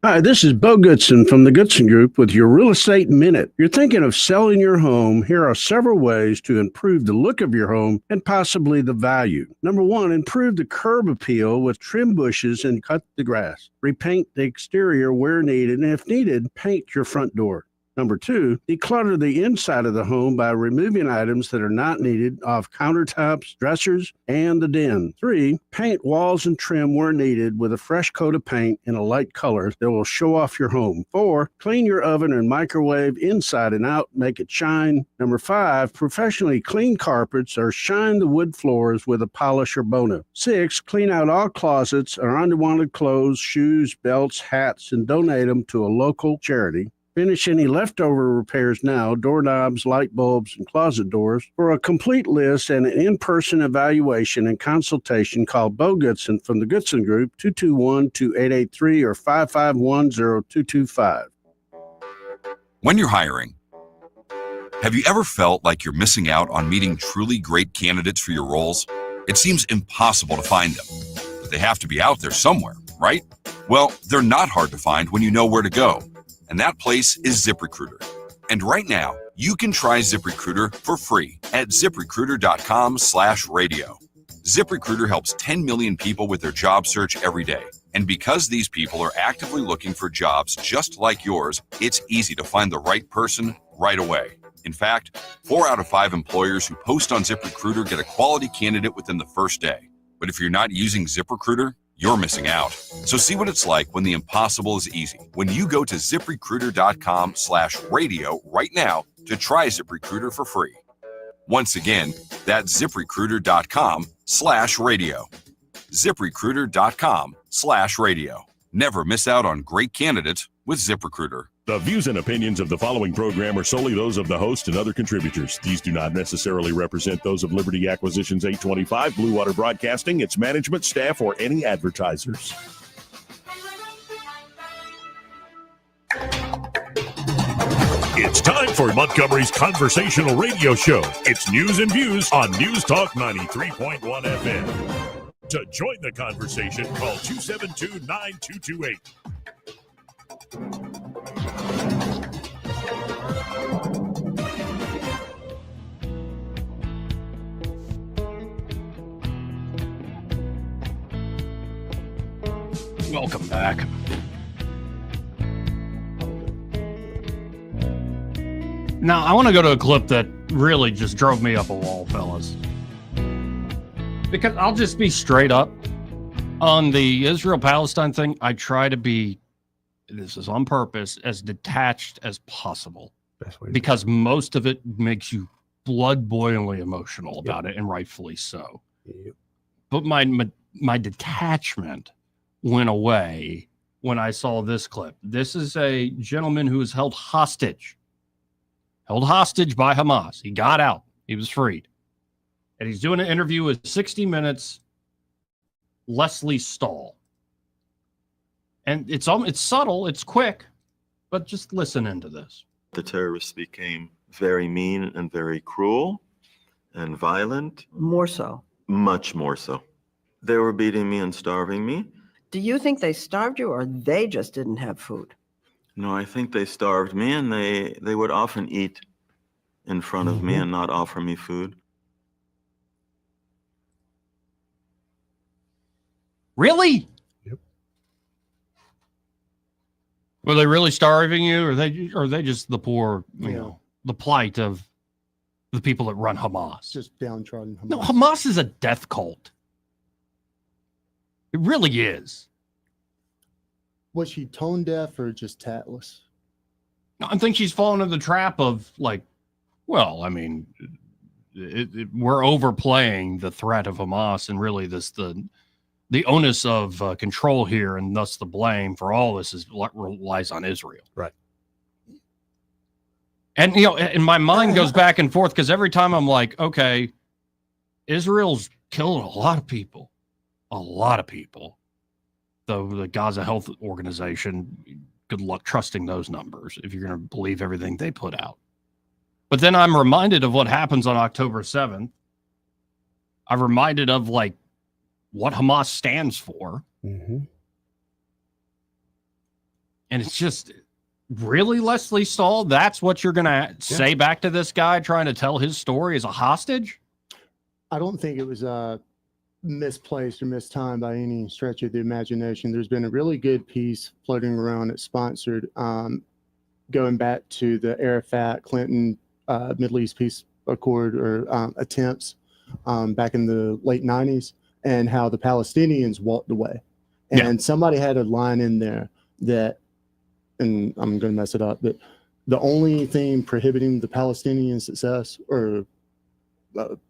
Hi, this is Bo Goodson from the Goodson Group with your Real Estate Minute. You're thinking of selling your home. Here are several ways to improve the look of your home and possibly the value. Number one, improve the curb appeal with trim bushes and cut the grass. Repaint the exterior where needed, and if needed, paint your front door. Number two, declutter the inside of the home by removing items that are not needed off countertops, dressers, and the den. Three, paint walls and trim where needed with a fresh coat of paint in a light color that will show off your home. Four, clean your oven and microwave inside and out, make it shine. Number five, professionally clean carpets or shine the wood floors with a polish or Bona. Six, clean out all closets or unwanted clothes, shoes, belts, hats, and donate them to a local charity. Finish any leftover repairs now, doorknobs, light bulbs, and closet doors. For a complete list and an in-person evaluation and consultation, call Bo Goodson from the Goodson Group, 221-2883 or 551-0225. When you're hiring, have you ever felt like you're missing out on meeting truly great candidates for your roles? It seems impossible to find them, but they have to be out there somewhere, right? Well, they're not hard to find when you know where to go. And that place is ZipRecruiter. And right now, you can try ZipRecruiter for free at ZipRecruiter.com/radio. ZipRecruiter helps 10 million people with their job search every day. And because these people are actively looking for jobs just like yours, it's easy to find the right person right away. In fact, 4 out of 5 employers who post on ZipRecruiter get a quality candidate within the first day. But if you're not using ZipRecruiter, you're missing out. So see what it's like when the impossible is easy. When you go to ZipRecruiter.com/radio right now to try ZipRecruiter for free. Once again, that's ZipRecruiter.com/radio. ZipRecruiter.com/radio. Never miss out on great candidates with ZipRecruiter. The views and opinions of the following program are solely those of the host and other contributors. These do not necessarily represent those of Liberty Acquisitions 825, Blue Water Broadcasting, its management, staff, or any advertisers. It's time for Montgomery's conversational radio show. It's news and views on News Talk 93.1 FM. To join the conversation, call 272-9228. Welcome back. Now, I want to go to a clip that really just drove me up a wall, fellas. Because I'll just be straight up. On the Israel-Palestine thing, I try to be, this is on purpose, as detached as possible. Because most of it makes you blood-boilingly emotional about it, and rightfully so. But my detachment went away when I saw this clip. This is a gentleman who was held hostage by Hamas. He got out. He was freed. And he's doing an interview with 60 Minutes Leslie Stahl. And it's subtle, it's quick, but just listen into this. The terrorists became very mean and very cruel and violent. More so. Much more so. They were beating me and starving me. Do you think they starved you or they just didn't have food? No, I think they starved me, and they would often eat in front of me and not offer me food. Really? Were they really starving you, or are they just the poor, you know, the plight of the people that run Hamas? Just downtrodden Hamas. No, Hamas is a death cult. It really is. Was she tone deaf or just tactless? I think she's fallen into the trap of like, well, I mean, we're overplaying the threat of Hamas, and really the onus of control here, and thus the blame for all this lies on Israel. Right. And, you know, and my mind goes back and forth because every time I'm like, okay, Israel's killing a lot of people. Though the Gaza Health Organization, good luck trusting those numbers if you're going to believe everything they put out. But then I'm reminded of what happens on October 7th. I'm reminded of like what Hamas stands for. Mm-hmm. And it's just really, Leslie Stahl, that's what you're going to say back to this guy trying to tell his story as a hostage? I don't think it was misplaced or mistimed by any stretch of the imagination. There's been a really good piece floating around that's sponsored going back to the Arafat Clinton Middle East Peace Accord or attempts back in the late 90s, and how the Palestinians walked away. And somebody had a line in there that, and I'm going to mess it up, but the only thing prohibiting the Palestinian success or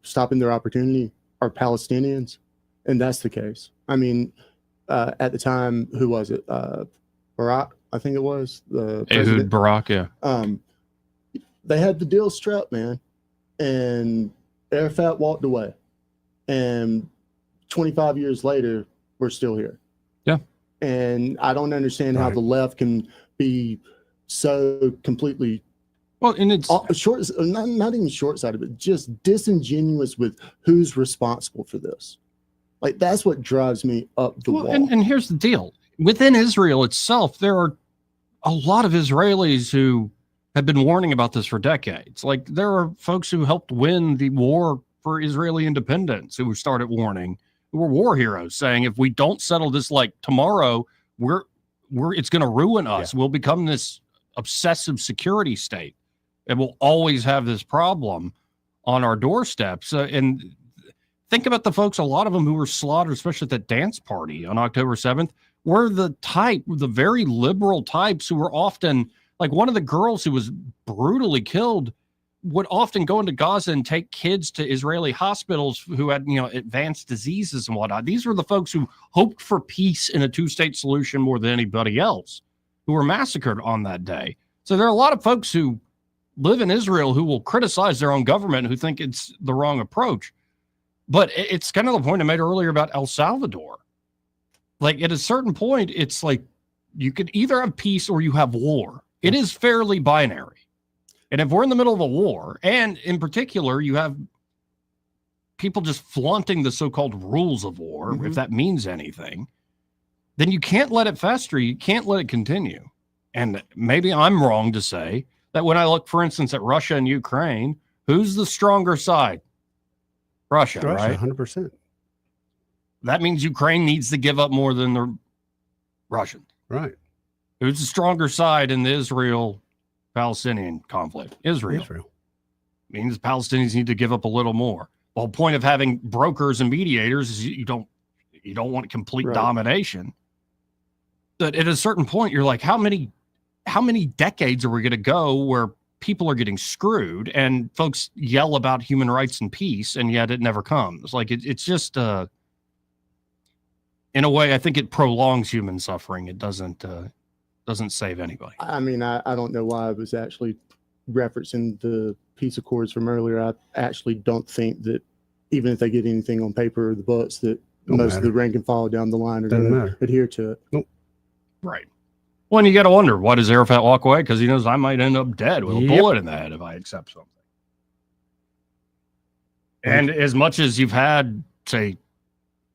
stopping their opportunity are Palestinians. And that's the case. I mean, at the time, who was it? Barak, I think it was. Ehud Barak, yeah. They had the deal strapped, man. And Arafat walked away. And 25 years later, we're still here. Yeah. And I don't understand how the left can be so completely and it's short, not even short-sighted, but just disingenuous with who's responsible for this. Like, that's what drives me up the wall. And here's the deal. Within Israel itself, there are a lot of Israelis who have been warning about this for decades. Like, there are folks who helped win the war for Israeli independence who started warning, who were war heroes, saying if we don't settle this like tomorrow, it's going to ruin us. We'll become this obsessive security state, and we'll always have this problem on our doorsteps. And think about the folks, a lot of them who were slaughtered, especially at that dance party on October 7th, were the very liberal types who were often, like one of the girls who was brutally killed would often go into Gaza and take kids to Israeli hospitals who had, advanced diseases and whatnot. These were the folks who hoped for peace in a two-state solution more than anybody else, who were massacred on that day. So there are a lot of folks who live in Israel who will criticize their own government, who think it's the wrong approach. But it's kind of the point I made earlier about El Salvador. Like, at a certain point, it's like you could either have peace or you have war. It is fairly binary. And if we're in the middle of a war, and in particular, you have people just flaunting the so-called rules of war, if that means anything, then you can't let it fester. You can't let it continue. And maybe I'm wrong to say that when I look, for instance, at Russia and Ukraine, who's the stronger side? Russia, right? 100%. That means Ukraine needs to give up more than the Russians. Right. Who's the stronger side in the Israel-Palestinian conflict? Israel. Means the Palestinians need to give up a little more. The whole point of having brokers and mediators is you don't want complete domination. But at a certain point, you're like, how many decades are we going to go where people are getting screwed and folks yell about human rights and peace, and yet it never comes? Like, it's just, in a way, I think it prolongs human suffering. It doesn't save anybody. I mean, I don't know why I was actually referencing the peace accords from earlier. I actually don't think that even if they get anything on paper or the books, that most of the rank and file down the line are going to adhere to it. Nope. Right. Well, and you got to wonder, why does Arafat walk away? Because he knows I might end up dead with a bullet in the head if I accept something. And as much as you've had, say,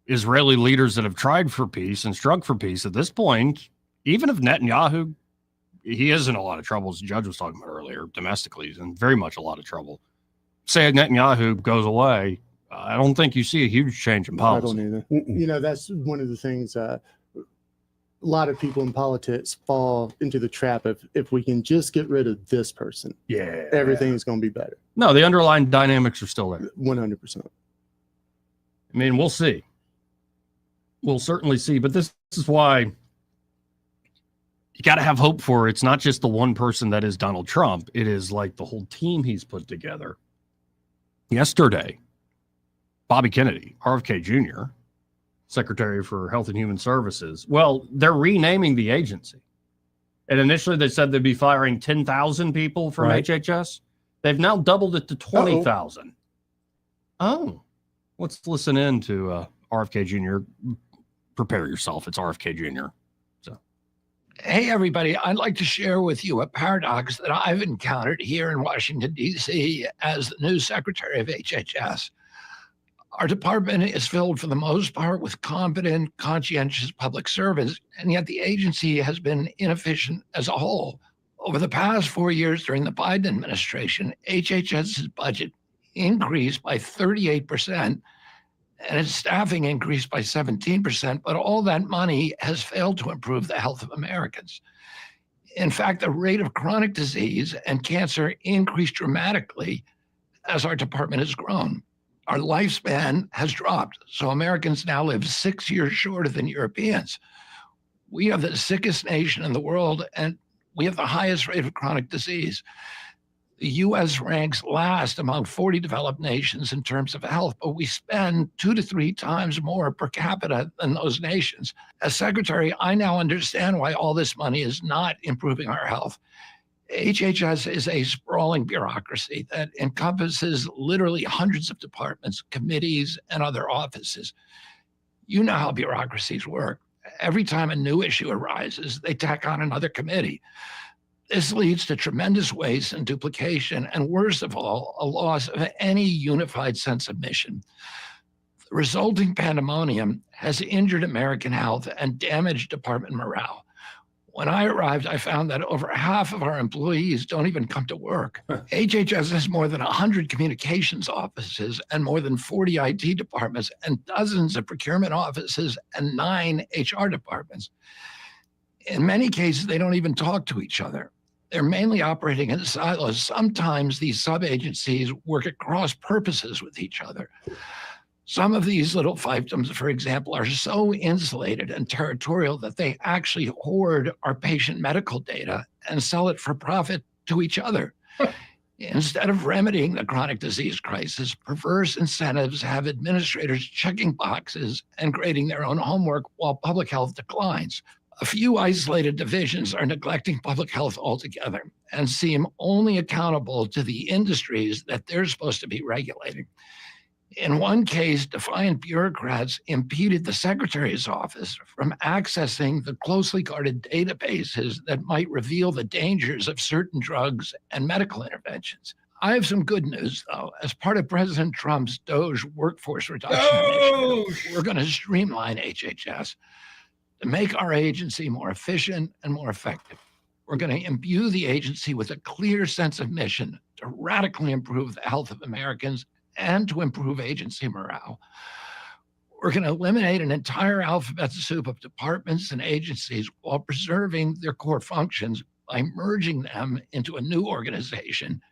Israeli leaders that have tried for peace and struck for peace. At this point, even if Netanyahu, he is in a lot of trouble, as the judge was talking about earlier, domestically, he's in very much a lot of trouble. Say Netanyahu goes away, I don't think you see a huge change in policy. I don't either. You know, that's one of the things a lot of people in politics fall into the trap of, if we can just get rid of this person, everything is going to be better. No, the underlying dynamics are still there. 100%. I mean, we'll see. We'll certainly see. But this is why you got to have hope for it. It's not just the one person that is Donald Trump. It is like the whole team he's put together. Yesterday, Bobby Kennedy, RFK Jr., Secretary for Health and Human Services. Well, they're renaming the agency. And initially they said they'd be firing 10,000 people from HHS. They've now doubled it to 20,000. Oh, let's listen in to RFK Jr. Prepare yourself. It's RFK Jr. Hey, everybody. I'd like to share with you a paradox that I've encountered here in Washington, D.C. as the new Secretary of HHS. Our department is filled for the most part with competent, conscientious public servants, and yet the agency has been inefficient as a whole. Over the past 4 years during the Biden administration, HHS's budget increased by 38%, and its staffing increased by 17%, but all that money has failed to improve the health of Americans. In fact, the rate of chronic disease and cancer increased dramatically as our department has grown. Our lifespan has dropped, so Americans now live 6 years shorter than Europeans. We are the sickest nation in the world, and we have the highest rate of chronic disease. The U.S. ranks last among 40 developed nations in terms of health, but we spend 2 to 3 times more per capita than those nations. As secretary, I now understand why all this money is not improving our health. HHS is a sprawling bureaucracy that encompasses literally hundreds of departments, committees, and other offices. You know how bureaucracies work. Every time a new issue arises, they tack on another committee. This leads to tremendous waste and duplication, and worst of all, a loss of any unified sense of mission. The resulting pandemonium has injured American health and damaged department morale. When I arrived, I found that over half of our employees don't even come to work. HHS has more than 100 communications offices and more than 40 IT departments and dozens of procurement offices and 9 HR departments. In many cases, they don't even talk to each other. They're mainly operating in silos. Sometimes these sub-agencies work at cross purposes with each other. Some of these little fiefdoms, for example, are so insulated and territorial that they actually hoard our patient medical data and sell it for profit to each other. Instead of remedying the chronic disease crisis, perverse incentives have administrators checking boxes and grading their own homework while public health declines. A few isolated divisions are neglecting public health altogether and seem only accountable to the industries that they're supposed to be regulating. In one case, defiant bureaucrats impeded the secretary's office from accessing the closely guarded databases that might reveal the dangers of certain drugs and medical interventions. I have some good news, though. As part of President Trump's DOGE workforce reduction initiative, we're going to streamline HHS to make our agency more efficient and more effective. We're going to imbue the agency with a clear sense of mission to radically improve the health of Americans and to improve agency morale. We're going to eliminate an entire alphabet soup of departments and agencies while preserving their core functions by merging them into a new organization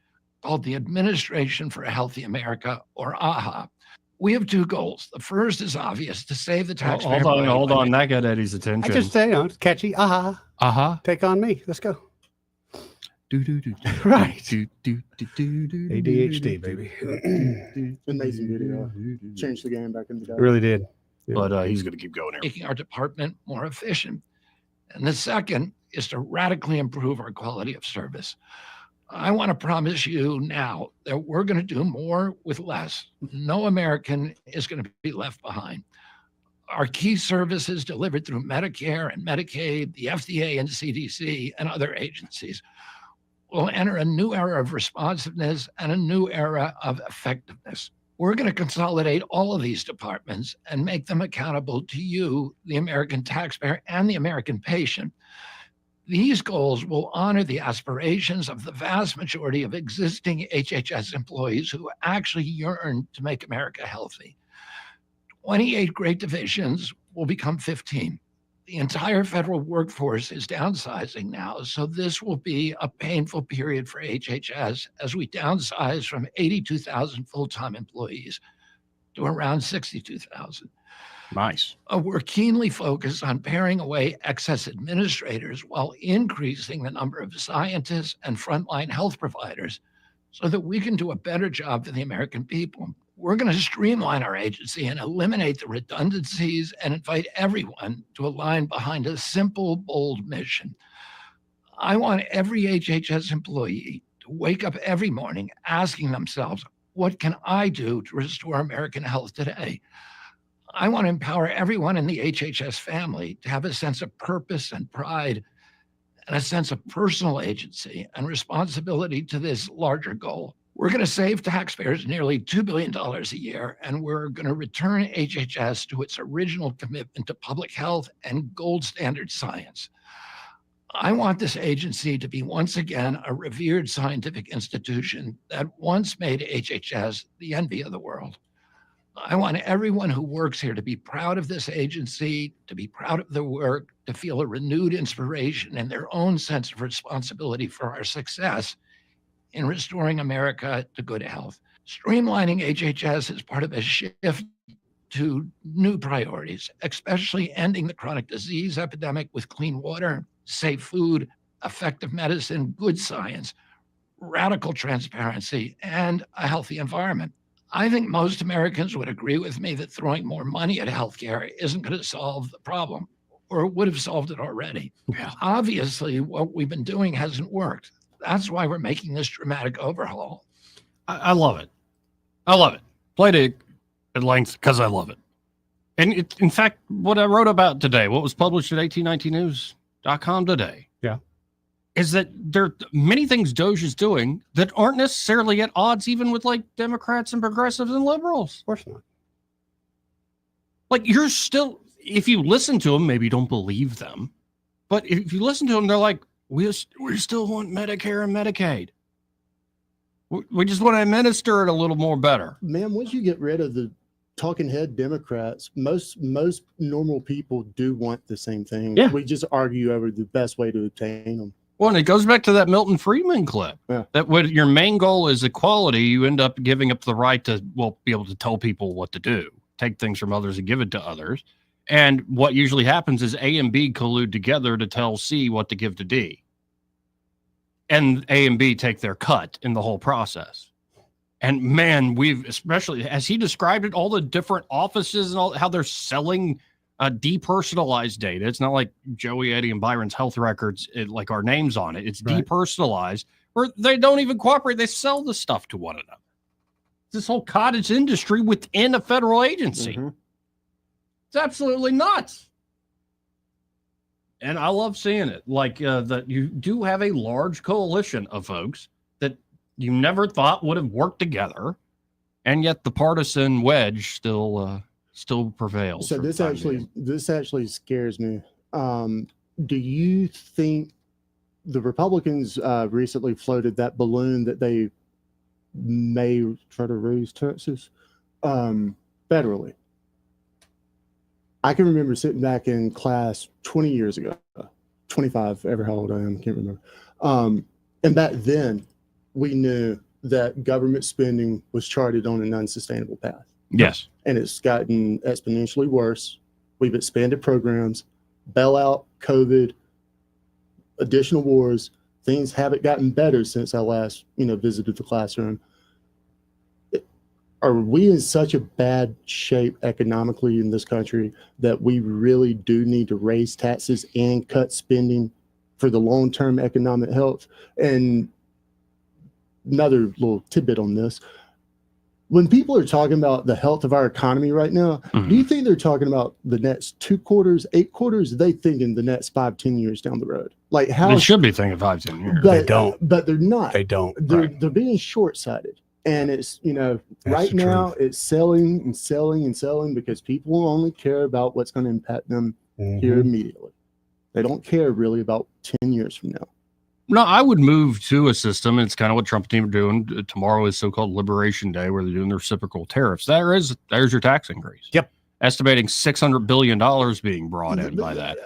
called the Administration for a Healthy America, or AHA. We have 2 goals. The first is obvious: to save the taxpayer. Hold on. That got Eddie's attention. I just say, it's catchy. Take on me. Let's go. Right. ADHD, baby. Amazing video. Changed the game back in the day. It really did. Yeah. But he's going to keep going here. Making our department more efficient. And the second is to radically improve our quality of service. I want to promise you now that we're going to do more with less. No American is going to be left behind. Our key services delivered through Medicare and Medicaid, the FDA and CDC, and other agencies will enter a new era of responsiveness and a new era of effectiveness. We're going to consolidate all of these departments and make them accountable to you, the American taxpayer, and the American patient. These goals will honor the aspirations of the vast majority of existing HHS employees who actually yearn to make America healthy. 28 great divisions will become 15. The entire federal workforce is downsizing now, so this will be a painful period for HHS as we downsize from 82,000 full-time employees to around 62,000. Nice. We're keenly focused on paring away excess administrators while increasing the number of scientists and frontline health providers so that we can do a better job for the American people. We're going to streamline our agency and eliminate the redundancies and invite everyone to align behind a simple, bold mission. I want every HHS employee to wake up every morning asking themselves, what can I do to restore American health today? I want to empower everyone in the HHS family to have a sense of purpose and pride and a sense of personal agency and responsibility to this larger goal. We're going to save taxpayers nearly $2 billion a year, and we're going to return HHS to its original commitment to public health and gold standard science. I want this agency to be once again a revered scientific institution that once made HHS the envy of the world. I want everyone who works here to be proud of this agency, to be proud of their work, to feel a renewed inspiration and their own sense of responsibility for our success in restoring America to good health. Streamlining HHS is part of a shift to new priorities, especially ending the chronic disease epidemic with clean water, safe food, effective medicine, good science, radical transparency, and a healthy environment. I think most Americans would agree with me that throwing more money at healthcare isn't going to solve the problem, or would have solved it already. Yeah. Obviously, what we've been doing hasn't worked. That's why we're making this dramatic overhaul. I love it. I love it. Played it at length because I love it. And it, in fact, what I wrote about today, what was published at 1819news.com today, is that there are many things Doge is doing that aren't necessarily at odds even with like Democrats and progressives and liberals. Of course not. Like you're still, if you listen to them, maybe you don't believe them, but if you listen to them, they're like, we still want Medicare and Medicaid. We just want to administer it a little more better. Man, once you get rid of the talking head Democrats, most normal people do want the same thing. Yeah. We just argue over the best way to obtain them. Well, and it goes back to that Milton Friedman clip. Yeah. That when your main goal is equality, you end up giving up the right to, well, be able to tell people what to do, take things from others and give it to others. And what usually happens is A and B collude together to tell C what to give to D. And A and B take their cut in the whole process. And man, we've, especially as he described it, all the different offices and all how they're selling depersonalized data. It's not like Joey, Eddie, and Byron's health records, like our names on it. It's Right. depersonalized, where they don't even cooperate. They sell the stuff to one another. This whole cottage industry within a federal agency. Mm-hmm. It's absolutely nuts. And I love seeing it. Like that you do have a large coalition of folks that you never thought would have worked together. And yet the partisan wedge still prevails. So this actually scares me. Do you think the Republicans recently floated that balloon that they may try to raise taxes federally? I can remember sitting back in class 20 years ago, 25, ever how old I am, can't remember. And back then, we knew that government spending was charted on an unsustainable path. Yes. And it's gotten exponentially worse. We've expanded programs, bailout, COVID, additional wars. Things haven't gotten better since I last, visited the classroom. Are we in such a bad shape economically in this country that we really do need to raise taxes and cut spending for the long-term economic health? And another little tidbit on this. When people are talking about the health of our economy right now, do you think they're talking about the next 2 quarters, 8 quarters? Are they thinking the next 5-10 years down the road? Like how They should be thinking 5-10 years. But, They don't. But they're not. They don't. They're being short-sighted. And it's, That's right the now truth. it's selling and selling and selling because people only care about what's going to impact them here Mhm. immediately. They don't care really about 10 years from now. No, I would move to a system. And it's kind of what Trump team are doing. Tomorrow is so-called Liberation Day, where they're doing the reciprocal tariffs. There's your tax increase. Yep. Estimating $600 billion being brought in by that.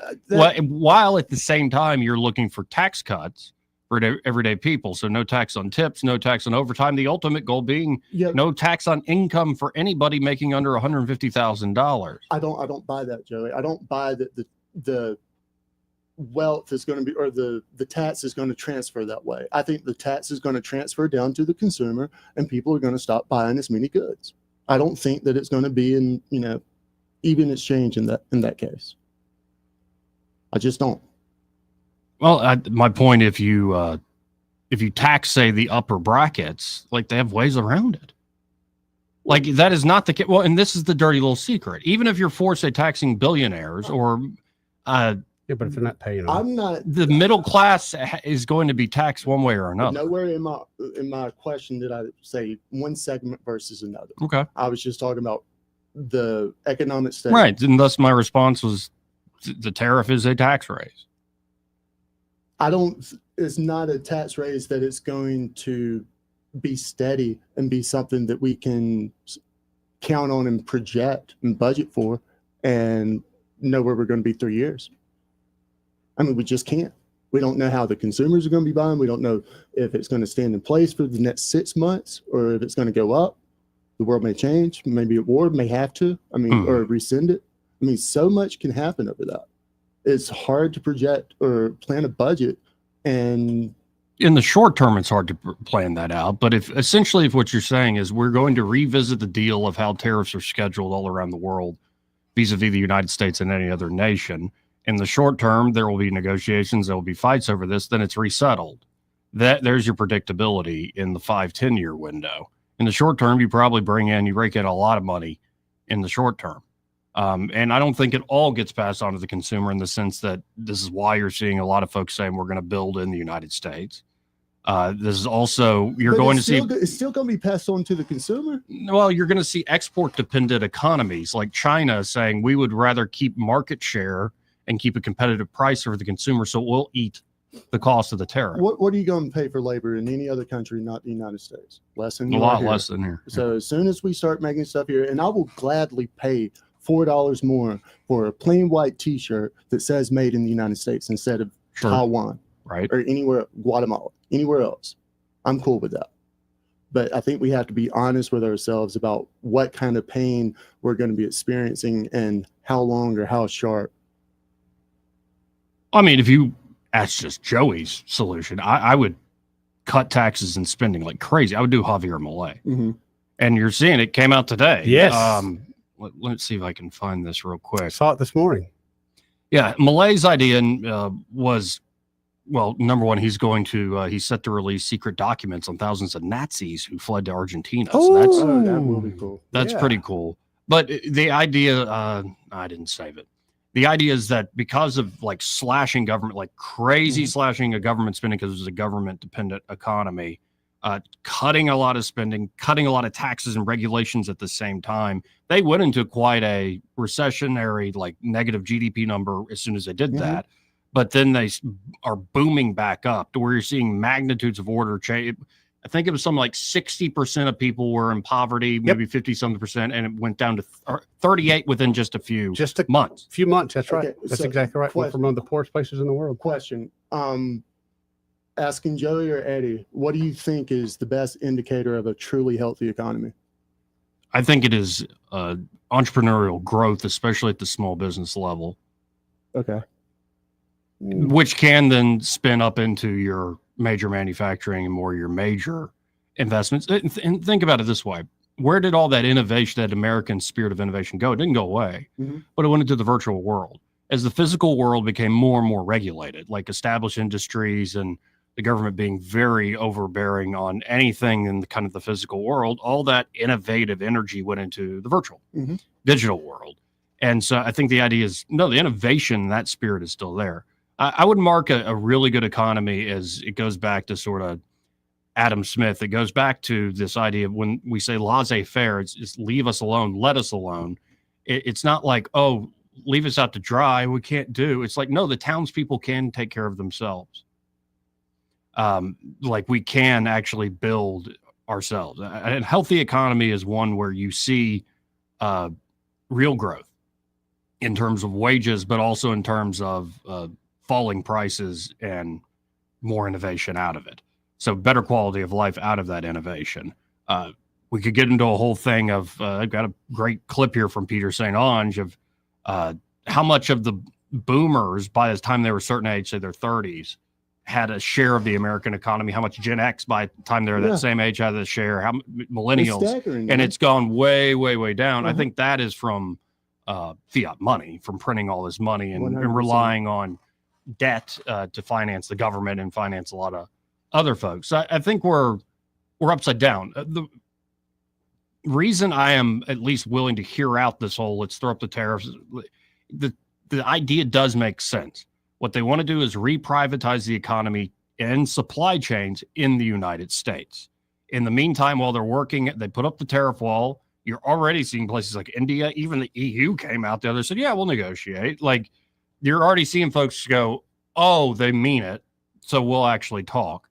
While at the same time, you're looking for tax cuts for everyday people. So no tax on tips, no tax on overtime. The ultimate goal being no tax on income for anybody making under $150,000. I don't buy that, Joey. I don't buy that the wealth is going to be, or the tax is going to transfer that way. I think the tax is going to transfer down to the consumer, and people are going to stop buying as many goods. I don't think that it's going to be in even exchange in that case. I just don't. Well, my point, if you tax, say, the upper brackets, like, they have ways around it. Like, that is not the case. Well, and this is the dirty little secret. Even if you're forced, say, taxing billionaires or yeah, but if they're not paying, the middle class is going to be taxed one way or another. Nowhere in my question did I say one segment versus another. Okay. I was just talking about the economic state. Right, and thus my response was the tariff is a tax raise. It's not a tax raise that it's going to be steady and be something that we can count on and project and budget for and know where we're going to be 3 years. I mean, we just can't. We don't know how the consumers are going to be buying. We don't know if it's going to stand in place for the next 6 months or if it's going to go up. The world may change. Maybe a war may have to, or rescind it. I mean, so much can happen over that. It's hard to project or plan a budget. And in the short term, it's hard to plan that out. But if what you're saying is we're going to revisit the deal of how tariffs are scheduled all around the world, vis-a-vis the United States and any other nation. In the short term, there will be negotiations, there will be fights over this, then it's resettled. There's your predictability in the 5-10 year window. In the short term, you rake in a lot of money in the short term. And I don't think it all gets passed on to the consumer in the sense that this is why you're seeing a lot of folks saying we're going to build in the United States. This is also, it's still going to be passed on to the consumer. Well, you're going to see export dependent economies like China saying we would rather keep market share and keep a competitive price for the consumer, so we'll eat the cost of the tariff. What are you going to pay for labor in any other country, not the United States? Less than a lot less than here. So as soon as we start making stuff here, and I will gladly pay $4 more for a plain white T-shirt that says "Made in the United States" instead of Taiwan, right, or anywhere, Guatemala, anywhere else. I'm cool with that. But I think we have to be honest with ourselves about what kind of pain we're going to be experiencing and how long or how sharp. I mean, if you ask just Joey's solution, I would cut taxes and spending like crazy. I would do Javier Milei. Mm-hmm. And you're seeing it came out today. Yes. Let's see if I can find this real quick. I saw it this morning. Yeah. Milei's idea was, well, number one, he's set to release secret documents on thousands of Nazis who fled to Argentina. So that will be cool. That's pretty cool. But the idea, I didn't save it. The idea is that because of like slashing government, like crazy slashing of government spending because it was a government dependent economy, cutting a lot of spending, cutting a lot of taxes and regulations at the same time, they went into quite a recessionary, like negative GDP number as soon as they did that. But then they are booming back up to where you're seeing magnitudes of order change. I think it was something like 60% of people were in poverty, maybe 50-something percent, and it went down to 38 within just a few months. Few months, that's right. Okay, That's so exactly right. We're from one of the poorest places in the world. Question. Asking Joey or Eddie, what do you think is the best indicator of a truly healthy economy? I think it is entrepreneurial growth, especially at the small business level. Okay. Which can then spin up into your major manufacturing and more your major investments. And think about it this way. Where did all that innovation, that American spirit of innovation go? It didn't go away, but it went into the virtual world. As the physical world became more and more regulated, like established industries and the government being very overbearing on anything in the kind of the physical world, all that innovative energy went into the virtual, digital world. And so I think the idea is, no, the innovation, that spirit is still there. I would mark a really good economy as it goes back to sort of Adam Smith. It goes back to this idea of when we say laissez-faire, it's leave us alone, let us alone. It's not like, oh, leave us out to dry. We can't do. It's like, no, the townspeople can take care of themselves. Like we can actually build ourselves. A healthy economy is one where you see real growth in terms of wages, but also in terms of falling prices and more innovation out of it. So better quality of life out of that innovation. We could get into a whole thing of, I've got a great clip here from Peter St. Onge of how much of the boomers, by the time they were a certain age, say their 30s, had a share of the American economy, how much Gen X by the time they're that same age had a share, how millennials, and it's gone way, way, way down. I think that is from fiat money, from printing all this money and relying on debt to finance the government and finance a lot of other folks. I think we're upside down. The reason I am at least willing to hear out this whole let's throw up the tariffs, the idea does make sense. What they want to do is reprivatize the economy and supply chains in the United States. In the meantime, while they're working, they put up the tariff wall. You're already seeing places like India, even the EU came out there. They said, yeah, we'll negotiate. Like you're already seeing folks go, oh, they mean it. So we'll actually talk.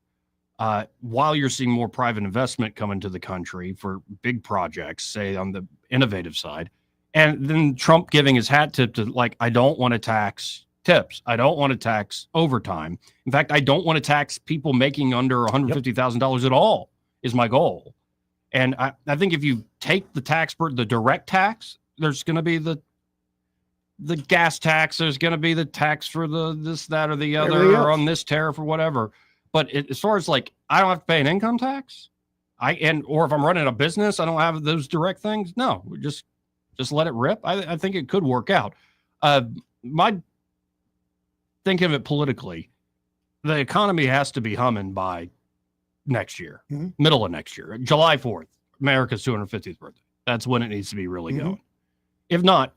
While you're seeing more private investment come into the country for big projects, say on the innovative side, and then Trump giving his hat tip to like, I don't want to tax tips. I don't want to tax overtime. In fact, I don't want to tax people making under $150,000 at all is my goal. And I think if you take the tax burden, the direct tax, there's going to be the gas tax. There's going to be the tax for the this, that, or the other, or on this tariff or whatever. But as far as like, I don't have to pay an income tax. Or if I'm running a business, I don't have those direct things. No, just let it rip. I think it could work out. Think of it politically. The economy has to be humming by next year, middle of next year, July 4th, America's 250th birthday. That's when it needs to be really going. If not,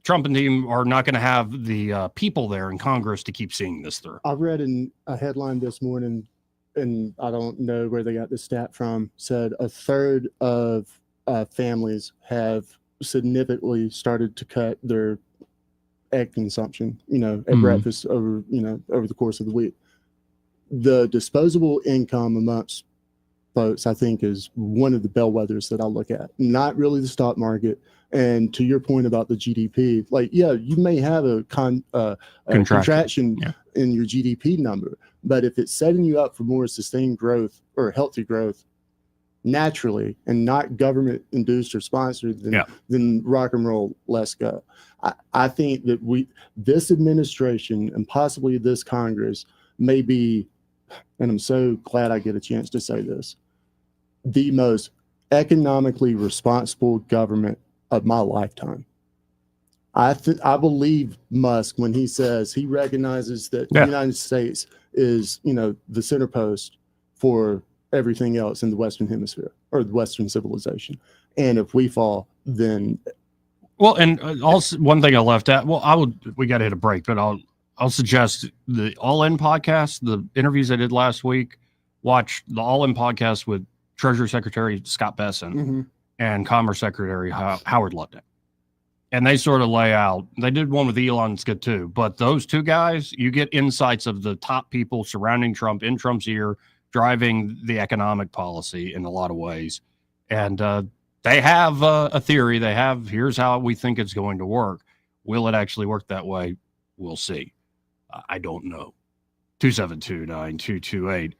Trump and team are not going to have the people there in Congress to keep seeing this through. I read in a headline this morning, and I don't know where they got the stat from, said a third of families have significantly started to cut their egg consumption, at breakfast over the course of the week. The disposable income amongst folks, I think, is one of the bellwethers that I look at, not really the stock market. And to your point about the GDP, like, yeah, you may have a contraction in your GDP number, but if it's setting you up for more sustained growth or healthy growth naturally and not government induced or sponsored, then rock and roll, let's go. I think that this administration and possibly this Congress may be, and I'm so glad I get a chance to say this, the most economically responsible government of my lifetime. I believe Musk when he says he recognizes that the United States is, the center post for everything else in the Western Hemisphere or the Western civilization. And if we fall, then. Well, and also one thing I left out. Well, we got to hit a break, but I'll suggest the All In podcast, the interviews I did last week. Watch the All In podcast with Treasury Secretary Scott Bessent and Commerce Secretary Howard Lutnick. And they sort of lay out, they did one with Elon, it's good too. But those two guys, you get insights of the top people surrounding Trump, in Trump's ear, driving the economic policy in a lot of ways. And they have a theory. They have, here's how we think it's going to work. Will it actually work that way? We'll see. I don't know. 272-9228.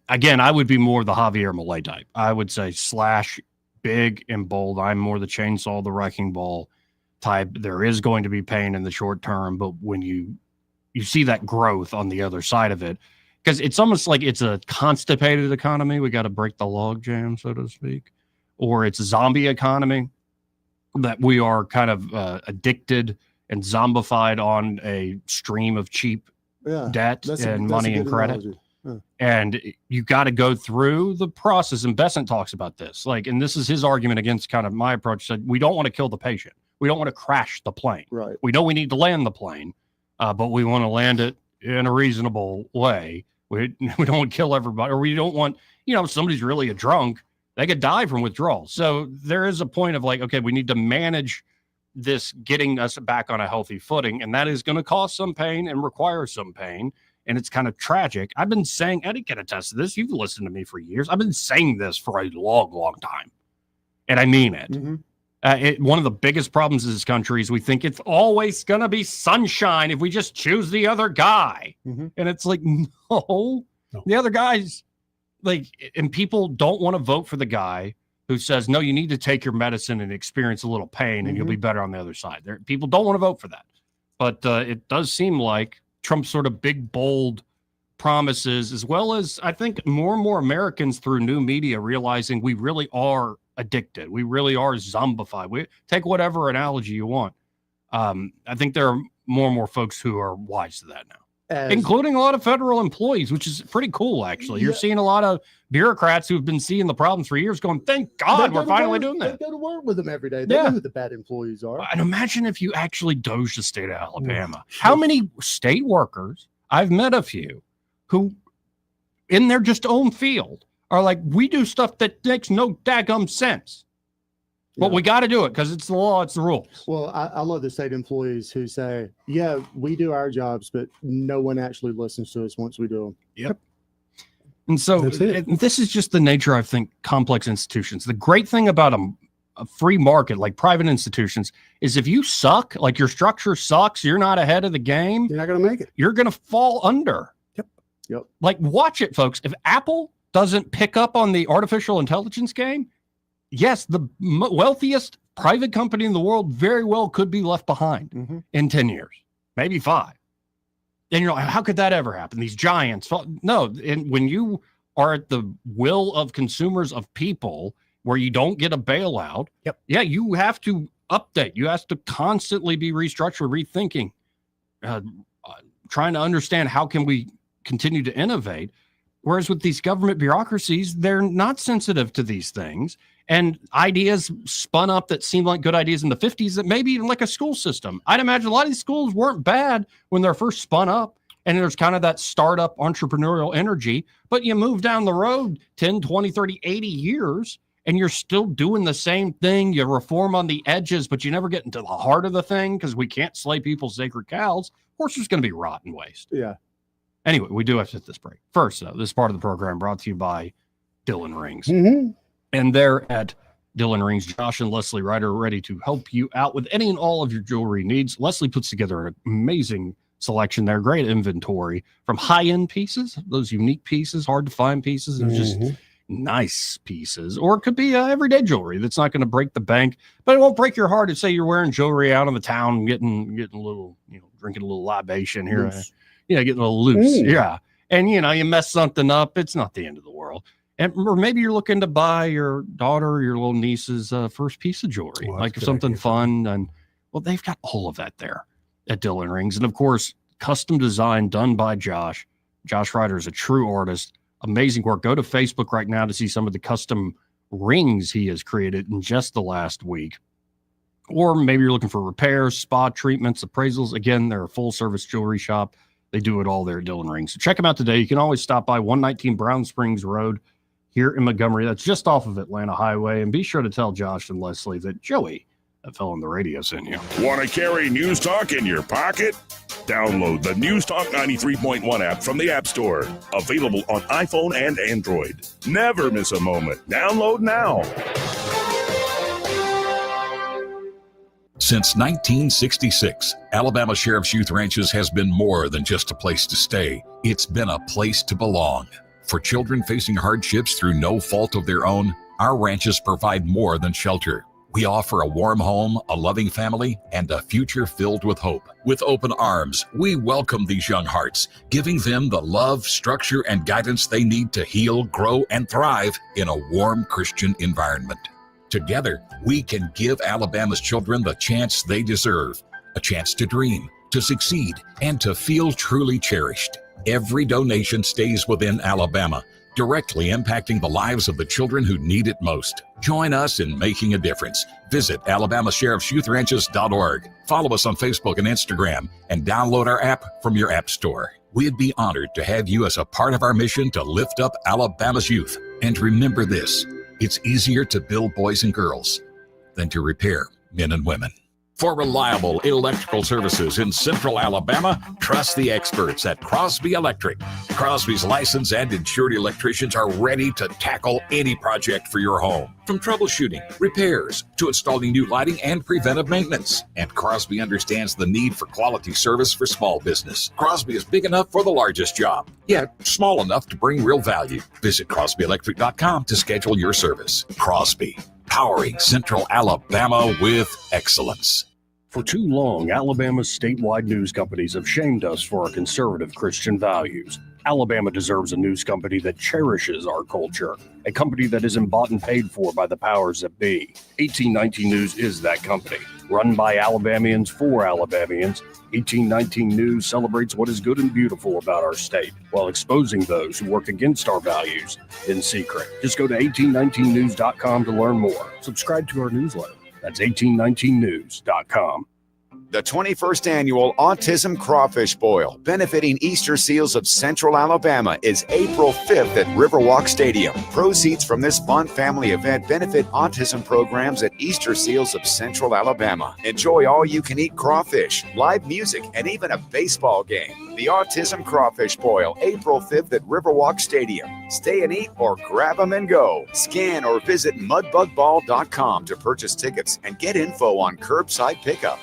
Again, I would be more the Javier Milei type. I would say slash big and bold. I'm more the chainsaw, the wrecking ball type. There is going to be pain in the short term, but when you see that growth on the other side of it, because it's almost like it's a constipated economy. We got to break the log jam, so to speak, or it's a zombie economy that we are kind of addicted and zombified on a stream of cheap debt and money and credit. And you got to go through the process. And Bessent talks about this, and this is his argument against kind of my approach. Said we don't want to kill the patient. We don't want to crash the plane. Right. We know we need to land the plane, but we want to land it in a reasonable way We don't want to kill everybody, or we don't want, somebody's really a drunk, they could die from withdrawal. So there is a point of like, okay, we need to manage this getting us back on a healthy footing. And that is going to cause some pain and require some pain. And it's kind of tragic. I've been saying, Eddie can attest to this. You've listened to me for years. I've been saying this for a long, long time. And I mean it. Mm-hmm. One of the biggest problems in this country is we think it's always going to be sunshine if we just choose the other guy. Mm-hmm. And it's like, no, the other guy's like, and people don't want to vote for the guy who says, no, you need to take your medicine and experience a little pain and you'll be better on the other side. People don't want to vote for that. But it does seem like Trump's sort of big, bold promises, as well as I think more and more Americans through new media realizing we really are addicted. We really are zombified. We take whatever analogy you want. I think there are more and more folks who are wise to that now, including a lot of federal employees, which is pretty cool, actually. You're seeing a lot of bureaucrats who've been seeing the problems for years going, thank God we're finally doing that. They go to work with them every day. They know who the bad employees are. And imagine if you actually dosed the state of Alabama. How many state workers, I've met a few, who in their just own field are like, we do stuff that makes no daggum sense. But we got to do it because it's the law, it's the rules. Well, I love the state employees who say, yeah, we do our jobs, but no one actually listens to us once we do them. Yep. And so this is just the nature, I think, complex institutions. The great thing about a free market like private institutions is if you suck, like your structure sucks, you're not ahead of the game. You're not going to make it. You're going to fall under. Yep. Like, watch it, folks. If Apple doesn't pick up on the artificial intelligence game, yes, the wealthiest private company in the world very well could be left behind in 10 years, maybe 5. And you're like, how could that ever happen? These giants. No, and when you are at the will of consumers of people where you don't get a bailout, you have to update. You have to constantly be restructured, rethinking, trying to understand how can we continue to innovate. Whereas with these government bureaucracies, they're not sensitive to these things. And ideas spun up that seemed like good ideas in the 50s, that maybe even like a school system. I'd imagine a lot of these schools weren't bad when they're first spun up. And there's kind of that startup entrepreneurial energy. But you move down the road 10, 20, 30, 80 years, and you're still doing the same thing. You reform on the edges, but you never get into the heart of the thing because we can't slay people's sacred cows. Of course, there's going to be rot and waste. Yeah. Anyway, we do have to hit this break. First, though, this part of the program brought to you by Dylan Rings. And they're at Dylan Rings. Josh and Leslie Ryder are ready to help you out with any and all of your jewelry needs. Leslie puts together an amazing selection there, great inventory from high-end pieces, those unique pieces, hard to find pieces, and just nice pieces. Or it could be everyday jewelry that's not going to break the bank, but it won't break your heart if, say, you're wearing jewelry out in the town, getting a little, drinking a little libation here. Getting a little loose. And, you mess something up. It's not the end of the world. Or maybe you're looking to buy your daughter or your little niece's first piece of jewelry, like something fun. And well, they've got all of that there at Dylan Rings. And of course, custom design done by Josh. Josh Ryder is a true artist. Amazing work. Go to Facebook right now to see some of the custom rings he has created in just the last week. Or maybe you're looking for repairs, spa treatments, appraisals. Again, they're a full service jewelry shop. They do it all there at Dylan Rings. So check them out today. You can always stop by 119 Brown Springs Road here in Montgomery. That's just off of Atlanta Highway. And be sure to tell Josh and Leslie that Joey, that fell on the radio, sent you. Want to carry News Talk in your pocket? Download the News Talk 93.1 app from the App Store. Available on iPhone and Android. Never miss a moment. Download now. Since 1966, Alabama Sheriff's Youth Ranches has been more than just a place to stay. It's been a place to belong. For children facing hardships through no fault of their own, our ranches provide more than shelter. We offer a warm home, a loving family, and a future filled with hope. With open arms, we welcome these young hearts, giving them the love, structure, and guidance they need to heal, grow, and thrive in a warm Christian environment. Together, we can give Alabama's children the chance they deserve, a chance to dream, to succeed, and to feel truly cherished. Every donation stays within Alabama, directly impacting the lives of the children who need it most. Join us in making a difference. Visit AlabamaSheriffsYouthRanches.org. Follow us on Facebook and Instagram, and download our app from your app store. We'd be honored to have you as a part of our mission to lift up Alabama's youth. And remember this, it's easier to build boys and girls than to repair men and women. For reliable electrical services in Central Alabama, trust the experts at Crosby Electric. Crosby's licensed and insured electricians are ready to tackle any project for your home, from troubleshooting, repairs, to installing new lighting and preventive maintenance. And Crosby understands the need for quality service for small business. Crosby is big enough for the largest job, yet small enough to bring real value. Visit CrosbyElectric.com to schedule your service. Crosby, powering Central Alabama with excellence. For too long, Alabama's statewide news companies have shamed us for our conservative Christian values. Alabama deserves a news company that cherishes our culture, a company that isn't bought and paid for by the powers that be. 1819 News is that company. Run by Alabamians for Alabamians, 1819 News celebrates what is good and beautiful about our state, while exposing those who work against our values in secret. Just go to 1819news.com to learn more. Subscribe to our newsletter. That's 1819news.com. The 21st Annual Autism Crawfish Boil, benefiting Easter Seals of Central Alabama, is April 5th at Riverwalk Stadium. Proceeds from this fun family event benefit autism programs at Easter Seals of Central Alabama. Enjoy all-you-can-eat crawfish, live music, and even a baseball game. The Autism Crawfish Boil, April 5th at Riverwalk Stadium. Stay and eat or grab them and go. Scan or visit mudbugball.com to purchase tickets and get info on curbside pickup.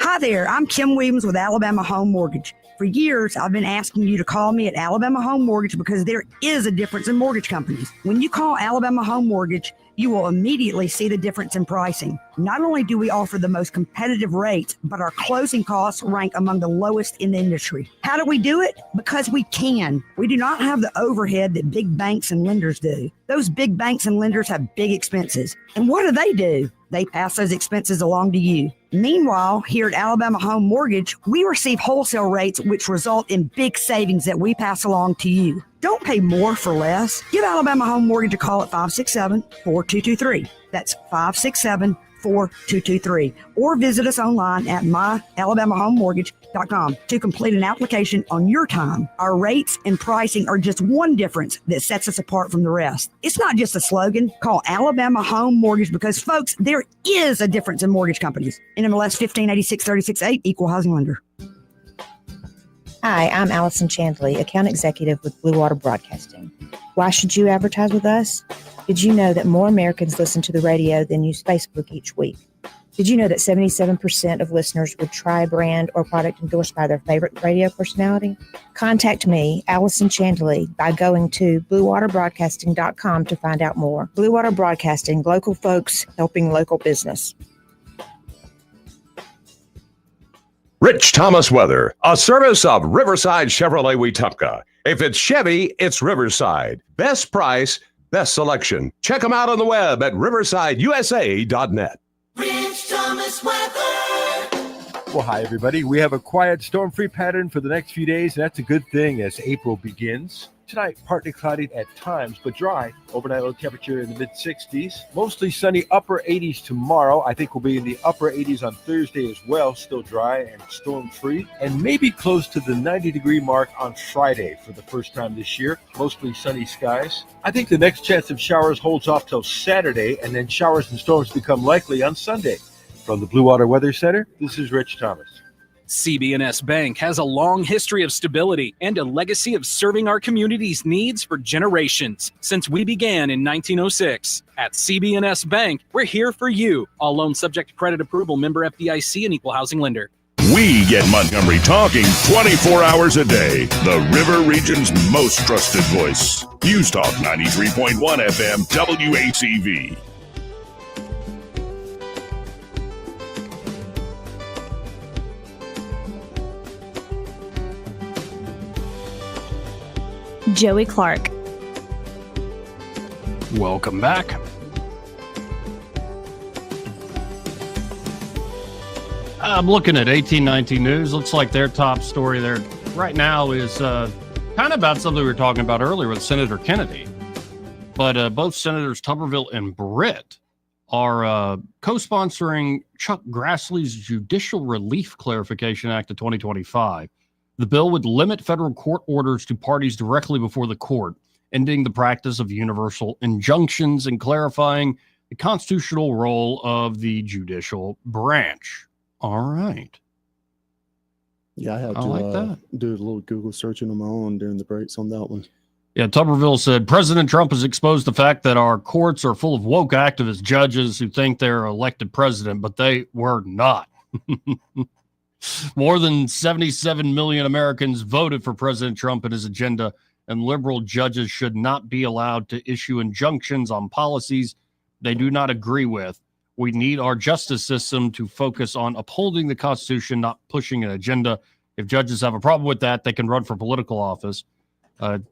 Hi there, I'm Kim Williams with Alabama Home Mortgage. For years, I've been asking you to call me at Alabama Home Mortgage because there is a difference in mortgage companies. When you call Alabama Home Mortgage, you will immediately see the difference in pricing. Not only do we offer the most competitive rates, but our closing costs rank among the lowest in the industry. How do we do it? Because we can. We do not have the overhead that big banks and lenders do. Those big banks and lenders have big expenses. And what do? They pass those expenses along to you. Meanwhile, here at Alabama Home Mortgage, we receive wholesale rates which result in big savings that we pass along to you. Don't pay more for less. Give Alabama Home Mortgage a call at 567-4223. That's 567-4223. Or visit us online at myalabamahomemortgage.com to complete an application on your time. Our rates and pricing are just one difference that sets us apart from the rest. It's not just a slogan. Call Alabama Home Mortgage because, folks, there is a difference in mortgage companies. NMLS 1586-368, Equal Housing Lender. Hi, I'm Allison Chandley, account executive with Blue Water Broadcasting. Why should you advertise with us? Did you know that more Americans listen to the radio than use Facebook each week? Did you know that 77% of listeners would try a brand or product endorsed by their favorite radio personality? Contact me, Allison Chandley, by going to bluewaterbroadcasting.com to find out more. Blue Water Broadcasting, local folks helping local business. Rich Thomas Weather, a service of Riverside Chevrolet Wetumpka. If it's Chevy, it's Riverside. Best price, best selection. Check them out on the web at riversideusa.net. Rich Thomas Weather. Well, hi, everybody. We have a quiet, storm-free pattern for the next few days, and that's a good thing as April begins. Tonight, partly cloudy at times, but dry. Overnight low temperature in the mid-60s. Mostly sunny, upper 80s tomorrow. I think we'll be in the upper 80s on Thursday as well. Still dry and storm-free. And maybe close to the 90-degree mark on Friday for the first time this year. Mostly sunny skies. I think the next chance of showers holds off till Saturday, and then showers and storms become likely on Sunday. From the Blue Water Weather Center, this is Rich Thomas. CB&S Bank has a long history of stability and a legacy of serving our community's needs for generations since we began in 1906. At CB&S Bank, we're here for you. All loans subject to credit approval, member FDIC, and equal housing lender. We get Montgomery talking 24 hours a day. The River Region's most trusted voice. News Talk 93.1 FM WACV. Joey Clark. Welcome back. I'm looking at 1819 News. Looks like their top story there right now is kind of about something we were talking about earlier with Senator Kennedy. But both Senators Tuberville and Britt are co-sponsoring Chuck Grassley's Judicial Relief Clarification Act of 2025. The bill would limit federal court orders to parties directly before the court, ending the practice of universal injunctions and clarifying the constitutional role of the judicial branch. All right. Yeah, I had to do a little Google searching on my own during the breaks on that one. Yeah, Tuberville said, President Trump has exposed the fact that our courts are full of woke activist judges who think they're elected president, but they were not. More than 77 million Americans voted for President Trump and his agenda, and liberal judges should not be allowed to issue injunctions on policies they do not agree with. We need our justice system to focus on upholding the Constitution, not pushing an agenda. If judges have a problem with that, they can run for political office.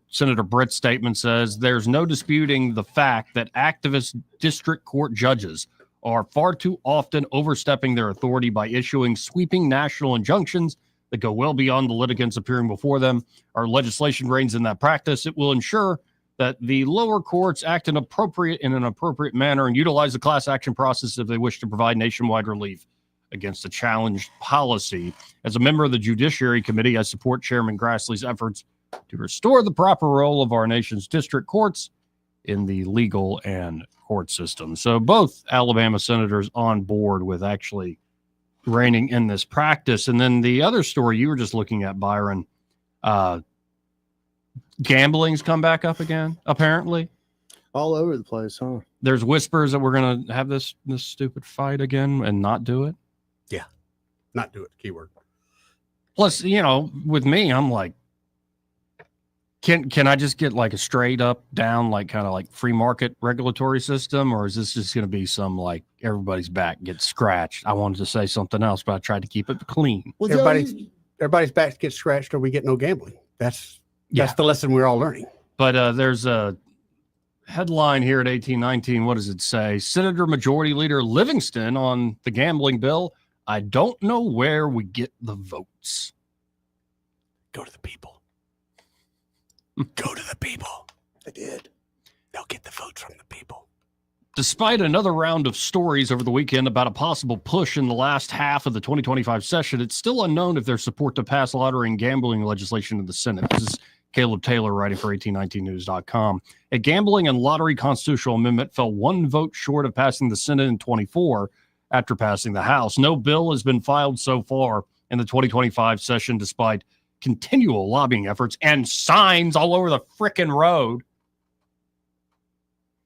Senator Britt's statement says, there's no disputing the fact that activist district court judges are far too often overstepping their authority by issuing sweeping national injunctions that go well beyond the litigants appearing before them. Our legislation reins in that practice. It will ensure that the lower courts act in an appropriate manner and utilize the class action process if they wish to provide nationwide relief against a challenged policy. As a member of the Judiciary Committee, I support Chairman Grassley's efforts to restore the proper role of our nation's district courts in the legal and court system. So both Alabama senators on board with actually reining in this practice. And then the other story you were just looking at, Byron, gambling's come back up again, apparently. All over the place, huh? There's whispers that we're going to have this stupid fight again and not do it. Yeah, not do it, keyword. Plus, with me, I'm like, Can I just get like a straight up down, like kind of like free market regulatory system? Or is this just going to be some like everybody's back gets scratched? I wanted to say something else, but I tried to keep it clean. Well, everybody's back gets scratched or we get no gambling. That's the lesson we're all learning. But there's a headline here at 1819. What does it say? Senator Majority Leader Livingston on the gambling bill. I don't know where we get the votes. Go to the people. Go to the people. I did. They'll get the votes from the people. Despite another round of stories over the weekend about a possible push in the last half of the 2025 session, it's still unknown if there's support to pass lottery and gambling legislation in the Senate. This is Caleb Taylor writing for 1819news.com. A gambling and lottery constitutional amendment fell one vote short of passing the Senate in 24 after passing the House. No bill has been filed so far in the 2025 session, despite continual lobbying efforts and signs all over the frickin' road.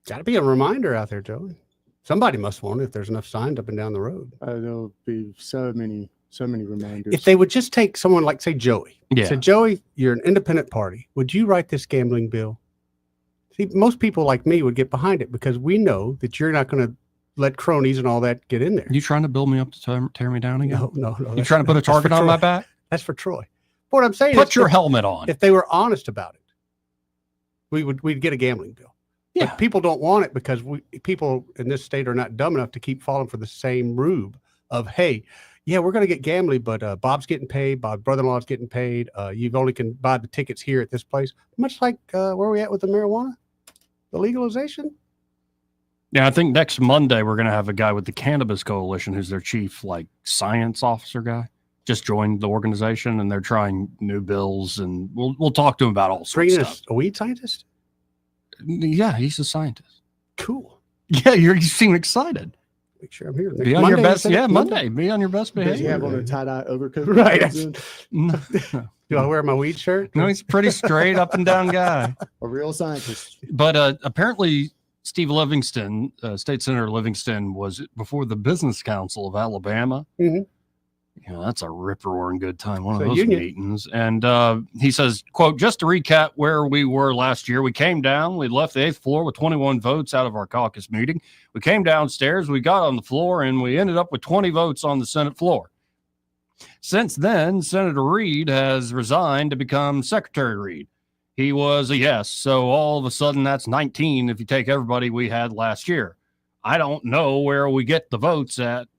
Got to be a reminder out there, Joey. Somebody must want it if there's enough signs up and down the road. There'll be so many reminders. If they would just take someone like, say, Joey. Yeah. Say, Joey, you're an independent party. Would you write this gambling bill? See, most people like me would get behind it because we know that you're not going to let cronies and all that get in there. You trying to build me up to tear me down again? No. You trying to put a target on my back? That's for Troy. What I'm saying Put is your helmet on. If they were honest about it, we'd get a gambling bill. Yeah. But people don't want it because people in this state are not dumb enough to keep falling for the same rube of, hey, yeah, we're going to get gambling, but Bob's getting paid, Bob's brother-in-law's getting paid. You've only can buy the tickets here at this place. Much like where are we at with the marijuana, the legalization. Yeah, I think next Monday we're going to have a guy with the Cannabis Coalition, who's their chief science officer guy. Just joined the organization, and they're trying new bills, and we'll talk to him about all sorts of stuff. A weed scientist? Yeah, he's a scientist. Cool. Yeah, you seem excited. Make sure I'm here. Be on Monday, your best. Yeah, Monday. Be on your best behavior. Does he have on a tie-dye overcoat? Right. No. Do I wear my weed shirt? No, he's a pretty straight up and down guy. A real scientist. But apparently Steve Livingston, State Senator Livingston, was before the Business Council of Alabama. Mm-hmm. That's a rip-roaring good time, one of those meetings. And he says, quote, just to recap where we were last year, we came down, we left the 8th floor with 21 votes out of our caucus meeting. We came downstairs, we got on the floor, and we ended up with 20 votes on the Senate floor. Since then, Senator Reed has resigned to become Secretary Reed. He was a yes, so all of a sudden that's 19 if you take everybody we had last year. I don't know where we get the votes at.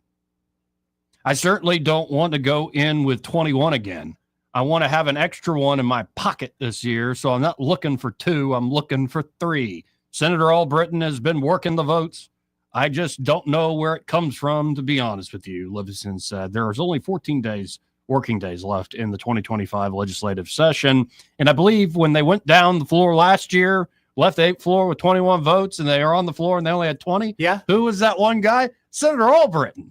I certainly don't want to go in with 21 again. I want to have an extra one in my pocket this year, so I'm not looking for 2, I'm looking for 3. Senator Albritton has been working the votes. I just don't know where it comes from, to be honest with you, Livingston said. There is only 14 days working days left in the 2025 legislative session. And I believe when they went down the floor last year, left the 8th floor with 21 votes, and they are on the floor and they only had 20. Yeah. Who was that one guy? Senator Albritton.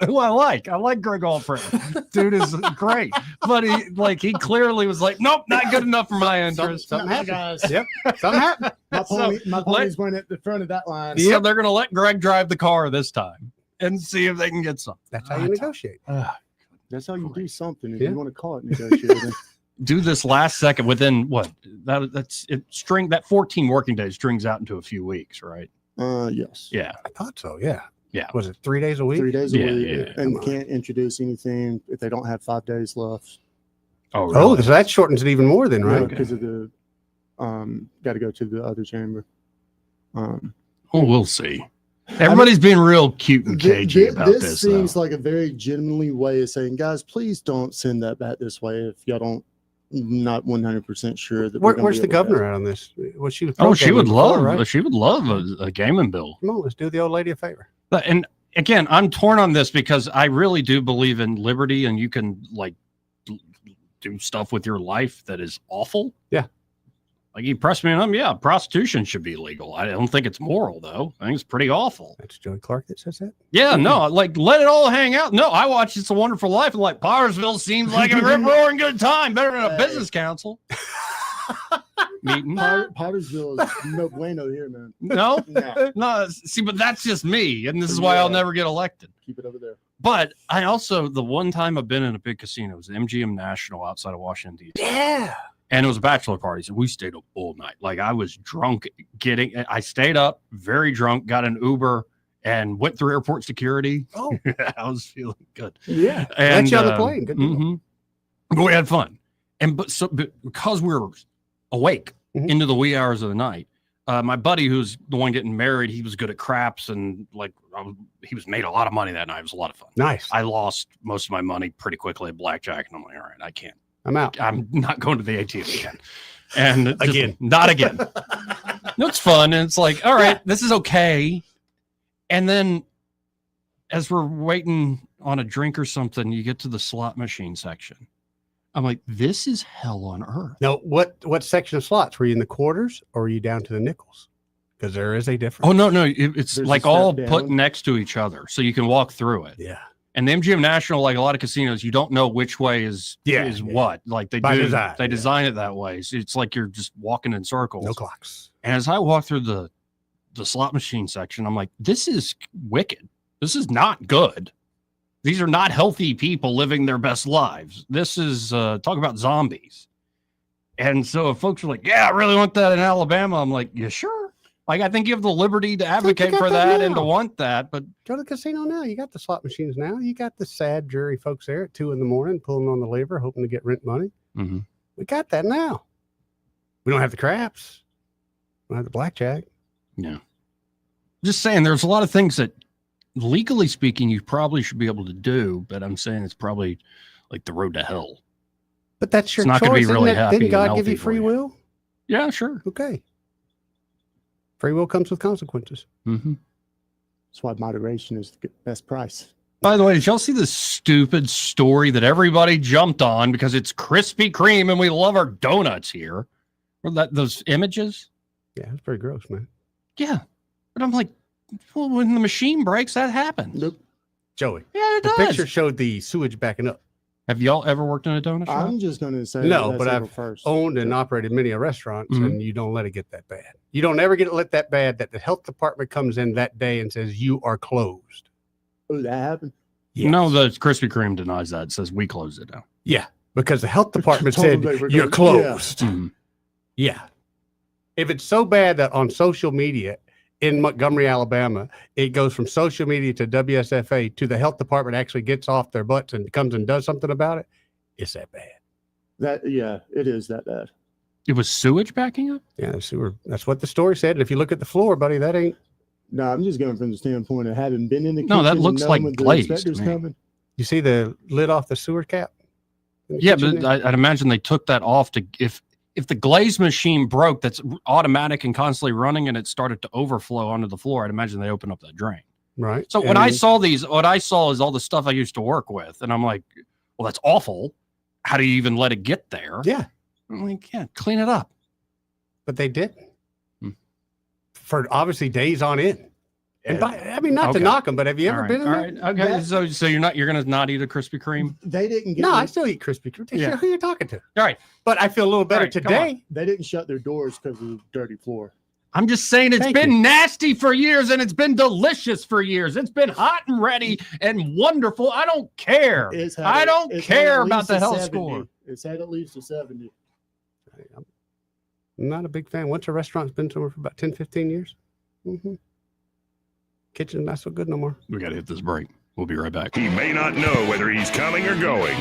Who I like. I like Greg Albritton. Dude is great. But he clearly was like, nope, not good enough for my interest. Something happened. Guys. Yep. Something happened. My pony's went at the front of that line. So they're going to let Greg drive the car this time and see if they can get some. That's how you negotiate. That's how you do something if you want to call it negotiating. Do this last second within what? That 14 working days strings out into a few weeks, right? Yes. Yeah. I thought so. Yeah. Yeah. Was it 3 days a week? 3 days a week. Yeah. And can't introduce anything if they don't have 5 days left. Oh, really? So that shortens it even more then, right? Because of the got to go to the other chamber. We'll see. Everybody's being real cute and cagey about this. This seems like a very genuinely way of saying, guys, please don't send that back this way if y'all don't not 100% sure that. Where's the governor at on this? Well, she was she would love. right? She would love a gaming bill. Come on, let's do the old lady a favor. And again, I'm torn on this because I really do believe in liberty, and you can do stuff with your life that is awful. Yeah. Like you press me on, yeah, prostitution should be legal. I don't think it's moral though. I think it's pretty awful. That's Joey Clark that says that. Yeah, no, let it all hang out. No, I watched It's a Wonderful Life and Powdersville seems like a rip roaring good time, better than a business council meeting. Powdersville is no bueno here, man. No, no. See, but that's just me, and this is why I'll never get elected. Keep it over there. But I also, the one time I've been in a big casino was MGM National outside of Washington D.C. Yeah. And it was a bachelor party, so we stayed up all night. Like I was drunk, I stayed up, very drunk, got an Uber, and went through airport security. Oh, I was feeling good. Yeah, and let you on the plane. Good deal. But we had fun, and because we were awake into the wee hours of the night. My buddy, who's the one getting married, he was good at craps, and he was made a lot of money that night. It was a lot of fun. Nice. I lost most of my money pretty quickly at blackjack, and I'm like, all right, I can't. I'm out. I'm not going to the ATM again. And again, not again. No, it's fun. And it's like, all right, this is okay. And then as we're waiting on a drink or something, you get to the slot machine section. I'm like, this is hell on earth. Now, what section of slots? Were you in the quarters or were you down to the nickels? Because there is a difference. Oh, no. It's There's like a step all down. put next to each other. So you can walk through it. Yeah. And the MGM National, like a lot of casinos, you don't know which way is what. Like they By do, design, they design it that way. So it's like you're just walking in circles. No clocks. And as I walk through the slot machine section, I'm like, this is wicked. This is not good. These are not healthy people living their best lives. This is talk about zombies. And so if folks are like, yeah, I really want that in Alabama, I'm like, you sure? Like, I think you have the liberty to advocate for that and to want that, but go to the casino now. You got the slot machines now. You got the sad jury folks there at 2 a.m. pulling on the lever, hoping to get rent money. Mm-hmm. We got that now. We don't have the craps. We don't have the blackjack. Yeah. Just saying, there's a lot of things that, legally speaking, you probably should be able to do, but I'm saying it's probably like the road to hell. But that's your It's not choice. going to be really happy. Didn't and God give healthy you for free will? Yeah, sure. Okay. Free will comes with consequences. Mm-hmm. That's why moderation is the best price. By the way, did y'all see this stupid story that everybody jumped on because it's Krispy Kreme and we love our donuts here? Or those images? Yeah, it's pretty gross, man. Yeah. But I'm like, well, when the machine breaks, that happens. Nope. Joey. Yeah, it the does. picture showed the sewage backing up. Have y'all ever worked in a donut shop? I'm just going to say no, that's but I've first. owned and operated many restaurants, Mhm. and you don't let it get that bad. You don't ever get it let that bad that the health department comes in that day and says you are closed. Oh, that happened? Yes. No, the Krispy Kreme denies that. It says we closed it now. Yeah, because the health department Told said them they were you're gonna- closed. Mhm. Yeah. If it's so bad that on social media in Montgomery, Alabama, it goes from social media to WSFA to the health department actually gets off their butts and comes and does something about it, it's that bad. It is that bad. It was sewage backing up? Yeah, the sewer. That's what the story said. And if you look at the floor, buddy, that ain't. No, I'm just going from the standpoint of having been in the No, that kitchen and looks knowing like when the glazed inspector's to me. coming. You see the lid off the sewer cap? in the Yeah, kitchen but there? I'd imagine they took that off to if the glaze machine broke that's automatic and constantly running and it started to overflow onto the floor, I'd imagine they opened up that drain. Right. So when I saw these, what I saw is all the stuff I used to work with. And I'm like, Well, that's awful. How do you even let it get there? Yeah. I'm like, yeah, clean it up. But they didn't. For obviously days on end. And not to knock them, but have you ever been in there? All right. Okay. So you're going to not eat a Krispy Kreme? They didn't get No, I still eat Krispy Kreme. Yeah. Who are you talking to? All right. But I feel a little better today. They didn't shut their doors because of the dirty floor. I'm just saying it's Thank been you. nasty for years and it's been delicious for years. It's been hot and ready and wonderful. I don't care. I don't care about the health score. It's had at least a 70. I'm not a big fan. Once a restaurant's been somewhere for about 10, 15 years. Mm-hmm. Kitchen's not so good no more. We got to hit this break. We'll be right back. He may not know whether he's coming or going,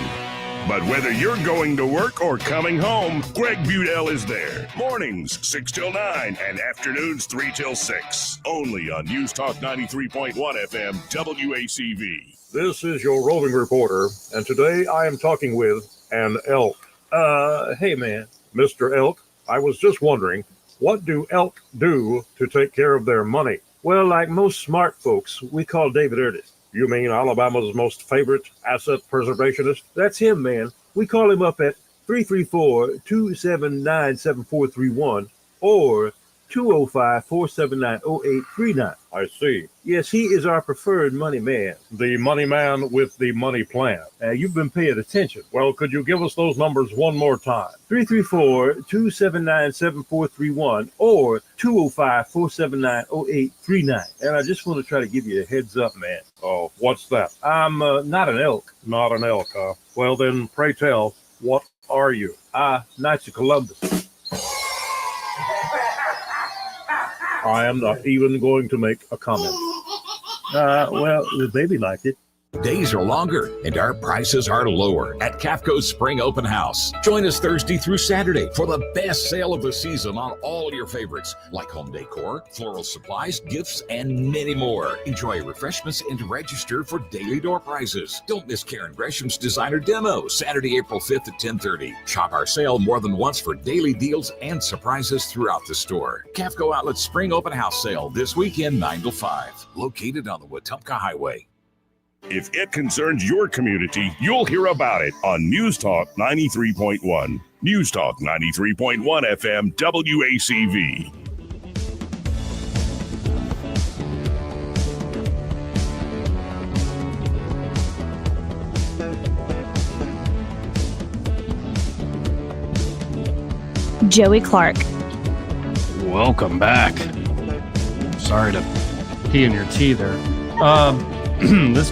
but whether you're going to work or coming home, Greg Budell is there. Mornings 6 till 9 and afternoons 3 till 6. Only on News Talk 93.1 FM WACV. This is your roving reporter, and today I am talking with an elk. Hey man, Mr. Elk, I was just wondering, what do elk do to take care of their money? Well, like most smart folks, we call David Erdis. You mean Alabama's most favorite asset preservationist? That's him, man. We call him up at 334-279-7431 or 205-479-0839. I see. Yes, he is our preferred money man. The money man with the money plan. You've been paying attention. Well, could you give us those numbers one more time? 334-279-7431 or 205-479-0839. And I just want to try to give you a heads up, man. Oh, what's that? I'm not an elk. Not an elk, huh? Well, then, pray tell, what are you? Knights of Columbus. I am not even going to make a comment. Well, the baby liked it. Days are longer and our prices are lower at Cafco's Spring Open House. Join us Thursday through Saturday for the best sale of the season on all your favorites like home decor, floral supplies, gifts, and many more. Enjoy refreshments and register for daily door prizes. Don't miss Karen Gresham's designer demo Saturday, April 5th at 10:30. Shop our sale more than once for daily deals and surprises throughout the store. Cafco Outlet Spring Open House sale this weekend 9 to 5. Located on the Wetumpka Highway. If it concerns your community, you'll hear about it on News Talk 93.1. News Talk 93.1 FM WACV. Joey Clark. Welcome back. Sorry to pee in your tea there. This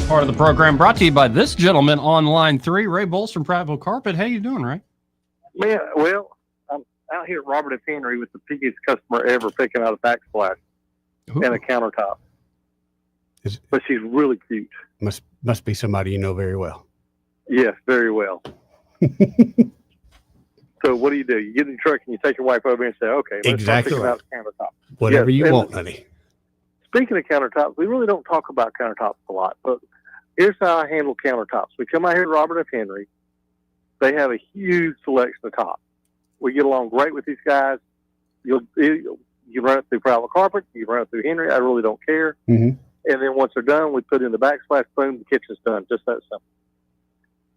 part of the program brought to you by this gentleman on line 3, Ray Bowles from Prattville Carpet. How you doing, Ray? Man, well, I'm out here at Robert F. Henry with the pickiest customer ever picking out a backsplash and a countertop. But she's really cute. Must be somebody you know very well. Yes, very well. So what do? You get in the truck and you take your wife over and say, okay, let's start picking out a countertop. Whatever you want, honey. Speaking of countertops, we really don't talk about countertops a lot, but here's how I handle countertops. We come out here to Robert F. Henry. They have a huge selection of tops. We get along great with these guys. You run it through Prattville Carpet. You run it through Henry. I really don't care. Mm-hmm. And then once they're done, we put in the backsplash, boom, the kitchen's done. Just that simple.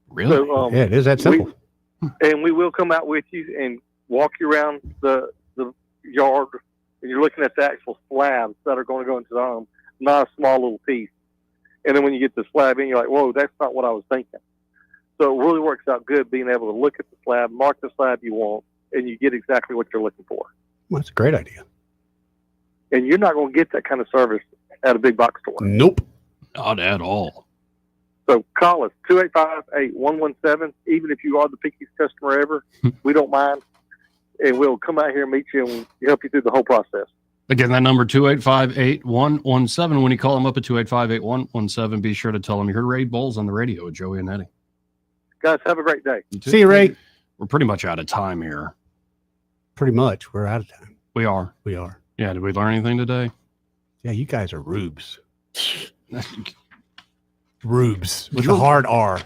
Really? So, yeah, it is that simple. And we will come out with you and walk you around the yard. And you're looking at the actual slabs that are going to go into the home, not a small little piece. And then when you get the slab in, you're like, whoa, that's not what I was thinking. So it really works out good being able to look at the slab, mark the slab you want, and you get exactly what you're looking for. Well, that's a great idea. And you're not going to get that kind of service at a big box store. Nope. Not at all. So call us, 285-8117. Even if you are the pickiest customer ever, we don't mind. And we'll come out here and meet you and help you through the whole process. Again, that number 285-8117. When you call them up at 285-8117, be sure to tell them you heard Ray Bowles on the radio with Joey and Eddie. Guys, have a great day. See you, Ray. We're pretty much out of time here. Pretty much. We're out of time. We are. We are. Yeah, did we learn anything today? Yeah, you guys are rubes. Rubes with the hard R.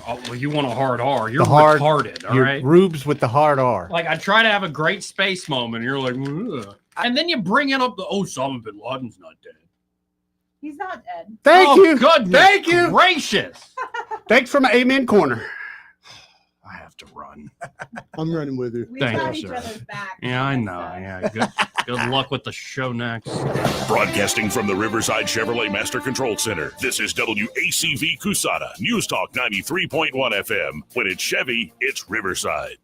Well, you want a hard R. You're hard, retarded, all you're right? Rubes with the hard R. Like, I try to have a great space moment, and you're like, ugh. And then you bring it up, Osama bin Laden's not dead. He's not dead. Thank you. Goodness Thank you. Gracious. Thanks for my amen corner. I have to run. I'm running with you. Thank you, sir. Yeah, I know. Yeah, good luck with the show next. Broadcasting from the Riverside Chevrolet Master Control Center, this is WACV Cusada, News Talk 93.1 FM. When it's Chevy, it's Riverside.